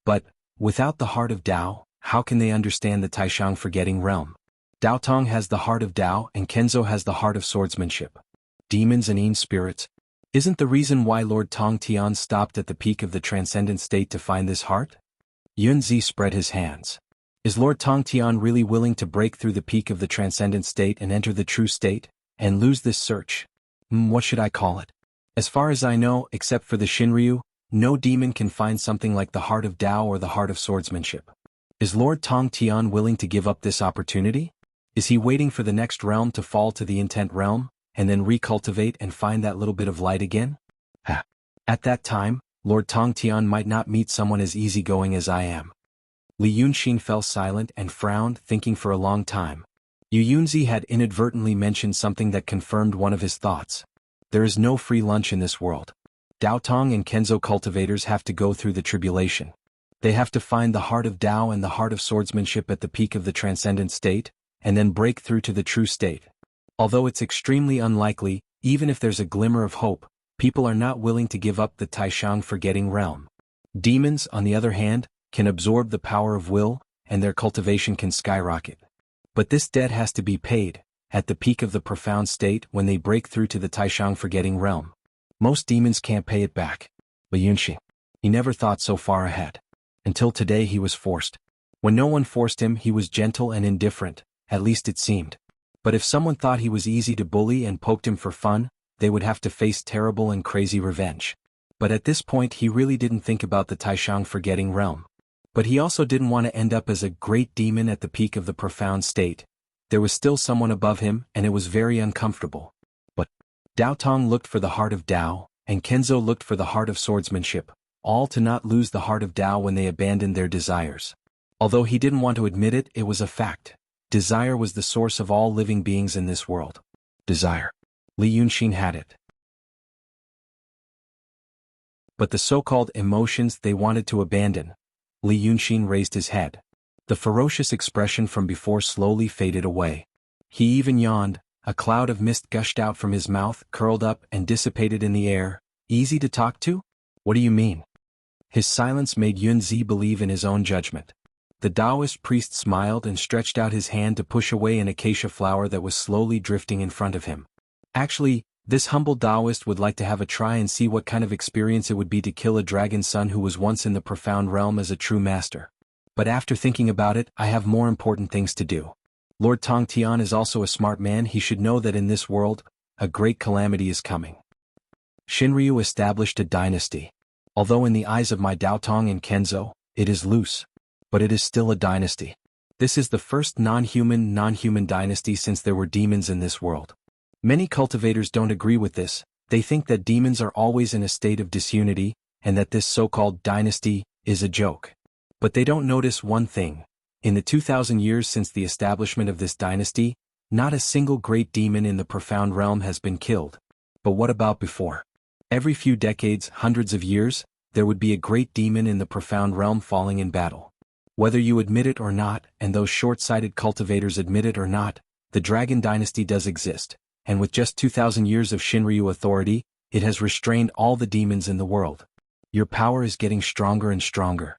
But, without the heart of Tao, how can they understand the Taishang forgetting realm? Daotong has the heart of Tao and Kenzo has the heart of swordsmanship. Demons and Yin spirits. Isn't the reason why Lord Tongtian stopped at the peak of the transcendent state to find this heart? Yunzi spread his hands. Is Lord Tongtian really willing to break through the peak of the transcendent state and enter the true state, and lose this search? What should I call it? As far as I know, except for the Shinryu, no demon can find something like the heart of Tao or the heart of swordsmanship. Is Lord Tongtian willing to give up this opportunity? Is he waiting for the next realm to fall to the intent realm, and then recultivate and find that little bit of light again? At that time, Lord Tongtian might not meet someone as easygoing as I am. Li Yunxin fell silent and frowned, thinking for a long time. Yu Yunzi had inadvertently mentioned something that confirmed one of his thoughts. There is no free lunch in this world. Daotong and Kenzo cultivators have to go through the tribulation. They have to find the heart of Dao and the heart of swordsmanship at the peak of the transcendent state, and then break through to the true state. Although it's extremely unlikely, even if there's a glimmer of hope, people are not willing to give up the Taishang forgetting realm. Demons, on the other hand, can absorb the power of will, and their cultivation can skyrocket. But this debt has to be paid, at the peak of the profound state when they break through to the Taishang forgetting realm. Most demons can't pay it back. Li Yunxin. He never thought so far ahead. Until today he was forced. When no one forced him, he was gentle and indifferent, at least it seemed. But if someone thought he was easy to bully and poked him for fun, they would have to face terrible and crazy revenge. But at this point he really didn't think about the Taishang forgetting realm. But he also didn't want to end up as a great demon at the peak of the profound state. There was still someone above him, and it was very uncomfortable. But Daotong looked for the heart of Dao, and Kenzo looked for the heart of swordsmanship, all to not lose the heart of Dao when they abandoned their desires. Although he didn't want to admit it, it was a fact. Desire was the source of all living beings in this world. Desire. Li Yunxin had it. But the so-called emotions they wanted to abandon. Li Yunxin raised his head. The ferocious expression from before slowly faded away. He even yawned, a cloud of mist gushed out from his mouth, curled up and dissipated in the air. Easy to talk to? What do you mean? His silence made Yunzi believe in his own judgment. The Taoist priest smiled and stretched out his hand to push away an acacia flower that was slowly drifting in front of him. Actually, this humble Taoist would like to have a try and see what kind of experience it would be to kill a dragon son who was once in the profound realm as a true master. But after thinking about it, I have more important things to do. Lord Tongtian is also a smart man. He should know that in this world, a great calamity is coming. Shinryu established a dynasty. Although in the eyes of my Daotong and Kenzo, it is loose. But it is still a dynasty. This is the first non-human dynasty since there were demons in this world. Many cultivators don't agree with this. They think that demons are always in a state of disunity, and that this so-called dynasty is a joke. But they don't notice one thing. In the 2,000 years since the establishment of this dynasty, not a single great demon in the profound realm has been killed. But what about before? Every few decades, hundreds of years, there would be a great demon in the profound realm falling in battle. Whether you admit it or not, and those short-sighted cultivators admit it or not, the Dragon Dynasty does exist, and with just 2,000 years of Shinryu authority, it has restrained all the demons in the world. Your power is getting stronger and stronger.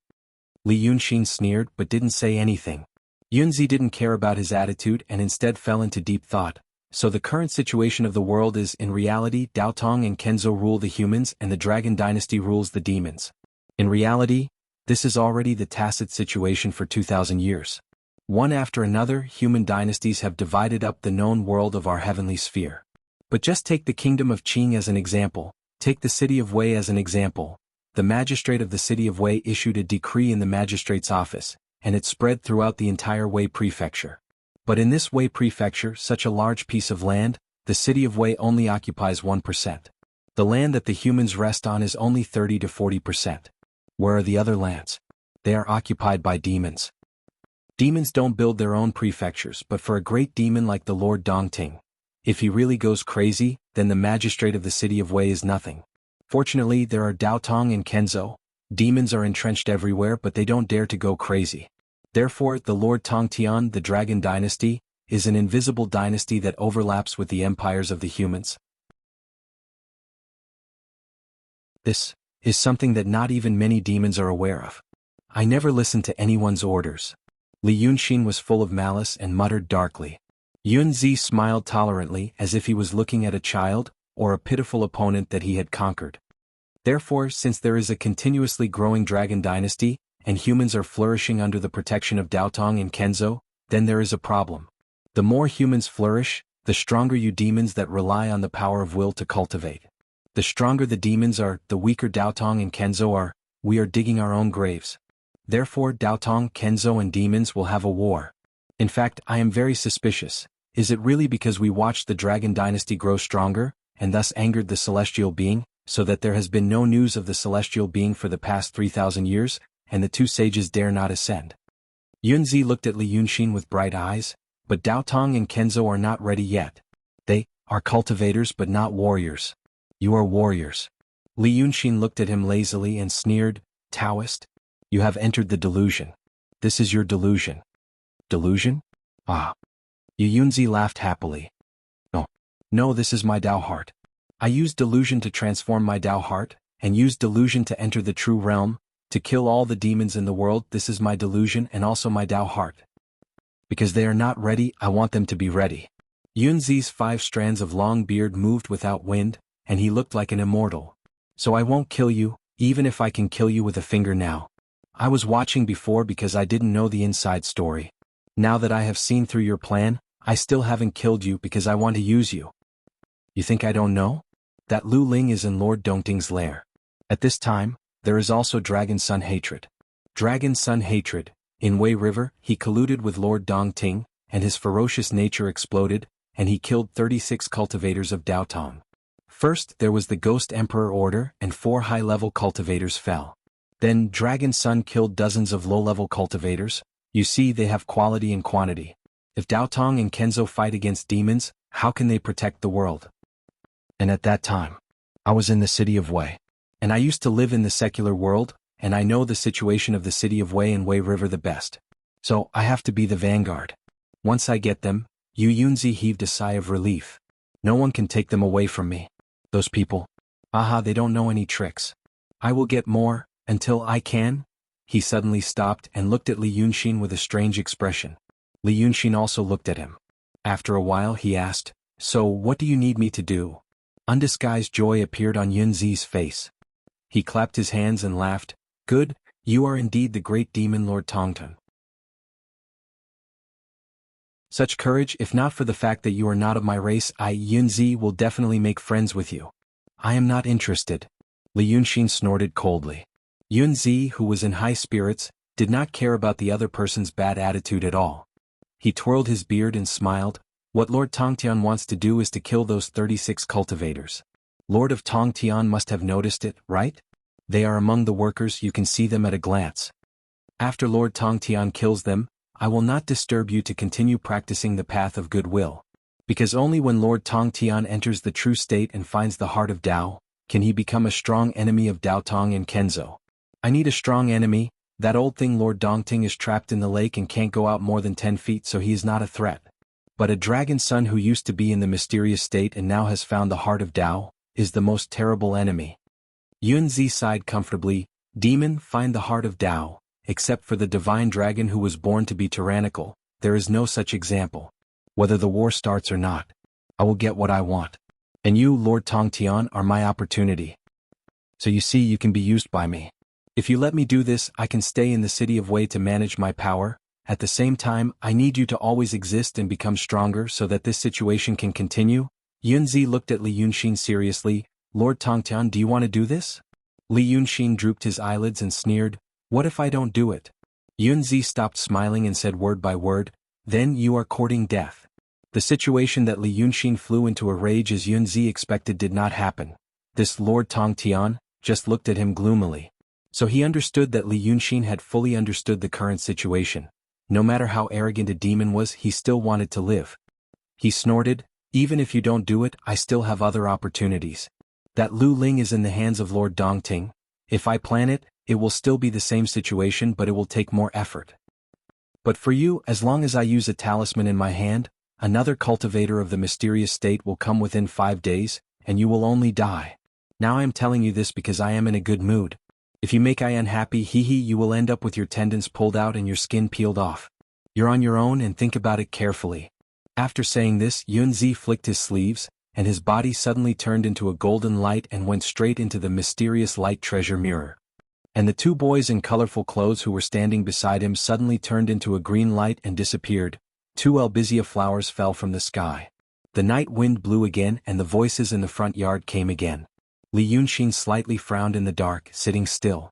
Li Yunxin sneered but didn't say anything. Yunzi didn't care about his attitude and instead fell into deep thought. So the current situation of the world is, in reality, Daotong and Kenzo rule the humans and the Dragon Dynasty rules the demons. In reality, this is already the tacit situation for 2,000 years. One after another, human dynasties have divided up the known world of our heavenly sphere. But just take the kingdom of Qing as an example, take the city of Wei as an example. The magistrate of the city of Wei issued a decree in the magistrate's office, and it spread throughout the entire Wei prefecture. But in this Wei prefecture, such a large piece of land, the city of Wei only occupies 1%. The land that the humans rest on is only 30 to 40%. Where are the other lands? They are occupied by demons. Demons don't build their own prefectures, but for a great demon like the Lord Dongting, if he really goes crazy, then the magistrate of the city of Wei is nothing. Fortunately, there are Daotong and Kenzo. Demons are entrenched everywhere, but they don't dare to go crazy. Therefore, the Lord Tongtian, the Dragon Dynasty, is an invisible dynasty that overlaps with the empires of the humans. This is something that not even many demons are aware of. I never listened to anyone's orders. Li Yunxin was full of malice and muttered darkly. Yunzi smiled tolerantly as if he was looking at a child, or a pitiful opponent that he had conquered. Therefore, since there is a continuously growing Dragon Dynasty, and humans are flourishing under the protection of Daotong and Kenzo, then there is a problem. The more humans flourish, the stronger you demons that rely on the power of will to cultivate. The stronger the demons are, the weaker Daotong and Kenzo are. We are digging our own graves. Therefore, Daotong, Kenzo and demons will have a war. In fact, I am very suspicious. Is it really because we watched the Dragon Dynasty grow stronger, and thus angered the celestial being, so that there has been no news of the celestial being for the past 3,000 years, and the two sages dare not ascend. Yunzi looked at Li Yunxin with bright eyes, but Dao Tong and Kenzo are not ready yet. They are cultivators but not warriors. You are warriors. Li Yunxin looked at him lazily and sneered, Taoist? You have entered the delusion. This is your delusion. Delusion? Ah. Yu Yunzi laughed happily. No, this is my Dao heart. I used delusion to transform my Dao heart, and used delusion to enter the true realm, to kill all the demons in the world. This is my delusion and also my Dao heart. Because they are not ready, I want them to be ready. Yunzi's 5 strands of long beard moved without wind, and he looked like an immortal. So I won't kill you, even if I can kill you with a finger now. I was watching before because I didn't know the inside story. Now that I have seen through your plan, I still haven't killed you because I want to use you. You think I don't know? That Lu Ling is in Lord Dongting's lair. At this time, there is also Dragon Sun hatred. Dragon Sun hatred. In Wei River, he colluded with Lord Dongting, and his ferocious nature exploded, and he killed 36 cultivators of Dao Tong. First, there was the Ghost Emperor Order, and 4 high-level cultivators fell. Then Dragon Sun killed dozens of low-level cultivators. You see, they have quality and quantity. If Dao Tong and Kenzo fight against demons, how can they protect the world? And at that time, I was in the city of Wei. And I used to live in the secular world, and I know the situation of the city of Wei and Wei River the best. So, I have to be the vanguard. Once I get them, Yu Yunzi heaved a sigh of relief. No one can take them away from me. Those people. Aha, they don't know any tricks. I will get more, until I can. He suddenly stopped and looked at Li Yunxin with a strange expression. Li Yunxin also looked at him. After a while he asked, So what do you need me to do? Undisguised joy appeared on Yunzi's face. He clapped his hands and laughed. Good, you are indeed the great demon Lord Tongton. Such courage, if not for the fact that you are not of my race, Yunzi will definitely make friends with you. I am not interested. Li Yunxin snorted coldly. Yunzi, who was in high spirits, did not care about the other person's bad attitude at all. He twirled his beard and smiled. What Lord Tongtian wants to do is to kill those 36 cultivators. Lord of Tongtian must have noticed it, right? They are among the workers, you can see them at a glance. After Lord Tongtian kills them, I will not disturb you to continue practicing the path of goodwill. Because only when Lord Tongtian enters the true state and finds the heart of Dao, can he become a strong enemy of Dao Tong and Kenzo. I need a strong enemy. That old thing Lord Dongting is trapped in the lake and can't go out more than 10 feet, so he is not a threat. But a dragon son who used to be in the mysterious state and now has found the heart of Dao, is the most terrible enemy. Yunzi sighed comfortably. Demon, find the heart of Dao. Except for the divine dragon who was born to be tyrannical, there is no such example. Whether the war starts or not, I will get what I want. And you, Lord Tongtian, are my opportunity. So you see, you can be used by me. If you let me do this, I can stay in the city of Wei to manage my power. At the same time, I need you to always exist and become stronger so that this situation can continue. Yunzi looked at Li Yunxin seriously. Lord Tongtian, do you want to do this? Li Yunxin drooped his eyelids and sneered. What if I don't do it? Yunzi stopped smiling and said word by word, Then you are courting death. The situation that Li Yunxin flew into a rage as Yunzi expected did not happen. This Lord Tongtian just looked at him gloomily. So he understood that Li Yunxin had fully understood the current situation. No matter how arrogant a demon was, he still wanted to live. He snorted, Even if you don't do it, I still have other opportunities. That Lu Ling is in the hands of Lord Dongting. If I plan it, it will still be the same situation, but it will take more effort. But for you, as long as I use a talisman in my hand, another cultivator of the mysterious state will come within 5 days, and you will only die. Now I am telling you this because I am in a good mood. If you make I unhappy, you will end up with your tendons pulled out and your skin peeled off. You're on your own and think about it carefully. After saying this, Yunzi flicked his sleeves, and his body suddenly turned into a golden light and went straight into the mysterious light treasure mirror. And the 2 boys in colorful clothes who were standing beside him suddenly turned into a green light and disappeared. 2 albizia flowers fell from the sky. The night wind blew again and the voices in the front yard came again. Li Yunxin slightly frowned in the dark, sitting still.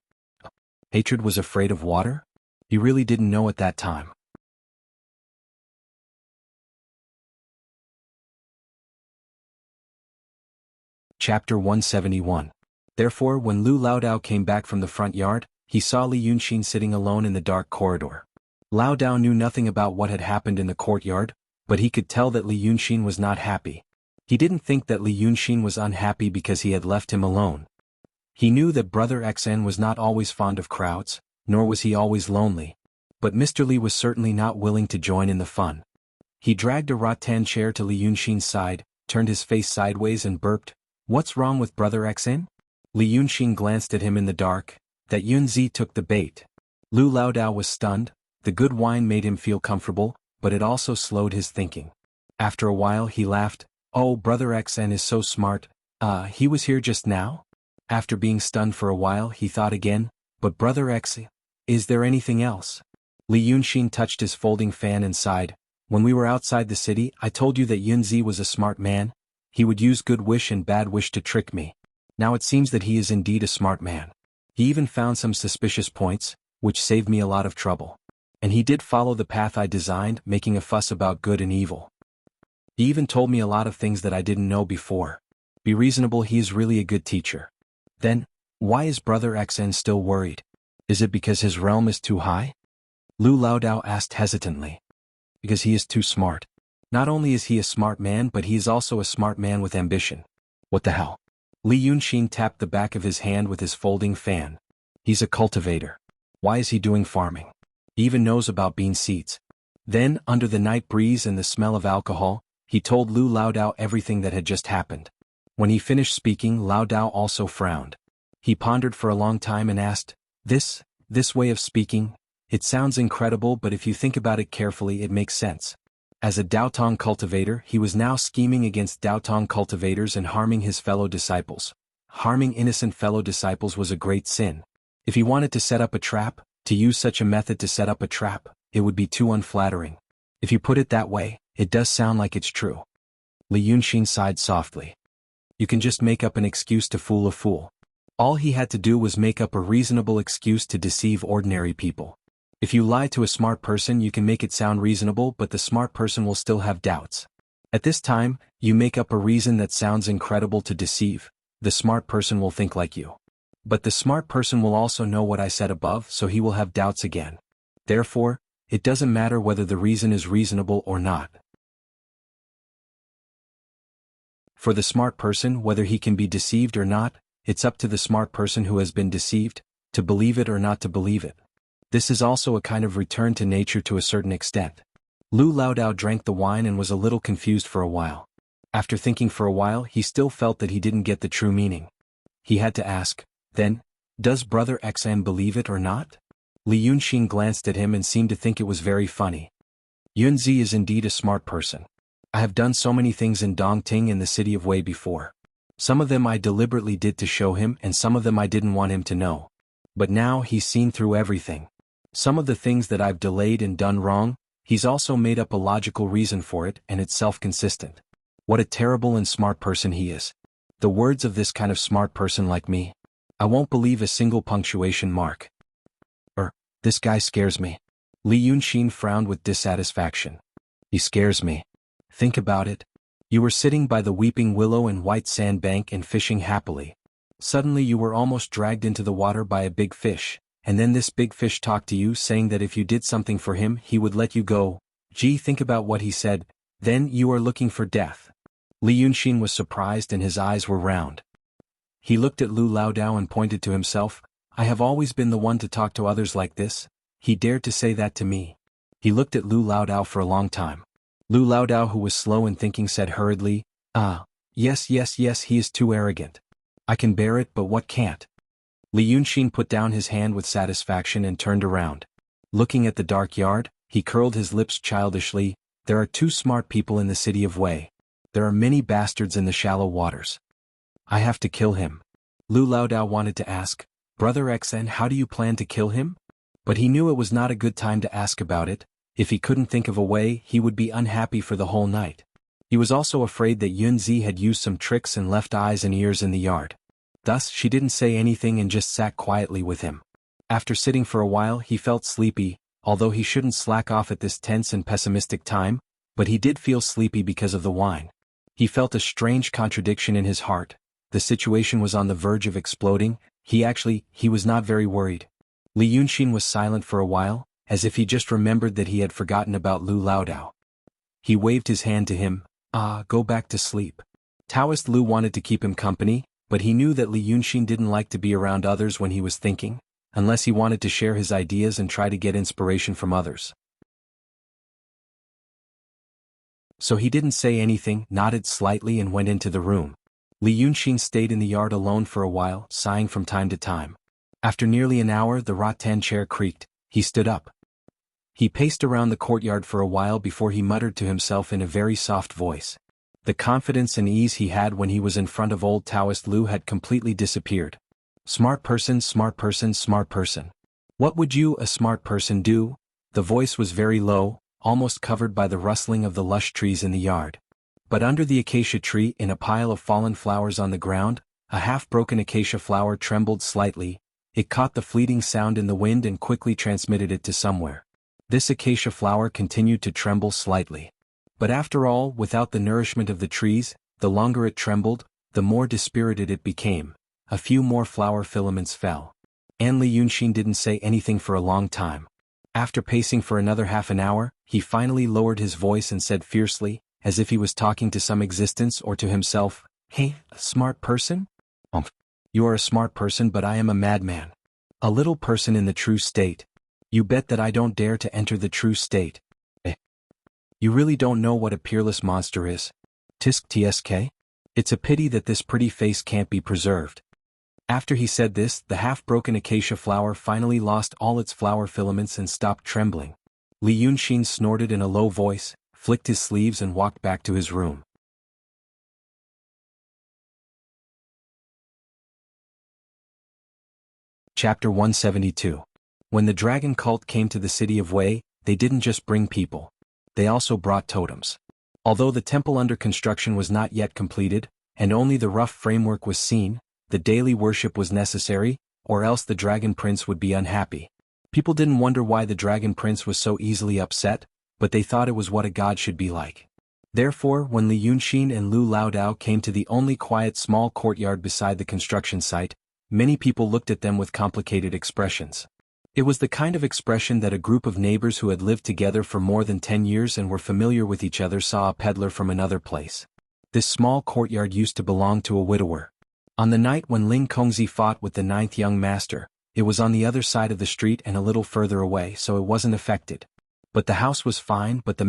Hatred was afraid of water? He really didn't know at that time. Chapter 171. Therefore, when Lu Laodao came back from the front yard, he saw Li Yunxin sitting alone in the dark corridor. Laodao knew nothing about what had happened in the courtyard, but he could tell that Li Yunxin was not happy. He didn't think that Li Yunxin was unhappy because he had left him alone. He knew that Brother Xen was not always fond of crowds, nor was he always lonely. But Mr. Li was certainly not willing to join in the fun. He dragged a rattan chair to Li Yunxin's side, turned his face sideways and burped, "What's wrong with Brother Xen?" Li Yunxin glanced at him in the dark. That Yunzi took the bait. Lu Laodao was stunned. The good wine made him feel comfortable, but it also slowed his thinking. After a while he laughed, "Oh, Brother Xen is so smart. He was here just now?" After being stunned for a while he thought again, "But Brother X, is there anything else?" Li Yunxin touched his folding fan and sighed, "When we were outside the city I told you that Yunzi was a smart man. He would use good wish and bad wish to trick me. Now it seems that he is indeed a smart man. He even found some suspicious points, which saved me a lot of trouble. And he did follow the path I designed, making a fuss about good and evil. He even told me a lot of things that I didn't know before. Be reasonable, he is really a good teacher." Then, why is Brother Xen still worried? Is it because his realm is too high? Lu Laodao asked hesitantly. Because he is too smart. Not only is he a smart man, but he is also a smart man with ambition. What the hell? Li Yunxin tapped the back of his hand with his folding fan. He's a cultivator. Why is he doing farming? He even knows about bean seeds. Then, under the night breeze and the smell of alcohol, he told Lu Laodao everything that had just happened. When he finished speaking, Laodao also frowned. He pondered for a long time and asked, This way of speaking, it sounds incredible, but if you think about it carefully it makes sense. As a Daotong cultivator, he was now scheming against Daotong cultivators and harming his fellow disciples. Harming innocent fellow disciples was a great sin. If he wanted to set up a trap, to use such a method to set up a trap, it would be too unflattering. If you put it that way, it does sound like it's true. Li Yunxin sighed softly. You can just make up an excuse to fool a fool. All he had to do was make up a reasonable excuse to deceive ordinary people. If you lie to a smart person you can make it sound reasonable, but the smart person will still have doubts. At this time, you make up a reason that sounds incredible to deceive. The smart person will think like you. But the smart person will also know what I said above, so he will have doubts again. Therefore, it doesn't matter whether the reason is reasonable or not. For the smart person, whether he can be deceived or not, it's up to the smart person who has been deceived, to believe it or not to believe it. This is also a kind of return to nature to a certain extent. Lu Laodao drank the wine and was a little confused for a while. After thinking for a while he still felt that he didn't get the true meaning. He had to ask, then, does Brother Xen believe it or not? Li Yunxin glanced at him and seemed to think it was very funny. Yunzi is indeed a smart person. I have done so many things in Dongting in the city of Wei before. Some of them I deliberately did to show him and some of them I didn't want him to know. But now he's seen through everything. Some of the things that I've delayed and done wrong, he's also made up a logical reason for it and it's self-consistent. What a terrible and smart person he is. The words of this kind of smart person like me. I won't believe a single punctuation mark. This guy scares me. Li Yunxin frowned with dissatisfaction. He scares me. Think about it. You were sitting by the weeping willow and white sand bank and fishing happily. Suddenly you were almost dragged into the water by a big fish, and then this big fish talked to you saying that if you did something for him he would let you go. Gee, think about what he said. Then you are looking for death. Li Yunxin was surprised and his eyes were round. He looked at Lu Laodao and pointed to himself. I have always been the one to talk to others like this. He dared to say that to me. He looked at Lu Laodao for a long time. Lu Laodao, who was slow in thinking, said hurriedly, yes, he is too arrogant. I can bear it, but what can't? Li Yunxin put down his hand with satisfaction and turned around. Looking at the dark yard, he curled his lips childishly. There are 2 smart people in the city of Wei. There are many bastards in the shallow waters. I have to kill him. Lu Laodao wanted to ask, Brother Xen, how do you plan to kill him? But he knew it was not a good time to ask about it. If he couldn't think of a way, he would be unhappy for the whole night. He was also afraid that Yunzi had used some tricks and left eyes and ears in the yard. Thus, she didn't say anything and just sat quietly with him. After sitting for a while he felt sleepy, although he shouldn't slack off at this tense and pessimistic time, but he did feel sleepy because of the wine. He felt a strange contradiction in his heart. The situation was on the verge of exploding. He was not very worried. Li Yunxin was silent for a while, as if he just remembered that he had forgotten about Lu Laodao. He waved his hand to him. Go back to sleep. Taoist Lu wanted to keep him company, but he knew that Li Yunxin didn't like to be around others when he was thinking, unless he wanted to share his ideas and try to get inspiration from others. So he didn't say anything, nodded slightly and went into the room. Li Yunxin stayed in the yard alone for a while, sighing from time to time. After nearly an hour the rattan chair creaked. He stood up. He paced around the courtyard for a while before he muttered to himself in a very soft voice. The confidence and ease he had when he was in front of old Taoist Lu had completely disappeared. Smart person, smart person, smart person. What would you, a smart person, do? The voice was very low, almost covered by the rustling of the lush trees in the yard. But under the acacia tree, in a pile of fallen flowers on the ground, a half-broken acacia flower trembled slightly. It caught the fleeting sound in the wind and quickly transmitted it to somewhere. This acacia flower continued to tremble slightly. But after all, without the nourishment of the trees, the longer it trembled, the more dispirited it became. A few more flower filaments fell. And Li Yunxin didn't say anything for a long time. After pacing for another half an hour, he finally lowered his voice and said fiercely, as if he was talking to some existence or to himself, "Hey, a smart person? You are a smart person, but I am a madman. A little person in the true state. You bet that I don't dare to enter the true state. You really don't know what a peerless monster is. Tisk tsk? It's a pity that this pretty face can't be preserved." After he said this, the half-broken acacia flower finally lost all its flower filaments and stopped trembling. Li Yunxin snorted in a low voice, flicked his sleeves and walked back to his room. Chapter 172. When the dragon cult came to the city of Wei, they didn't just bring people. They also brought totems. Although the temple under construction was not yet completed, and only the rough framework was seen, the daily worship was necessary, or else the Dragon Prince would be unhappy. People didn't wonder why the Dragon Prince was so easily upset, but they thought it was what a god should be like. Therefore, when Li Yunxin and Lu Laodao came to the only quiet small courtyard beside the construction site, many people looked at them with complicated expressions. It was the kind of expression that a group of neighbors who had lived together for more than 10 years and were familiar with each other saw a peddler from another place. This small courtyard used to belong to a widower. On the night when Ling Kongzi fought with the 9th young master, it was on the other side of the street and a little further away, so it wasn't affected. But the house was fine, but the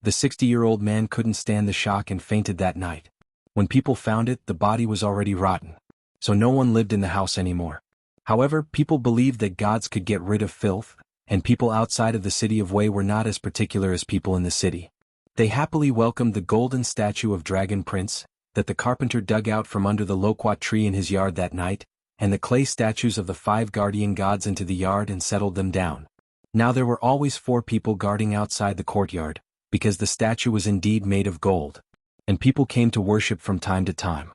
60-year-old man couldn't stand the shock and fainted that night. When people found it, the body was already rotten. So no one lived in the house anymore. However, people believed that gods could get rid of filth, and people outside of the city of Wei were not as particular as people in the city. They happily welcomed the golden statue of Dragon Prince, that the carpenter dug out from under the loquat tree in his yard that night, and the clay statues of the 5 guardian gods into the yard and settled them down. Now there were always 4 people guarding outside the courtyard, because the statue was indeed made of gold. And people came to worship from time to time.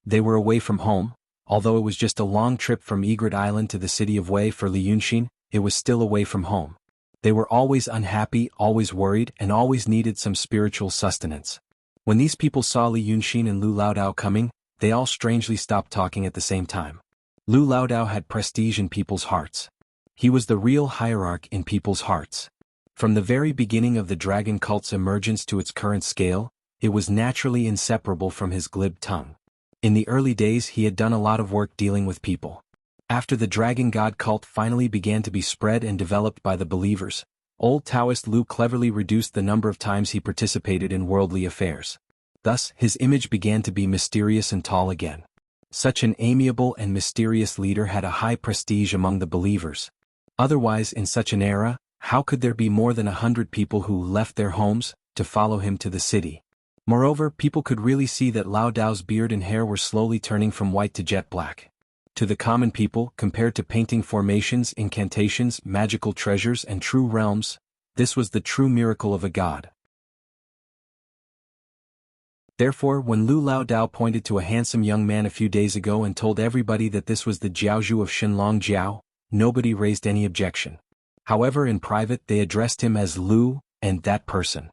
They were away from home, although it was just a long trip from Egret Island to the city of Wei for Li Yunxin, it was still away from home. They were always unhappy, always worried, and always needed some spiritual sustenance. When these people saw Li Yunxin and Lu Laodao coming, they all strangely stopped talking at the same time. Lu Laodao had prestige in people's hearts. He was the real hierarch in people's hearts. From the very beginning of the dragon cult's emergence to its current scale, it was naturally inseparable from his glib tongue. In the early days he had done a lot of work dealing with people. After the dragon god cult finally began to be spread and developed by the believers, old Taoist Lu cleverly reduced the number of times he participated in worldly affairs. Thus, his image began to be mysterious and tall again. Such an amiable and mysterious leader had a high prestige among the believers. Otherwise, in such an era, how could there be more than 100 people who left their homes to follow him to the city? Moreover, people could really see that Lao Dao's beard and hair were slowly turning from white to jet black. To the common people, compared to painting formations, incantations, magical treasures and true realms, this was the true miracle of a god. Therefore, when Lu Laodao pointed to a handsome young man a few days ago and told everybody that this was the Jiaozhu of Shenlong Jiao, nobody raised any objection. However, in private they addressed him as Lu, and that person.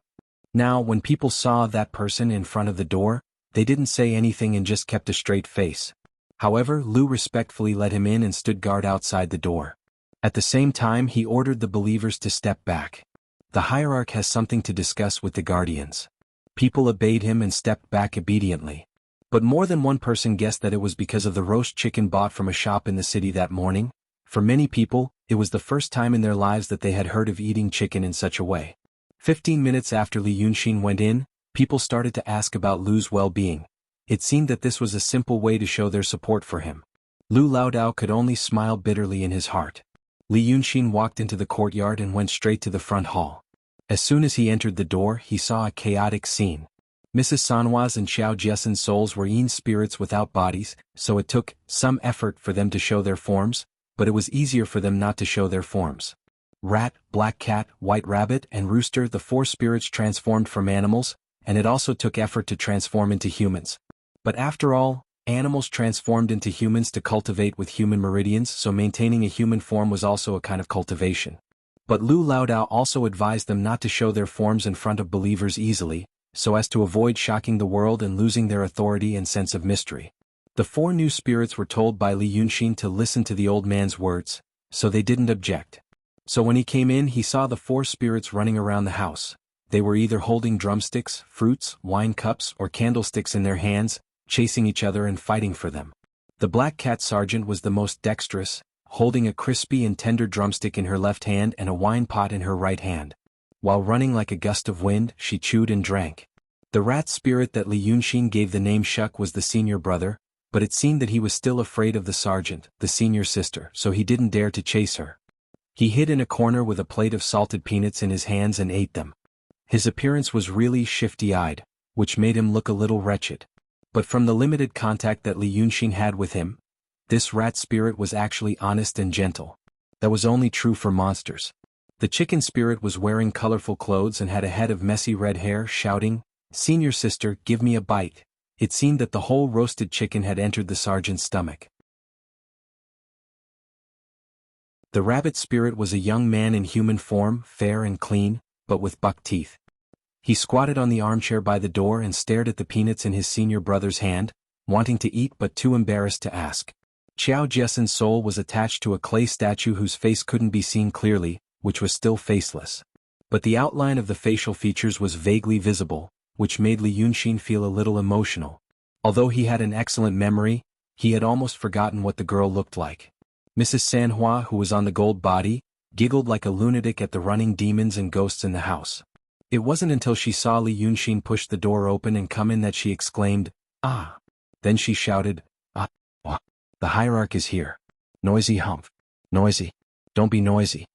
Now, when people saw that person in front of the door, They didn't say anything and just kept a straight face. However, Lu respectfully let him in and stood guard outside the door. At the same time, he ordered the believers to step back. The hierarch has something to discuss with the guardians. People obeyed him and stepped back obediently. But more than one person guessed that it was because of the roast chicken bought from a shop in the city that morning. For many people, it was the first time in their lives that they had heard of eating chicken in such a way. 15 minutes after Li Yunxin went in, people started to ask about Lu's well-being. It seemed that this was a simple way to show their support for him. Lu Laodao could only smile bitterly in his heart. Li Yunxin walked into the courtyard and went straight to the front hall. As soon as he entered the door, he saw a chaotic scene. Mrs. Sanhua's and Xiao Jiesen's souls were yin spirits without bodies, so it took some effort for them to show their forms, but it was easier for them not to show their forms. Rat, black cat, white rabbit, and rooster, the 4 spirits transformed from animals, and it also took effort to transform into humans. But after all, animals transformed into humans to cultivate with human meridians, so maintaining a human form was also a kind of cultivation. But Lu Laodao also advised them not to show their forms in front of believers easily, so as to avoid shocking the world and losing their authority and sense of mystery. The 4 new spirits were told by Li Yunxin to listen to the old man's words, so they didn't object. So when he came in, he saw the 4 spirits running around the house. They were either holding drumsticks, fruits, wine cups, or candlesticks in their hands, chasing each other and fighting for them. The black cat sergeant was the most dexterous, holding a crispy and tender drumstick in her left hand and a wine pot in her right hand. While running like a gust of wind, she chewed and drank. The rat spirit that Li Yunxin gave the name Shuk was the senior brother, but it seemed that he was still afraid of the sergeant, the senior sister, so he didn't dare to chase her. He hid in a corner with a plate of salted peanuts in his hands and ate them. His appearance was really shifty-eyed, which made him look a little wretched. But from the limited contact that Li Yunxin had with him, this rat spirit was actually honest and gentle. That was only true for monsters. The chicken spirit was wearing colorful clothes and had a head of messy red hair, shouting, "Senior sister, give me a bite." It seemed that the whole roasted chicken had entered the sergeant's stomach. The rabbit spirit was a young man in human form, fair and clean, but with buck teeth. He squatted on the armchair by the door and stared at the peanuts in his senior brother's hand, wanting to eat but too embarrassed to ask. Xiao Jiesen's soul was attached to a clay statue whose face couldn't be seen clearly, which was still faceless. But the outline of the facial features was vaguely visible, which made Li Yunxin feel a little emotional. Although he had an excellent memory, he had almost forgotten what the girl looked like. Mrs. Sanhua, who was on the gold body, giggled like a lunatic at the running demons and ghosts in the house. It wasn't until she saw Li Yunxin push the door open and come in that she exclaimed, "Ah!" Then she shouted, "Ah! Oh, the hierarch is here. Noisy humph. Noisy. Don't be noisy."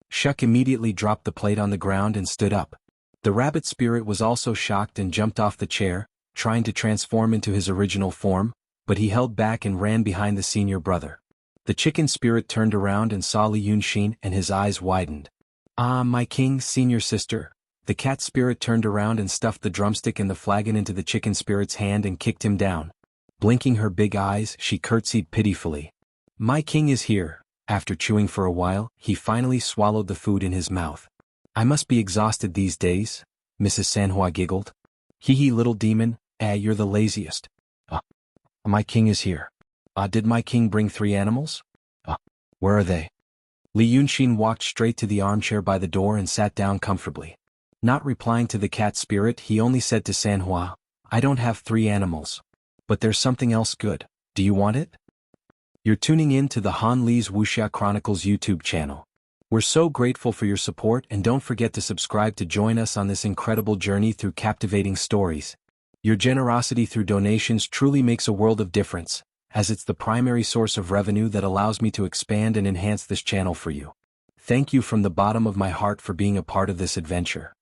Shuk immediately dropped the plate on the ground and stood up. The rabbit spirit was also shocked and jumped off the chair, trying to transform into his original form, but he held back and ran behind the senior brother. The chicken spirit turned around and saw Li Yunxin and his eyes widened. "Ah, my king, senior sister." The cat spirit turned around and stuffed the drumstick and the flagon into the chicken spirit's hand and kicked him down. Blinking her big eyes, she curtsied pitifully. "My king is here." After chewing for a while, he finally swallowed the food in his mouth. "I must be exhausted these days," Mrs. Sanhua giggled. "Hee hee, little demon, you're the laziest." My king is here." Did my king bring 3 animals?" Where are they?" Li Yunxin walked straight to the armchair by the door and sat down comfortably. Not replying to the cat spirit, he only said to Sanhua, "I don't have 3 animals. But there's something else good. Do you want it?" You're tuning in to the Han Li's Wuxia Chronicles YouTube channel. We're so grateful for your support, and don't forget to subscribe to join us on this incredible journey through captivating stories. Your generosity through donations truly makes a world of difference, as it's the primary source of revenue that allows me to expand and enhance this channel for you. Thank you from the bottom of my heart for being a part of this adventure.